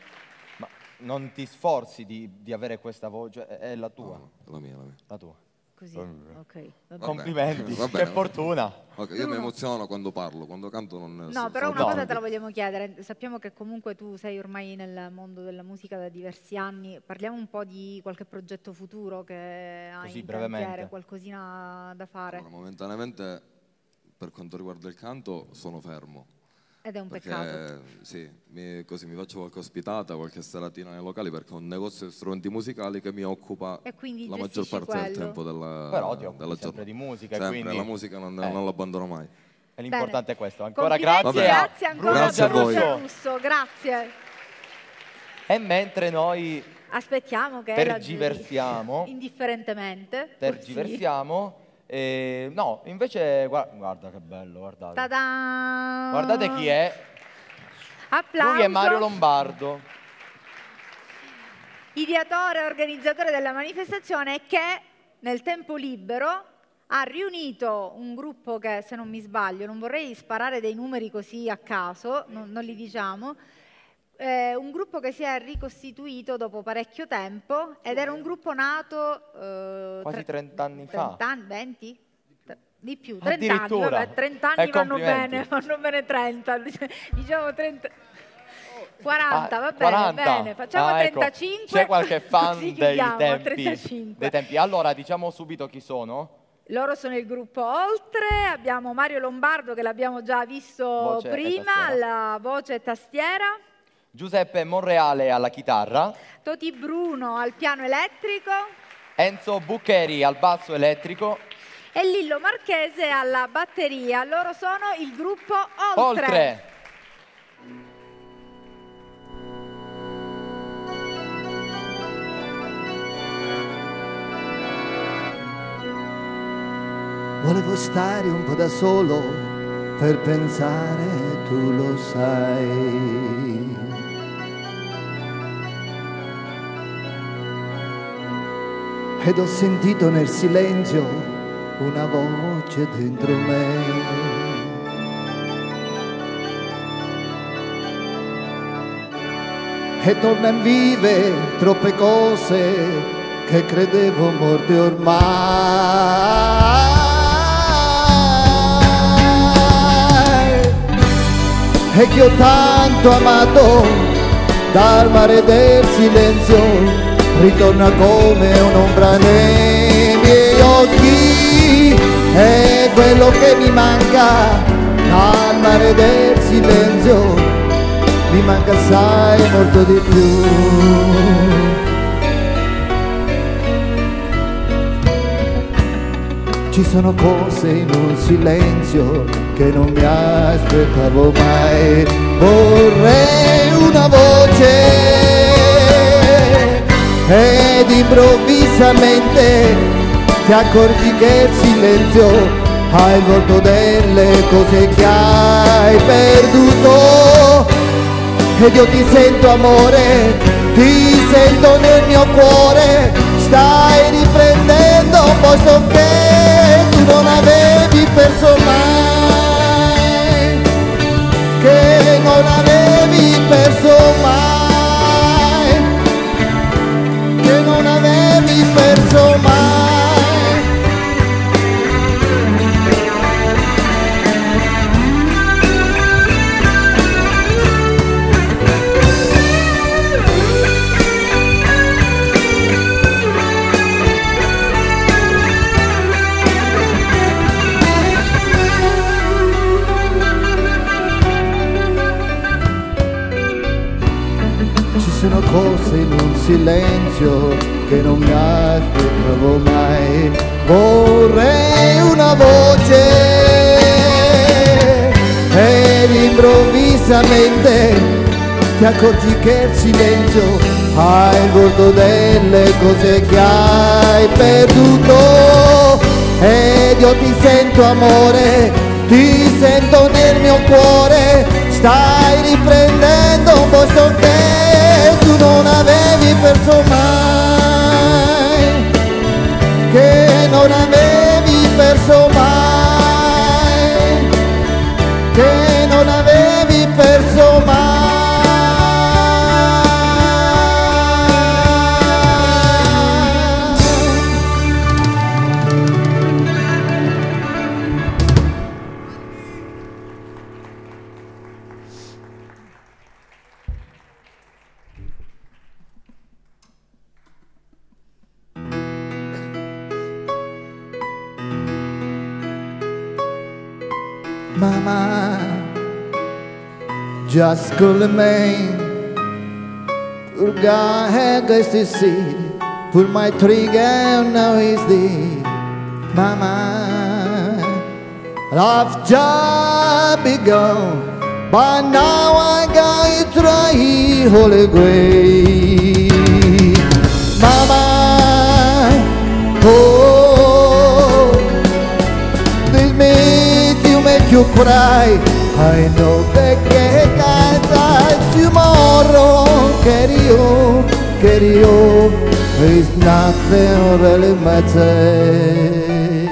Ma non ti sforzi di avere questa voce? È la tua? No, la mia. La tua. Così, ok. va bene. Complimenti, va che bene. fortuna. Ok, io mi emoziono quando parlo, quando canto non... No, però una no. cosa te la vogliamo chiedere. Sappiamo che comunque tu sei ormai nel mondo della musica da diversi anni. Parliamo un po' di qualche progetto futuro che hai Così, in brevemente. cantiere, qualcosina da fare. Allora, momentaneamente, per quanto riguarda il canto, sono fermo. Ed è un peccato. Perché sì, così mi faccio qualche ospitata, qualche seratina nei locali, perché ho un negozio di strumenti musicali che mi occupa E quindi la maggior gestisci parte del quello. tempo Però ti occupi della sempre giornata. di musica, Sempre, quindi... la musica non l'abbandono mai. E l'importante è questo. Ancora Complimenti, grazie grazie a ancora Bruno Grazie a voi. Giarrusso. Grazie. E mentre noi Aspettiamo che tergiversiamo, indifferentemente. tergiversiamo, no, invece guarda che bello, guardate. Ta-da! Guardate chi è. Applauso. Lui è Mario Lombardo. Ideatore e organizzatore della manifestazione che nel tempo libero ha riunito un gruppo che, se non mi sbaglio, non vorrei sparare dei numeri così a caso, non li diciamo, un gruppo che si è ricostituito dopo parecchio tempo ed era un gruppo nato quasi 30 anni fa. 30 anni, 20? Di più, 30 anni, Addirittura. vabbè, 30 anni vanno complimenti. bene 30, diciamo 30, 40, va bene, 40. bene, facciamo Ecco. 35. C'è qualche fan così dei chiudiamo, tempi, 35. dei tempi. Allora, diciamo subito chi sono. Loro sono il gruppo Oltre, abbiamo Mario Lombardo che l'abbiamo già visto Voce e prima, tastiera. alla voce e tastiera, Giuseppe Monreale alla chitarra, Toti Bruno al piano elettrico Enzo Buccheri al basso elettrico, e Lillo Marchese alla batteria. Loro sono il gruppo Oltre. Oltre. Volevo stare un po' da solo per pensare, tu lo sai. Ed ho sentito nel silenzio una voce dentro me. E torna in vive troppe cose che credevo morte ormai. E che ho tanto amato, dal mare del silenzio ritorna come un'ombra nei miei occhi. È quello che mi manca, dal mare del silenzio mi manca assai molto di più. Ci sono cose in un silenzio che non mi aspettavo mai. Vorrei una voce ed improvvisamente ti accorgi che il silenzio ha il volto delle cose che hai perduto. Ed io ti sento amore, ti sento nel mio cuore, stai riprendendo un posto che tu non avevi perso mai, che non avevi perso mai, che non avevi perso mai. Sono cose in un silenzio che non mi aspettavo mai. Vorrei una voce ed improvvisamente ti accorgi che il silenzio ha il volto delle cose che hai perduto. Ed io ti sento amore, ti sento nel mio cuore, stai riprendendo un posto che tu non avevi perso mai, che non avevi perso mai, che non avevi perso mai. Mama, just call me. Purga hai questi sì, pur my trigger now is the Mama, I've just begun, but now I gotta try holy way. Mama, oh, this means you make you cry. I know that tomorrow, querido, There's nothing really matters.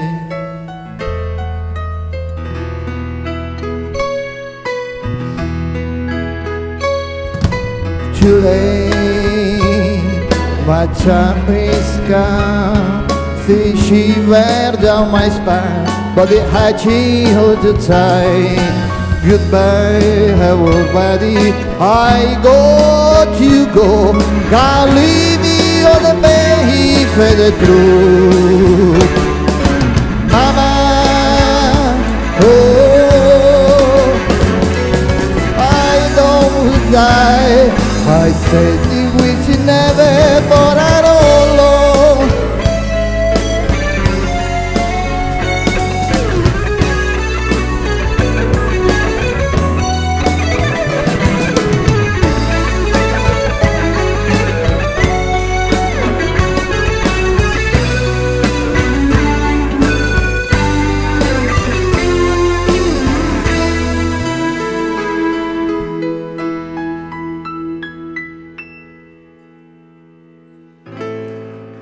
Too late, my time is gone. She wear down my spine, but it had she hold the time. Goodbye, everybody. I got you go. Can't leave you on the way for the truth. Mama, oh, I don't die. I said you wish you never, but I don't know.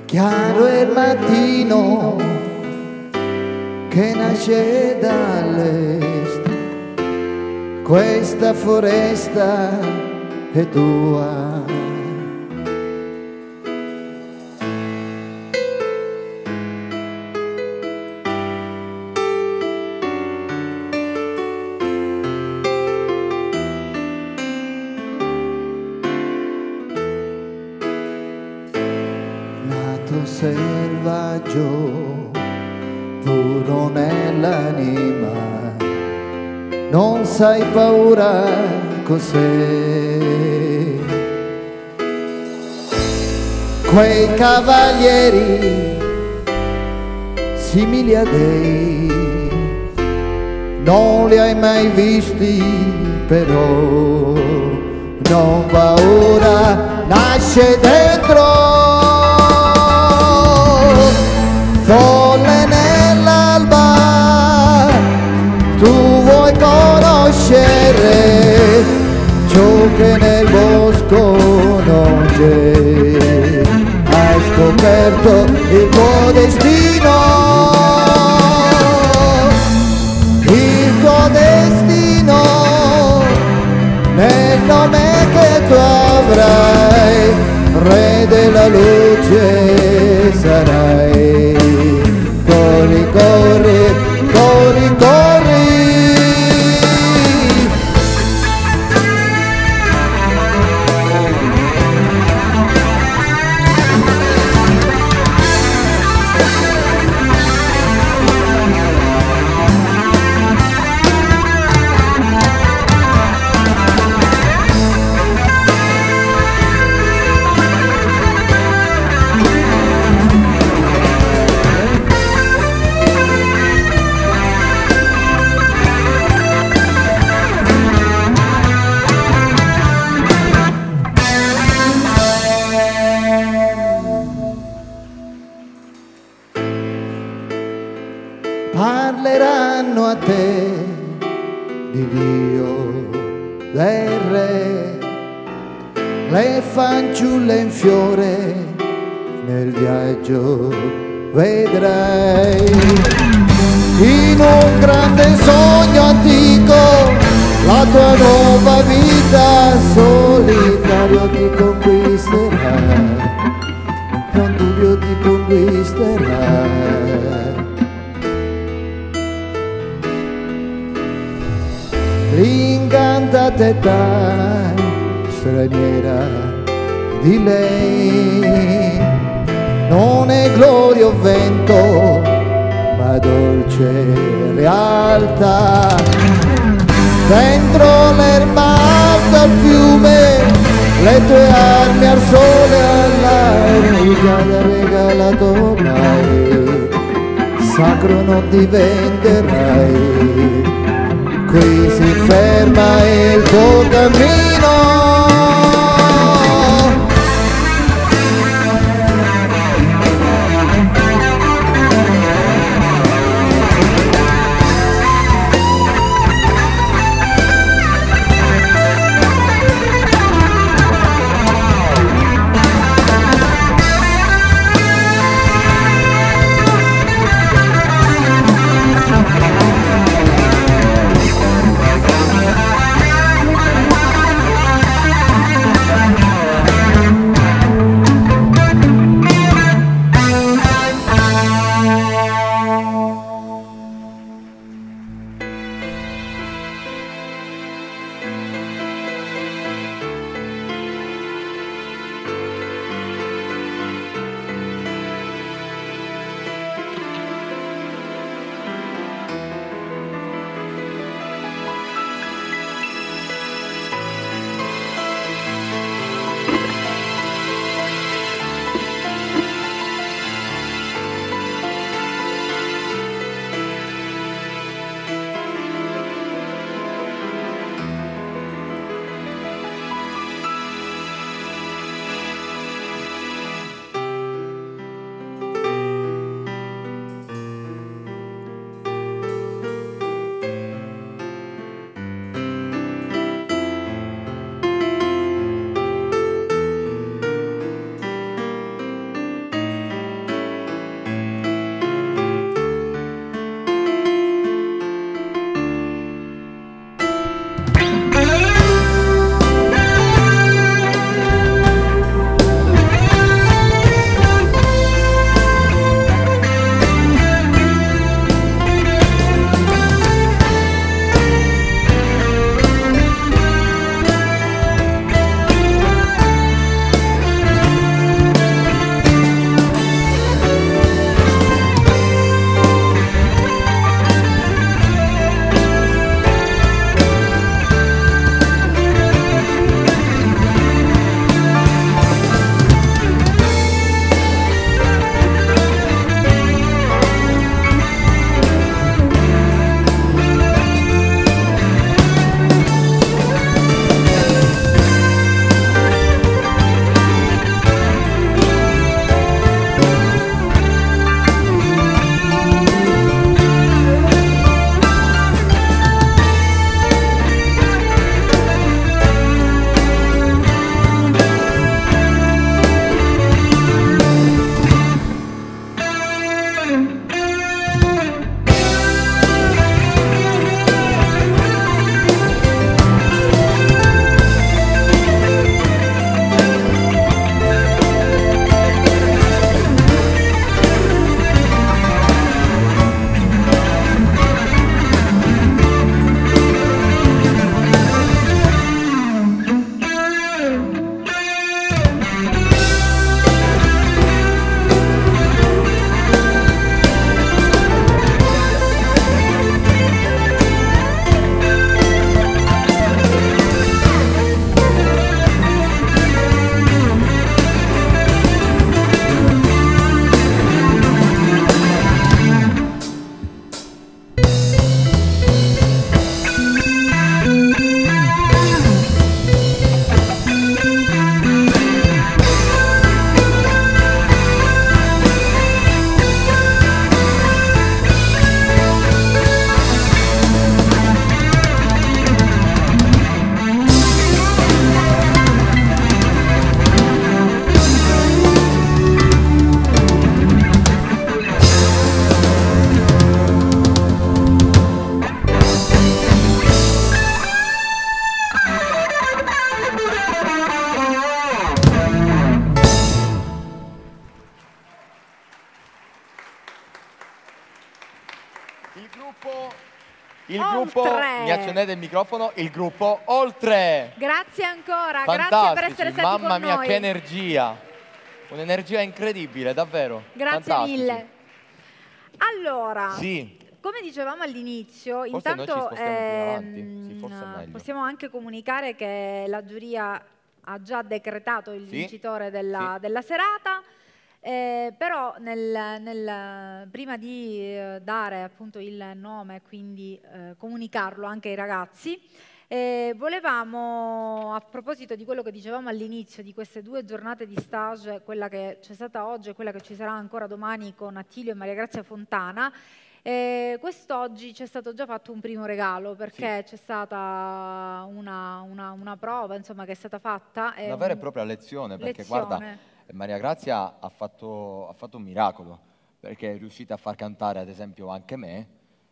Chiaro è il mattino che nasce dall'est, questa foresta è tua. Selvaggio, puro nell'anima, non sai paura cos'è. Quei cavalieri simili a dei, non li hai mai visti, però non paura, nasce dentro. Folle nell'alba, tu vuoi conoscere ciò che nel bosco non c'è. Hai scoperto il tuo destino, nel nome che tu avrai, re della luce sarai. Corri, corri, corri, corri. Parleranno a te di Dio, del Re, le fanciulle in fiore, nel viaggio vedrai. In un grande sogno antico, la tua nuova vita solitario ti conquisterà, non dubbio ti conquisterà. L'incantata età straniera di lei non è gloria o vento, ma dolce realtà. Dentro l'erba alta al fiume, le tue armi al sole, all'aria già l'ha regalato mai, sacro non diventerai. Qui si ferma il tuo cammino. Il gruppo, mi accendete il microfono, il gruppo Oltre. Grazie ancora, Fantastici, grazie per essere stati mamma con mia, noi. che energia. Un'energia incredibile, davvero. Grazie Fantastici. mille. Allora, Sì. come dicevamo all'inizio, Forse noi ci intanto spostiamo più avanti. Sì, forse è meglio. possiamo anche comunicare che la giuria ha già decretato il vincitore della serata. Però prima di dare appunto il nome, quindi comunicarlo anche ai ragazzi, volevamo, a proposito di quello che dicevamo all'inizio, di queste 2 giornate di stage, quella che c'è stata oggi e quella che ci sarà ancora domani con Attilio e Maria Grazia Fontana, quest'oggi c'è stato già fatto un primo regalo, perché c'è stata una prova, insomma, che è stata fatta. Una vera e propria lezione, perché guarda, Maria Grazia ha fatto un miracolo, perché è riuscita a far cantare ad esempio anche me,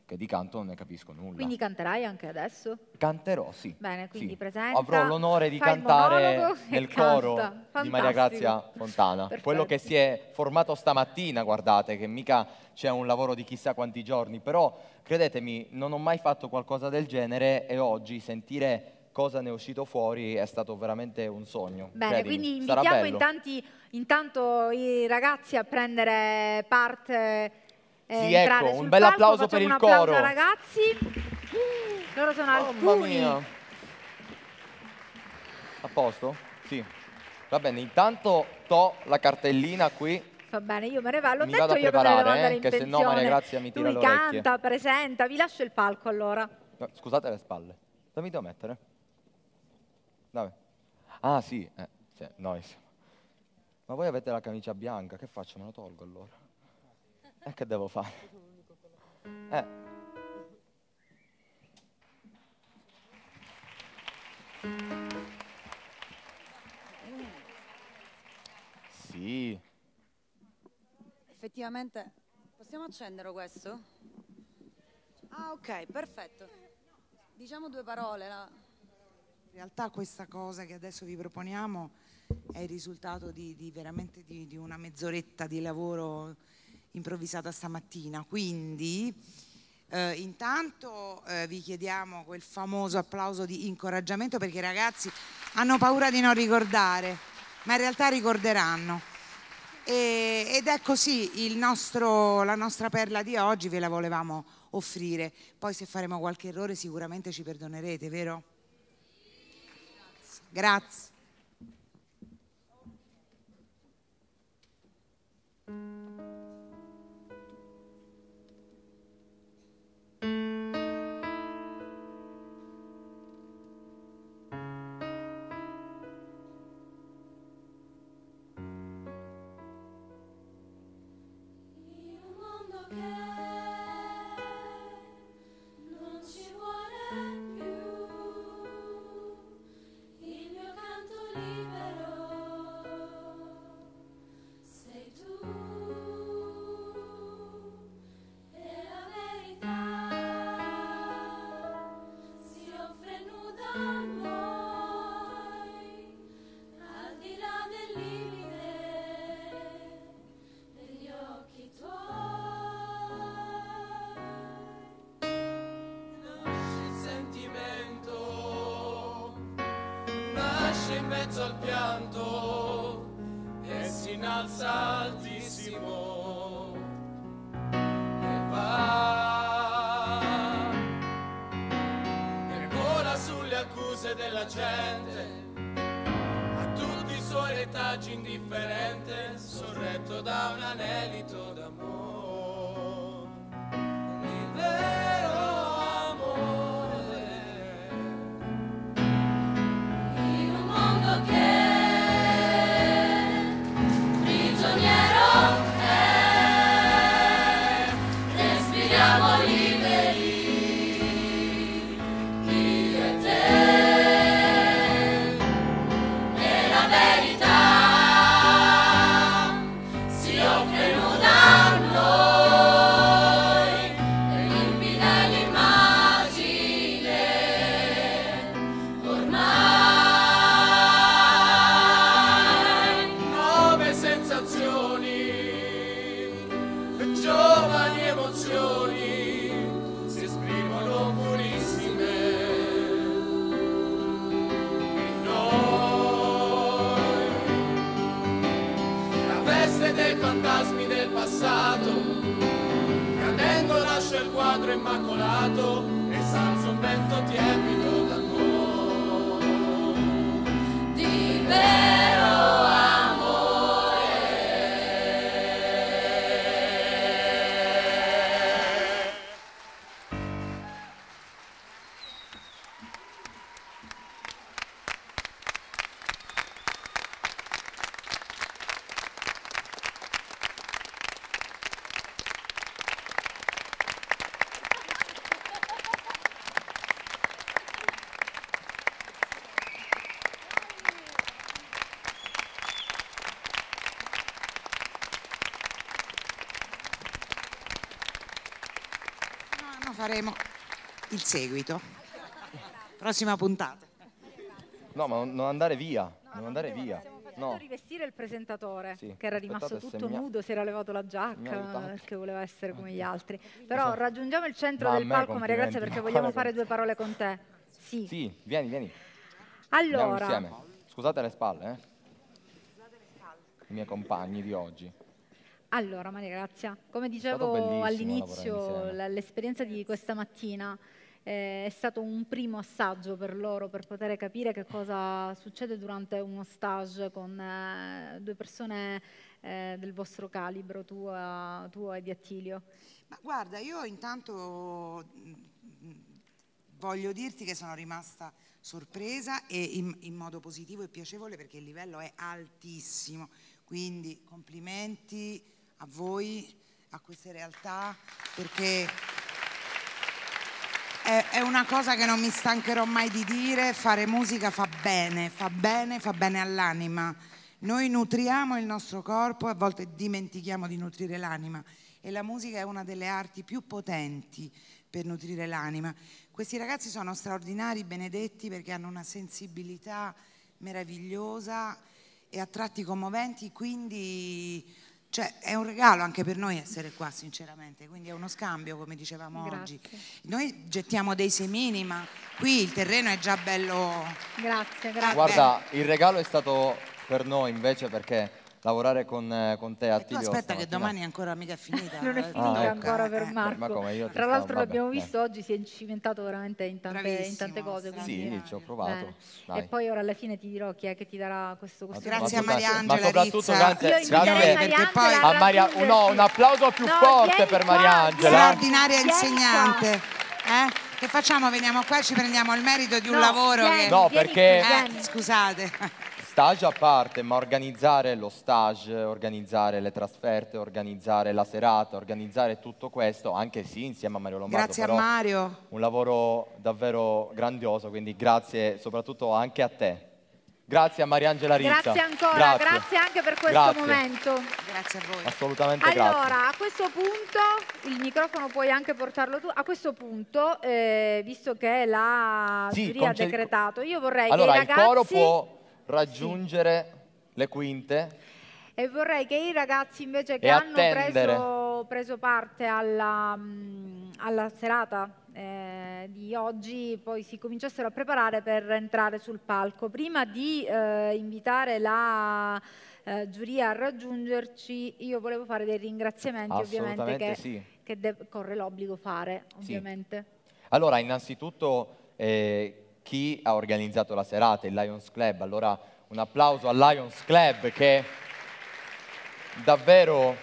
che di canto non ne capisco nulla. Quindi canterai anche adesso? Canterò, sì. Bene, quindi sì. presenta. Avrò l'onore di cantare nel coro di Maria Grazia Fontana. Perfetto. Quello che si è formato stamattina, guardate, che mica c'è un lavoro di chissà quanti giorni, però credetemi, non ho mai fatto qualcosa del genere e oggi sentire cosa ne è uscito fuori è stato veramente un sogno. Bene, quindi invitiamo intanto i ragazzi a prendere parte. Sì, ecco, un bel applauso per il coro. Un applauso, ragazzi. Loro sono alcuni. Mia. A posto? Sì. Va bene, intanto la cartellina qui. Va bene, io me ne vado. L'ho detto io che devo andare in che pensione. se no Maria Grazia mi tira Lui le orecchie. canta, presenta, vi lascio il palco allora. No, scusate le spalle. Dove mi devo mettere? Dove? Ah sì, nice. Ma voi avete la camicia bianca, che faccio? Me la tolgo allora. E che devo fare? Sì. Effettivamente, possiamo accendere questo? Ah, ok, perfetto. Diciamo 2 parole. In realtà questa cosa che adesso vi proponiamo è il risultato veramente di una mezz'oretta di lavoro improvvisata stamattina, quindi intanto vi chiediamo quel famoso applauso di incoraggiamento, perché i ragazzi hanno paura di non ricordare, ma in realtà ricorderanno. Ed è così, la nostra perla di oggi ve la volevamo offrire. Poi se faremo qualche errore sicuramente ci perdonerete, vero? Grazie. Non ci vuole più il mio canto libero, sei tu e la verità si offre nuda a noi, al di là del limite degli occhi tuoi. Nasce in mezzo al pianto e si innalza altissimo e va e vola sulle accuse della gente, a tutti i suoi retaggi indifferente, sorretto da un anelito d'amore, il vero che prigioniero è, respiriamo liberi, io e te, e la verità si offre nuda a noi. quadro immacolato e salza un vento tiepido d'amore, di vero amore. Faremo il seguito. Prossima puntata. No, ma non andare via. Non andare via. No. Rivestire il presentatore, Sì, che era rimasto aspettate, se tutto mi ha- nudo, si era levato la mi ha giacca aiutato. perché voleva essere come gli altri. Però Esatto. raggiungiamo il centro Ma a del me palco, Maria Grazia, complimenti, perché ma vogliamo guarda fare due parole con te. Sì. Sì, vieni, vieni. Andiamo Allora, insieme. Scusate le spalle, I miei compagni di oggi. allora, Maria Grazia, come stato dicevo bellissimo all'inizio, lavorare insieme. l'esperienza di questa mattina è stato un primo assaggio per loro per poter capire che cosa succede durante uno stage con due persone del vostro calibro, tu e di Attilio. Ma guarda, io intanto voglio dirti che sono rimasta sorpresa e in modo positivo e piacevole, perché il livello è altissimo. Quindi complimenti a voi, a queste realtà, perché è una cosa che non mi stancherò mai di dire: fare musica fa bene, fa bene, fa bene all'anima. Noi nutriamo il nostro corpo e a volte dimentichiamo di nutrire l'anima, e la musica è una delle arti più potenti per nutrire l'anima. Questi ragazzi sono straordinari, benedetti, perché hanno una sensibilità meravigliosa e a tratti commoventi, quindi cioè, è un regalo anche per noi essere qua, sinceramente, quindi è uno scambio, come dicevamo Grazie. oggi. Noi gettiamo dei semini, ma qui il terreno è già bello. Grazie, grazie. Guarda, il regalo è stato per noi invece, perché lavorare con te, Tu Attilio, aspetta che stamattina- domani ancora mica è finita. Non è finita ecco. ancora per Ma Marco. come io ti Tra stavo- l'altro vabbè, l'abbiamo dai. visto oggi, si è cimentato veramente in tante cose. quindi- Sì, ci ho provato. Bene. Dai. E poi ora alla fine ti dirò chi è che ti darà questo Grazie a Ma Mariangela soprattutto Rizza. grazie, Io inviterei grazie Mariangela poi- a a Maria. raggiungerci. No, un applauso più No, forte vieni per qua, Mariangela. Straordinaria Vieni qua. insegnante. Che facciamo? Veniamo qua e ci prendiamo il merito di un No, lavoro vieni, che... No, vieni perché- qui, vieni. Scusate. Stage a parte, ma organizzare lo stage, organizzare le trasferte, organizzare la serata, organizzare tutto questo, anche sì insieme a Mario Lombardo. Grazie a però Mario. un lavoro davvero grandioso, quindi grazie soprattutto anche a te. Grazie a Mariangela Rizza. Grazie ancora, grazie anche per questo Grazie. momento. Grazie a voi. Assolutamente grazie. Allora, a questo punto, il microfono puoi anche portarlo tu, a questo punto, visto che la Sì, giuria ha concedi- decretato, io vorrei Allora, che i il ragazzi... coro può raggiungere le quinte. E vorrei che i ragazzi invece che E hanno attendere. preso parte alla serata di oggi poi si cominciassero a preparare per entrare sul palco. Prima di invitare la giuria a raggiungerci, io volevo fare dei ringraziamenti, ovviamente, Assolutamente sì. che corre l'obbligo fare, Sì. ovviamente. Allora, innanzitutto chi ha organizzato la serata, il Lions Club. Allora, un applauso al Lions Club che davvero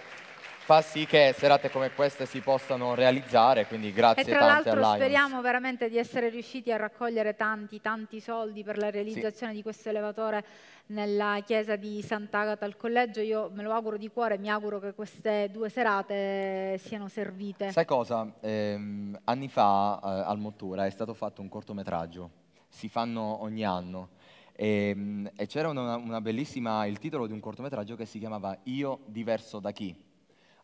fa sì che serate come queste si possano realizzare, quindi grazie E tra tante al l'altro Lions. speriamo veramente di essere riusciti a raccogliere tanti soldi per la realizzazione di questo elevatore nella chiesa di Sant'Agata al collegio. Io me lo auguro di cuore, mi auguro che queste due serate siano servite. Sai cosa? Anni fa al Mottura è stato fatto un cortometraggio, si fanno ogni anno, e c'era una bellissima, il titolo di un cortometraggio che si chiamava Io diverso da chi?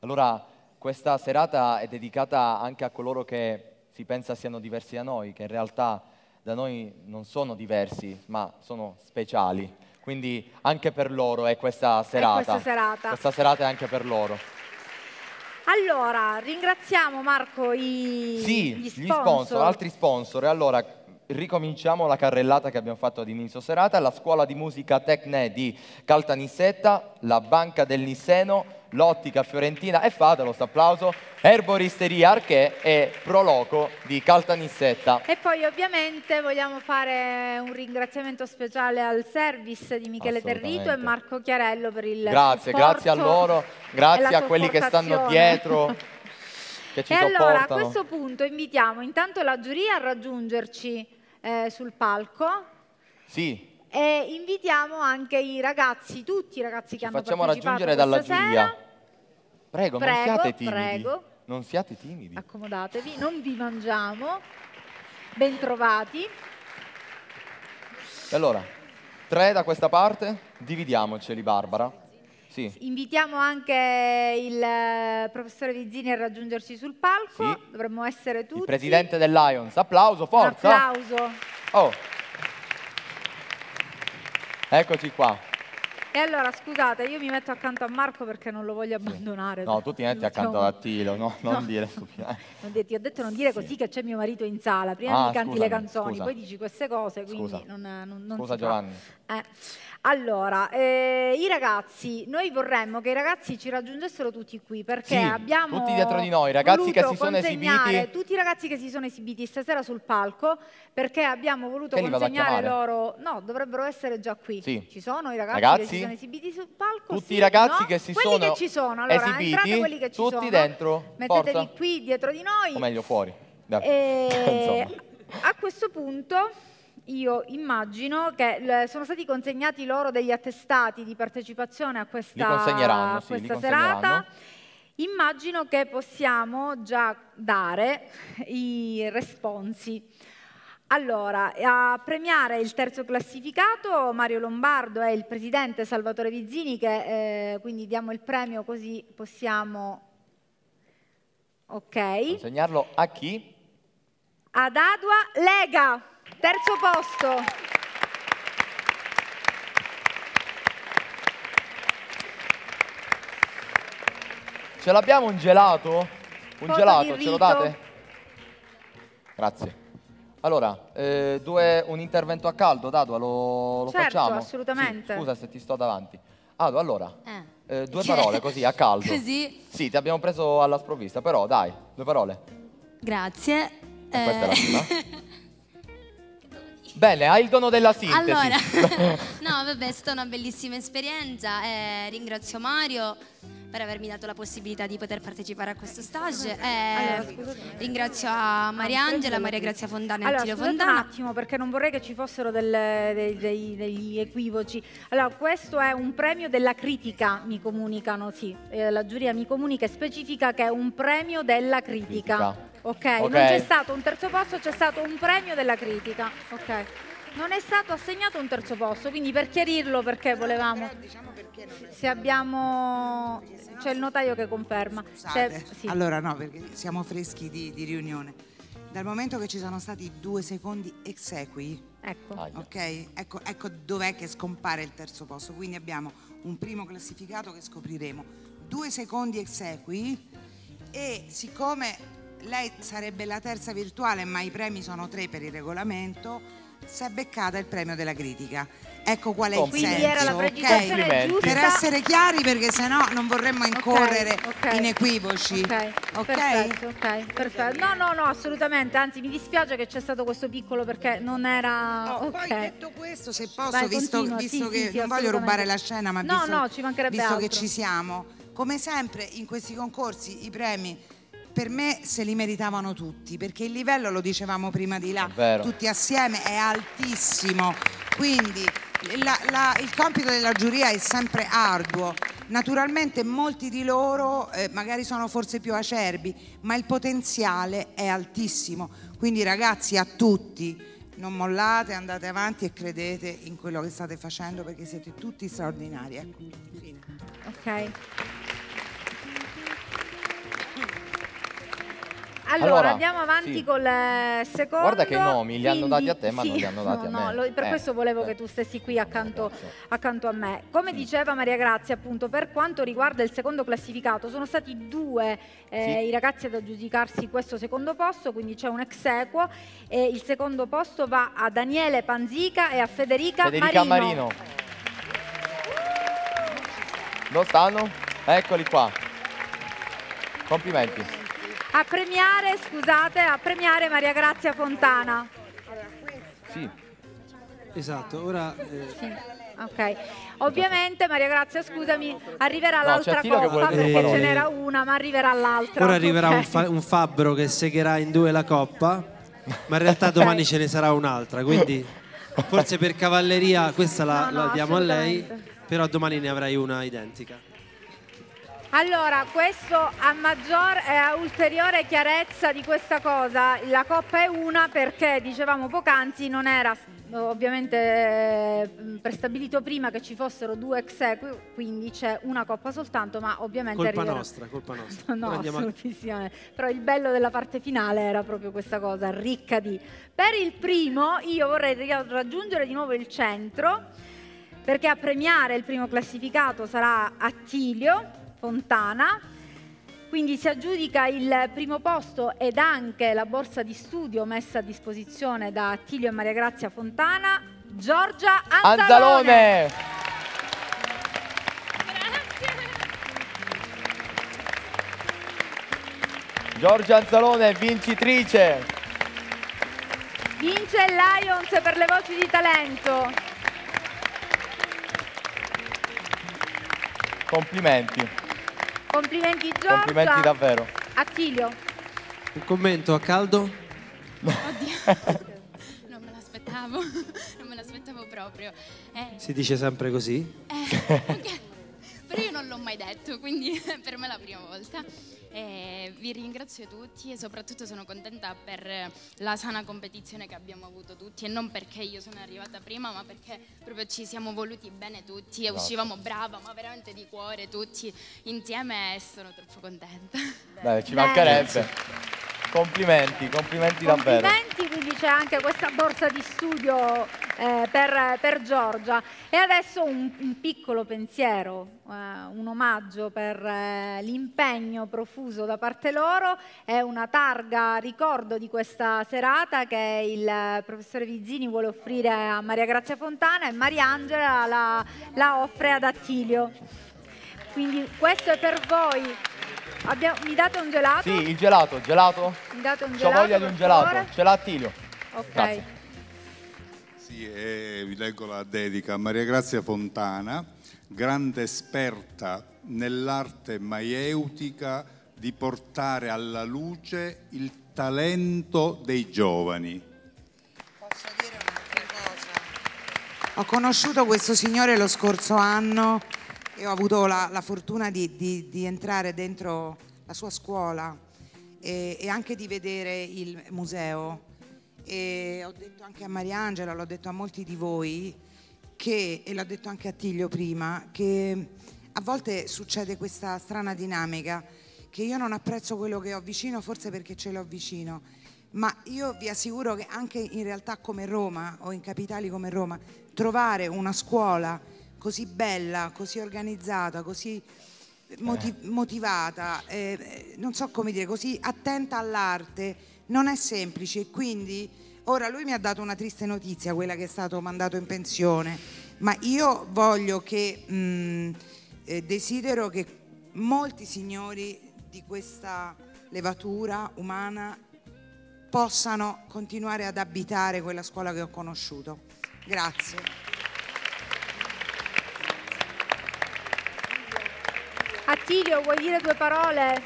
Allora questa serata è dedicata anche a coloro che si pensa siano diversi da noi, che in realtà da noi non sono diversi, ma sono speciali. Quindi anche per loro è questa serata. questa serata. Questa serata è anche per loro. Allora, ringraziamo Marco Sì, gli gli sponsor, altri sponsor. E allora, ricominciamo la carrellata che abbiamo fatto ad inizio serata. La scuola di musica Tecne di Caltanissetta, la banca del Nisseno, l'ottica fiorentina e fatelo sto applauso, Erboristeria Arché e Proloco di Caltanissetta. E poi ovviamente vogliamo fare un ringraziamento speciale al service di Michele Territo e Marco Chiarello per il grazie a loro, grazie a quelli che stanno dietro, che ci supportano. Allora, a questo punto invitiamo intanto la giuria a raggiungerci sul palco. Sì. E invitiamo anche i ragazzi, tutti i ragazzi che hanno facciamo partecipato raggiungere dalla questa giuria. sera. Prego, non siate timidi. Prego. Non siate timidi. Accomodatevi, non vi mangiamo. Bentrovati. E allora, 3 da questa parte, dividiamoceli, Barbara. Sì. Invitiamo anche il professore Vizzini a raggiungerci sul palco. Sì. Dovremmo essere tutti. Il presidente del Lions, applauso, forza. Un applauso. Oh. Eccoci qua. E allora, scusate, io mi metto accanto a Marco perché non lo voglio abbandonare. No, tu ti metti accanto ad Attilo, no? Non dire stupidità. Ti ho detto non dire così che c'è mio marito in sala. Prima mi canti scusami, le canzoni, scusa. poi dici queste cose, quindi Scusa. non Scusa si fa. Giovanni. Allora, i ragazzi, noi vorremmo che i ragazzi ci raggiungessero tutti qui perché Sì, abbiamo tutti dietro di noi, ragazzi che si sono consegnare esibiti. tutti i ragazzi che si sono esibiti stasera sul palco perché abbiamo voluto Che li vado a consegnare chiamare? loro. No, dovrebbero essere già qui. Sì. Ci sono i ragazzi, Ragazzi? che si sono esibiti sul palco? Tutti Sì, i ragazzi no? che si quelli sono che ci sono, allora, esibiti, entrate quelli che ci tutti sono. dentro, Mettetevi forza. qui dietro di noi. O meglio, fuori. Dai. E a questo punto io immagino che sono stati consegnati loro degli attestati di partecipazione a Li questa, consegneranno, sì, li questa consegneranno. serata. Immagino che possiamo già dare i responsi. Allora, a premiare il terzo classificato Mario Lombardo e il presidente Salvatore Vizzini, che quindi diamo il premio così possiamo... Ok. Consegnarlo a chi? Ad Adua Lega, terzo posto. Ce l'abbiamo un gelato? Un Foto gelato, di ce lo Rito. date? Grazie. Allora, un intervento a caldo, Dadua, lo Certo, facciamo? assolutamente. Sì, scusa se ti sto davanti. Adua, allora, 2 Che- parole così, a caldo. Così? Sì, ti abbiamo preso alla sprovvista, però dai, 2 parole. Grazie. Questa è la prima. Bene, hai il dono della sintesi. Allora, no, vabbè, è stata una bellissima esperienza. Ringrazio Mario per avermi dato la possibilità di poter partecipare a questo stage. Ringrazio a Mariangela, Maria Grazia Fontana e Allora, Attilio scusate un Fontana. attimo perché non vorrei che ci fossero degli equivoci. Allora, questo è un premio della critica, mi comunicano, sì. La giuria mi comunica e specifica che è un premio della critica. Ok, non c'è stato un terzo posto, c'è stato un premio della critica. Ok. Non è stato assegnato un terzo posto, quindi per chiarirlo perché volevamo... Se abbiamo... C'è il notaio che conferma. Sì. Allora no, perché siamo freschi di riunione. Dal momento che ci sono stati 2 secondi ex equi, ok? Ecco dov'è che scompare il terzo posto. Quindi abbiamo un primo classificato che scopriremo, 2 secondi ex equi, e siccome lei sarebbe la terza virtuale ma i premi sono 3 per il regolamento, si è beccata il premio della critica. Ecco qual è il Quindi senso, era la ok? precisazione giusta. Per essere chiari, perché sennò non vorremmo incorrere in equivoci. Perfetto. No, assolutamente, anzi mi dispiace che c'è stato questo piccolo perché non era... Poi detto questo, se posso, Vai, visto continua. che Sì, non voglio assolutamente. rubare la scena, ma No, ci mancherebbe visto altro. che ci siamo, come sempre in questi concorsi i premi per me se li meritavano tutti, perché il livello, lo dicevamo prima di là, vero. tutti assieme, è altissimo. Quindi il compito della giuria è sempre arduo. Naturalmente molti di loro magari sono forse più acerbi, ma il potenziale è altissimo. Quindi ragazzi, a tutti, non mollate, andate avanti e credete in quello che state facendo, perché siete tutti straordinari. Ecco, fine. Ok. Allora, andiamo avanti col secondo. Guarda che i nomi li hanno quindi- dati a te, ma non li hanno dati a me. Per questo volevo che tu stessi qui accanto a me. Come diceva Maria Grazia, appunto, per quanto riguarda il secondo classificato, sono stati 2 i ragazzi ad aggiudicarsi questo secondo posto, quindi c'è un ex equo, e il secondo posto va a Daniele Panzica e a Federica Marino. Dove stanno? Eccoli qua. Complimenti. A premiare Maria Grazia Fontana. Sì. Esatto, ora... Ok, ovviamente Maria Grazia, scusami, arriverà No, l'altra c'è Attilio che vuole coppa dire perché parole. ce n'era una, ma arriverà l'altra. Ora arriverà ok? un fabbro che segherà in 2 la coppa, ma in realtà domani ce ne sarà un'altra, quindi forse per cavalleria questa la diamo a lei, però domani ne avrai una identica. Allora, questo a maggior e a ulteriore chiarezza di questa cosa, la coppa è una perché, dicevamo poc'anzi, non era ovviamente prestabilito prima che ci fossero 2 ex equi, quindi c'è una coppa soltanto, ma ovviamente Colpa arriverà... nostra, colpa nostra. No, Ora andiamo a- assolutamente. Però il bello della parte finale era proprio questa cosa, ricca di... Per il primo io vorrei raggiungere di nuovo il centro, perché a premiare il primo classificato sarà Attilio Fontana, quindi si aggiudica il primo posto ed anche la borsa di studio messa a disposizione da Attilio e Maria Grazia Fontana, Giorgia Anzalone. Giorgia Anzalone, vincitrice. Vince il Lions per le voci di talento. Complimenti. Complimenti Giorgia. Complimenti davvero. Attilio. Un commento a caldo? Non me l'aspettavo, non me l'aspettavo proprio. Si dice sempre così? Però io non l'ho mai detto, quindi per me è la prima volta. Vi ringrazio tutti e soprattutto sono contenta per la sana competizione che abbiamo avuto tutti, e non perché io sono arrivata prima, ma perché proprio ci siamo voluti bene tutti e uscivamo brava, ma veramente di cuore tutti insieme, e sono troppo contenta. Beh, ci mancherebbe. Complimenti, complimenti davvero. Complimenti, quindi c'è anche questa borsa di studio per Giorgia. E adesso un piccolo pensiero, un omaggio per l'impegno profuso da parte loro, è una targa ricordo di questa serata che il professore Vizzini vuole offrire a Maria Grazia Fontana e Mariangela la offre ad Attilio. Quindi questo è per voi. Mi date un gelato? Sì, il gelato, gelato? Mi date un C'ho gelato, voglia di un per gelato. favore? Ce l'ha Attilio. Ok. Grazie. Sì, vi leggo la dedica. Maria Grazia Fontana, grande esperta nell'arte maieutica di portare alla luce il talento dei giovani. Posso dire un'altra cosa? Ho conosciuto questo signore lo scorso anno e ho avuto la fortuna di entrare dentro la sua scuola e anche di vedere il museo. E ho detto anche a Mariangela, l'ho detto a molti di voi, e l'ho detto anche a Attilio prima, che a volte succede questa strana dinamica, che io non apprezzo quello che ho vicino, forse perché ce l'ho vicino, ma io vi assicuro che anche in realtà come Roma o in capitali come Roma, trovare una scuola così bella, così organizzata, così motivata, non so come dire, così attenta all'arte, non è semplice. E quindi ora lui mi ha dato una triste notizia, quella che è stato mandato in pensione, ma io voglio che desidero che molti signori di questa levatura umana possano continuare ad abitare quella scuola che ho conosciuto. Grazie. Attilio, vuoi dire 2 parole?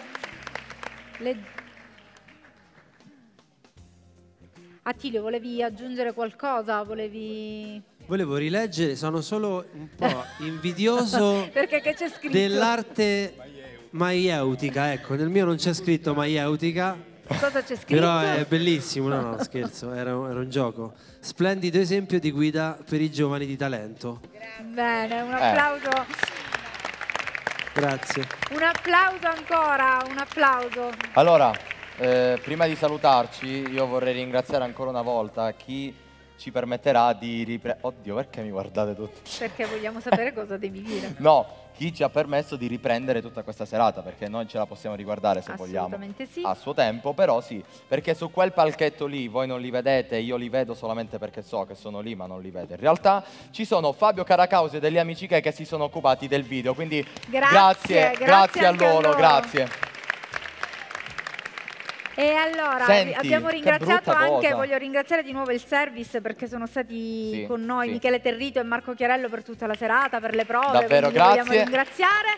Attilio, volevi aggiungere qualcosa? Volevo rileggere, sono solo un po' invidioso Perché che c'è scritto? dell'arte maieutica. Ecco, nel mio non c'è scritto maieutica. Cosa c'è scritto? Però è bellissimo, no, scherzo, era un gioco. Splendido esempio di guida per i giovani di talento. Bene, un applauso. Grazie. Un applauso ancora, un applauso. Allora, prima di salutarci io vorrei ringraziare ancora una volta chi ci permetterà di riprendere... Oddio, perché mi guardate tutti? Perché vogliamo sapere cosa devi dire. No, chi ci ha permesso di riprendere tutta questa serata, perché noi ce la possiamo riguardare se vogliamo. Assolutamente sì. A suo tempo, però sì, perché su quel palchetto lì voi non li vedete, io li vedo solamente perché so che sono lì, ma non li vedo. In realtà ci sono Fabio Caracausi e degli amici che si sono occupati del video, quindi grazie a loro, grazie. E allora Senti, abbiamo che ringraziato brutta anche, cosa. voglio ringraziare di nuovo il service perché sono stati Sì, con noi sì. Michele Territo e Marco Chiarello per tutta la serata, per le prove. Davvero, quindi li vogliamo grazie. ringraziare.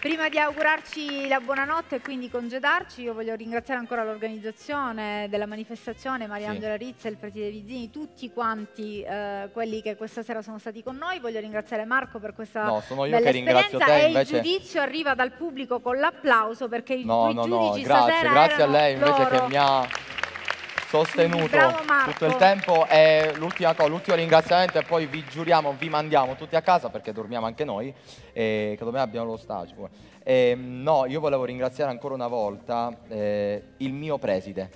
Prima di augurarci la buonanotte e quindi congedarci, io voglio ringraziare ancora l'organizzazione della manifestazione, Mariangela Rizza, il preside Vizzini, tutti quanti quelli che questa sera sono stati con noi. Voglio ringraziare Marco per questa sono io bella che ringrazio esperienza te, e invece... il giudizio arriva dal pubblico con l'applauso perché i No, giudici grazie, stasera grazie a erano lei invece loro. che mi ha sostenuto Bravo Marco. tutto il tempo. E l'ultima cosa, l'ultimo ringraziamento e poi vi giuriamo, vi mandiamo tutti a casa perché dormiamo anche noi, che domani abbiamo lo stage. No, io volevo ringraziare ancora una volta il mio preside,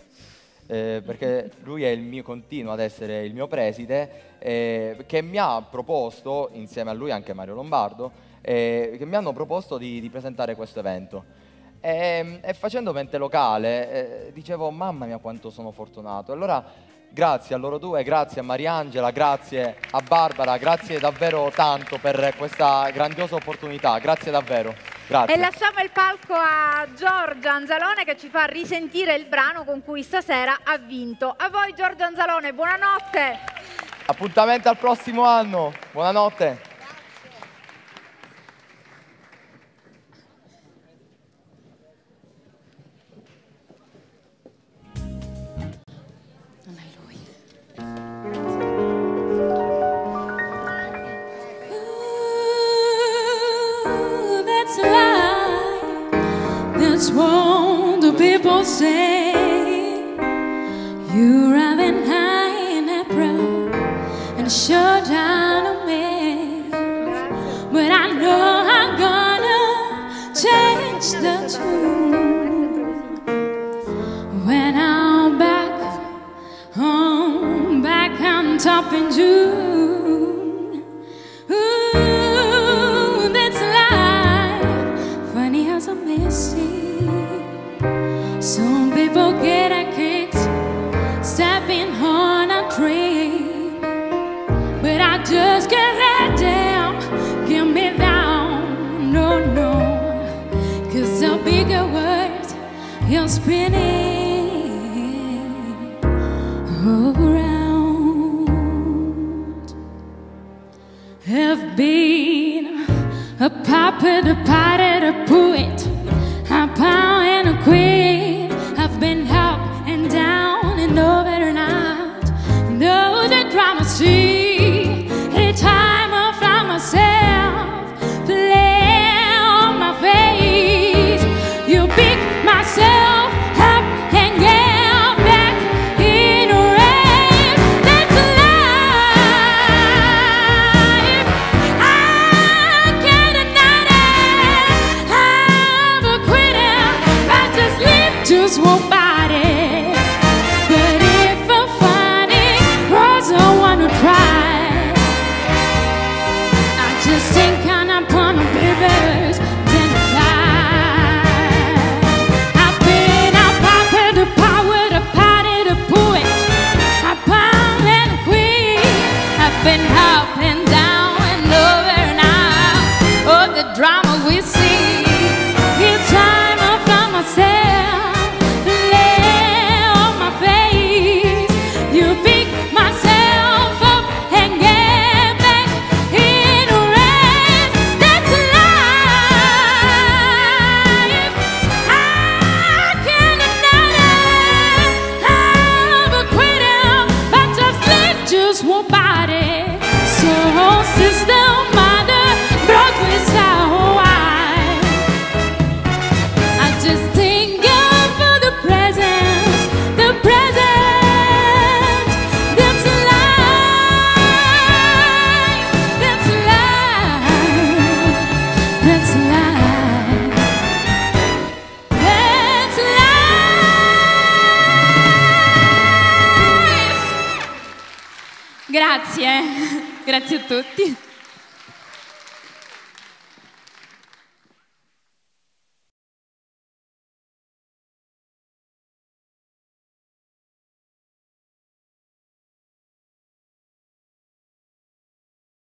perché lui è continua ad essere il mio preside, che mi ha proposto, insieme a lui anche Mario Lombardo, che mi hanno proposto di presentare questo evento. E facendo mente locale dicevo mamma mia quanto sono fortunato. Allora grazie a loro due, grazie a Mariangela, grazie a Barbara, grazie davvero tanto per questa grandiosa opportunità, grazie davvero, grazie. E lasciamo il palco a Giorgio Anzalone che ci fa risentire il brano con cui stasera ha vinto. A voi Giorgio Anzalone, buonanotte. Appuntamento al prossimo anno, buonanotte. That's right. That's what the people say. You're having high in April and shut down on me. But I know I'm gonna change the tune when I'm back home, back on top in June. Ooh, that's life, funny as I miss it. Some people get a kick stepping on a dream, but I just can't let them get me down, no, no. Cause the bigger words you're spinning around. Have been a puppet, a pirate, a poet, a power and a queen. I've been up and down and over and out. Though the drama see, every time I find myself play on my face, you pick myself up and get back in a race. That's life. I can't deny it. Grazie, grazie a tutti.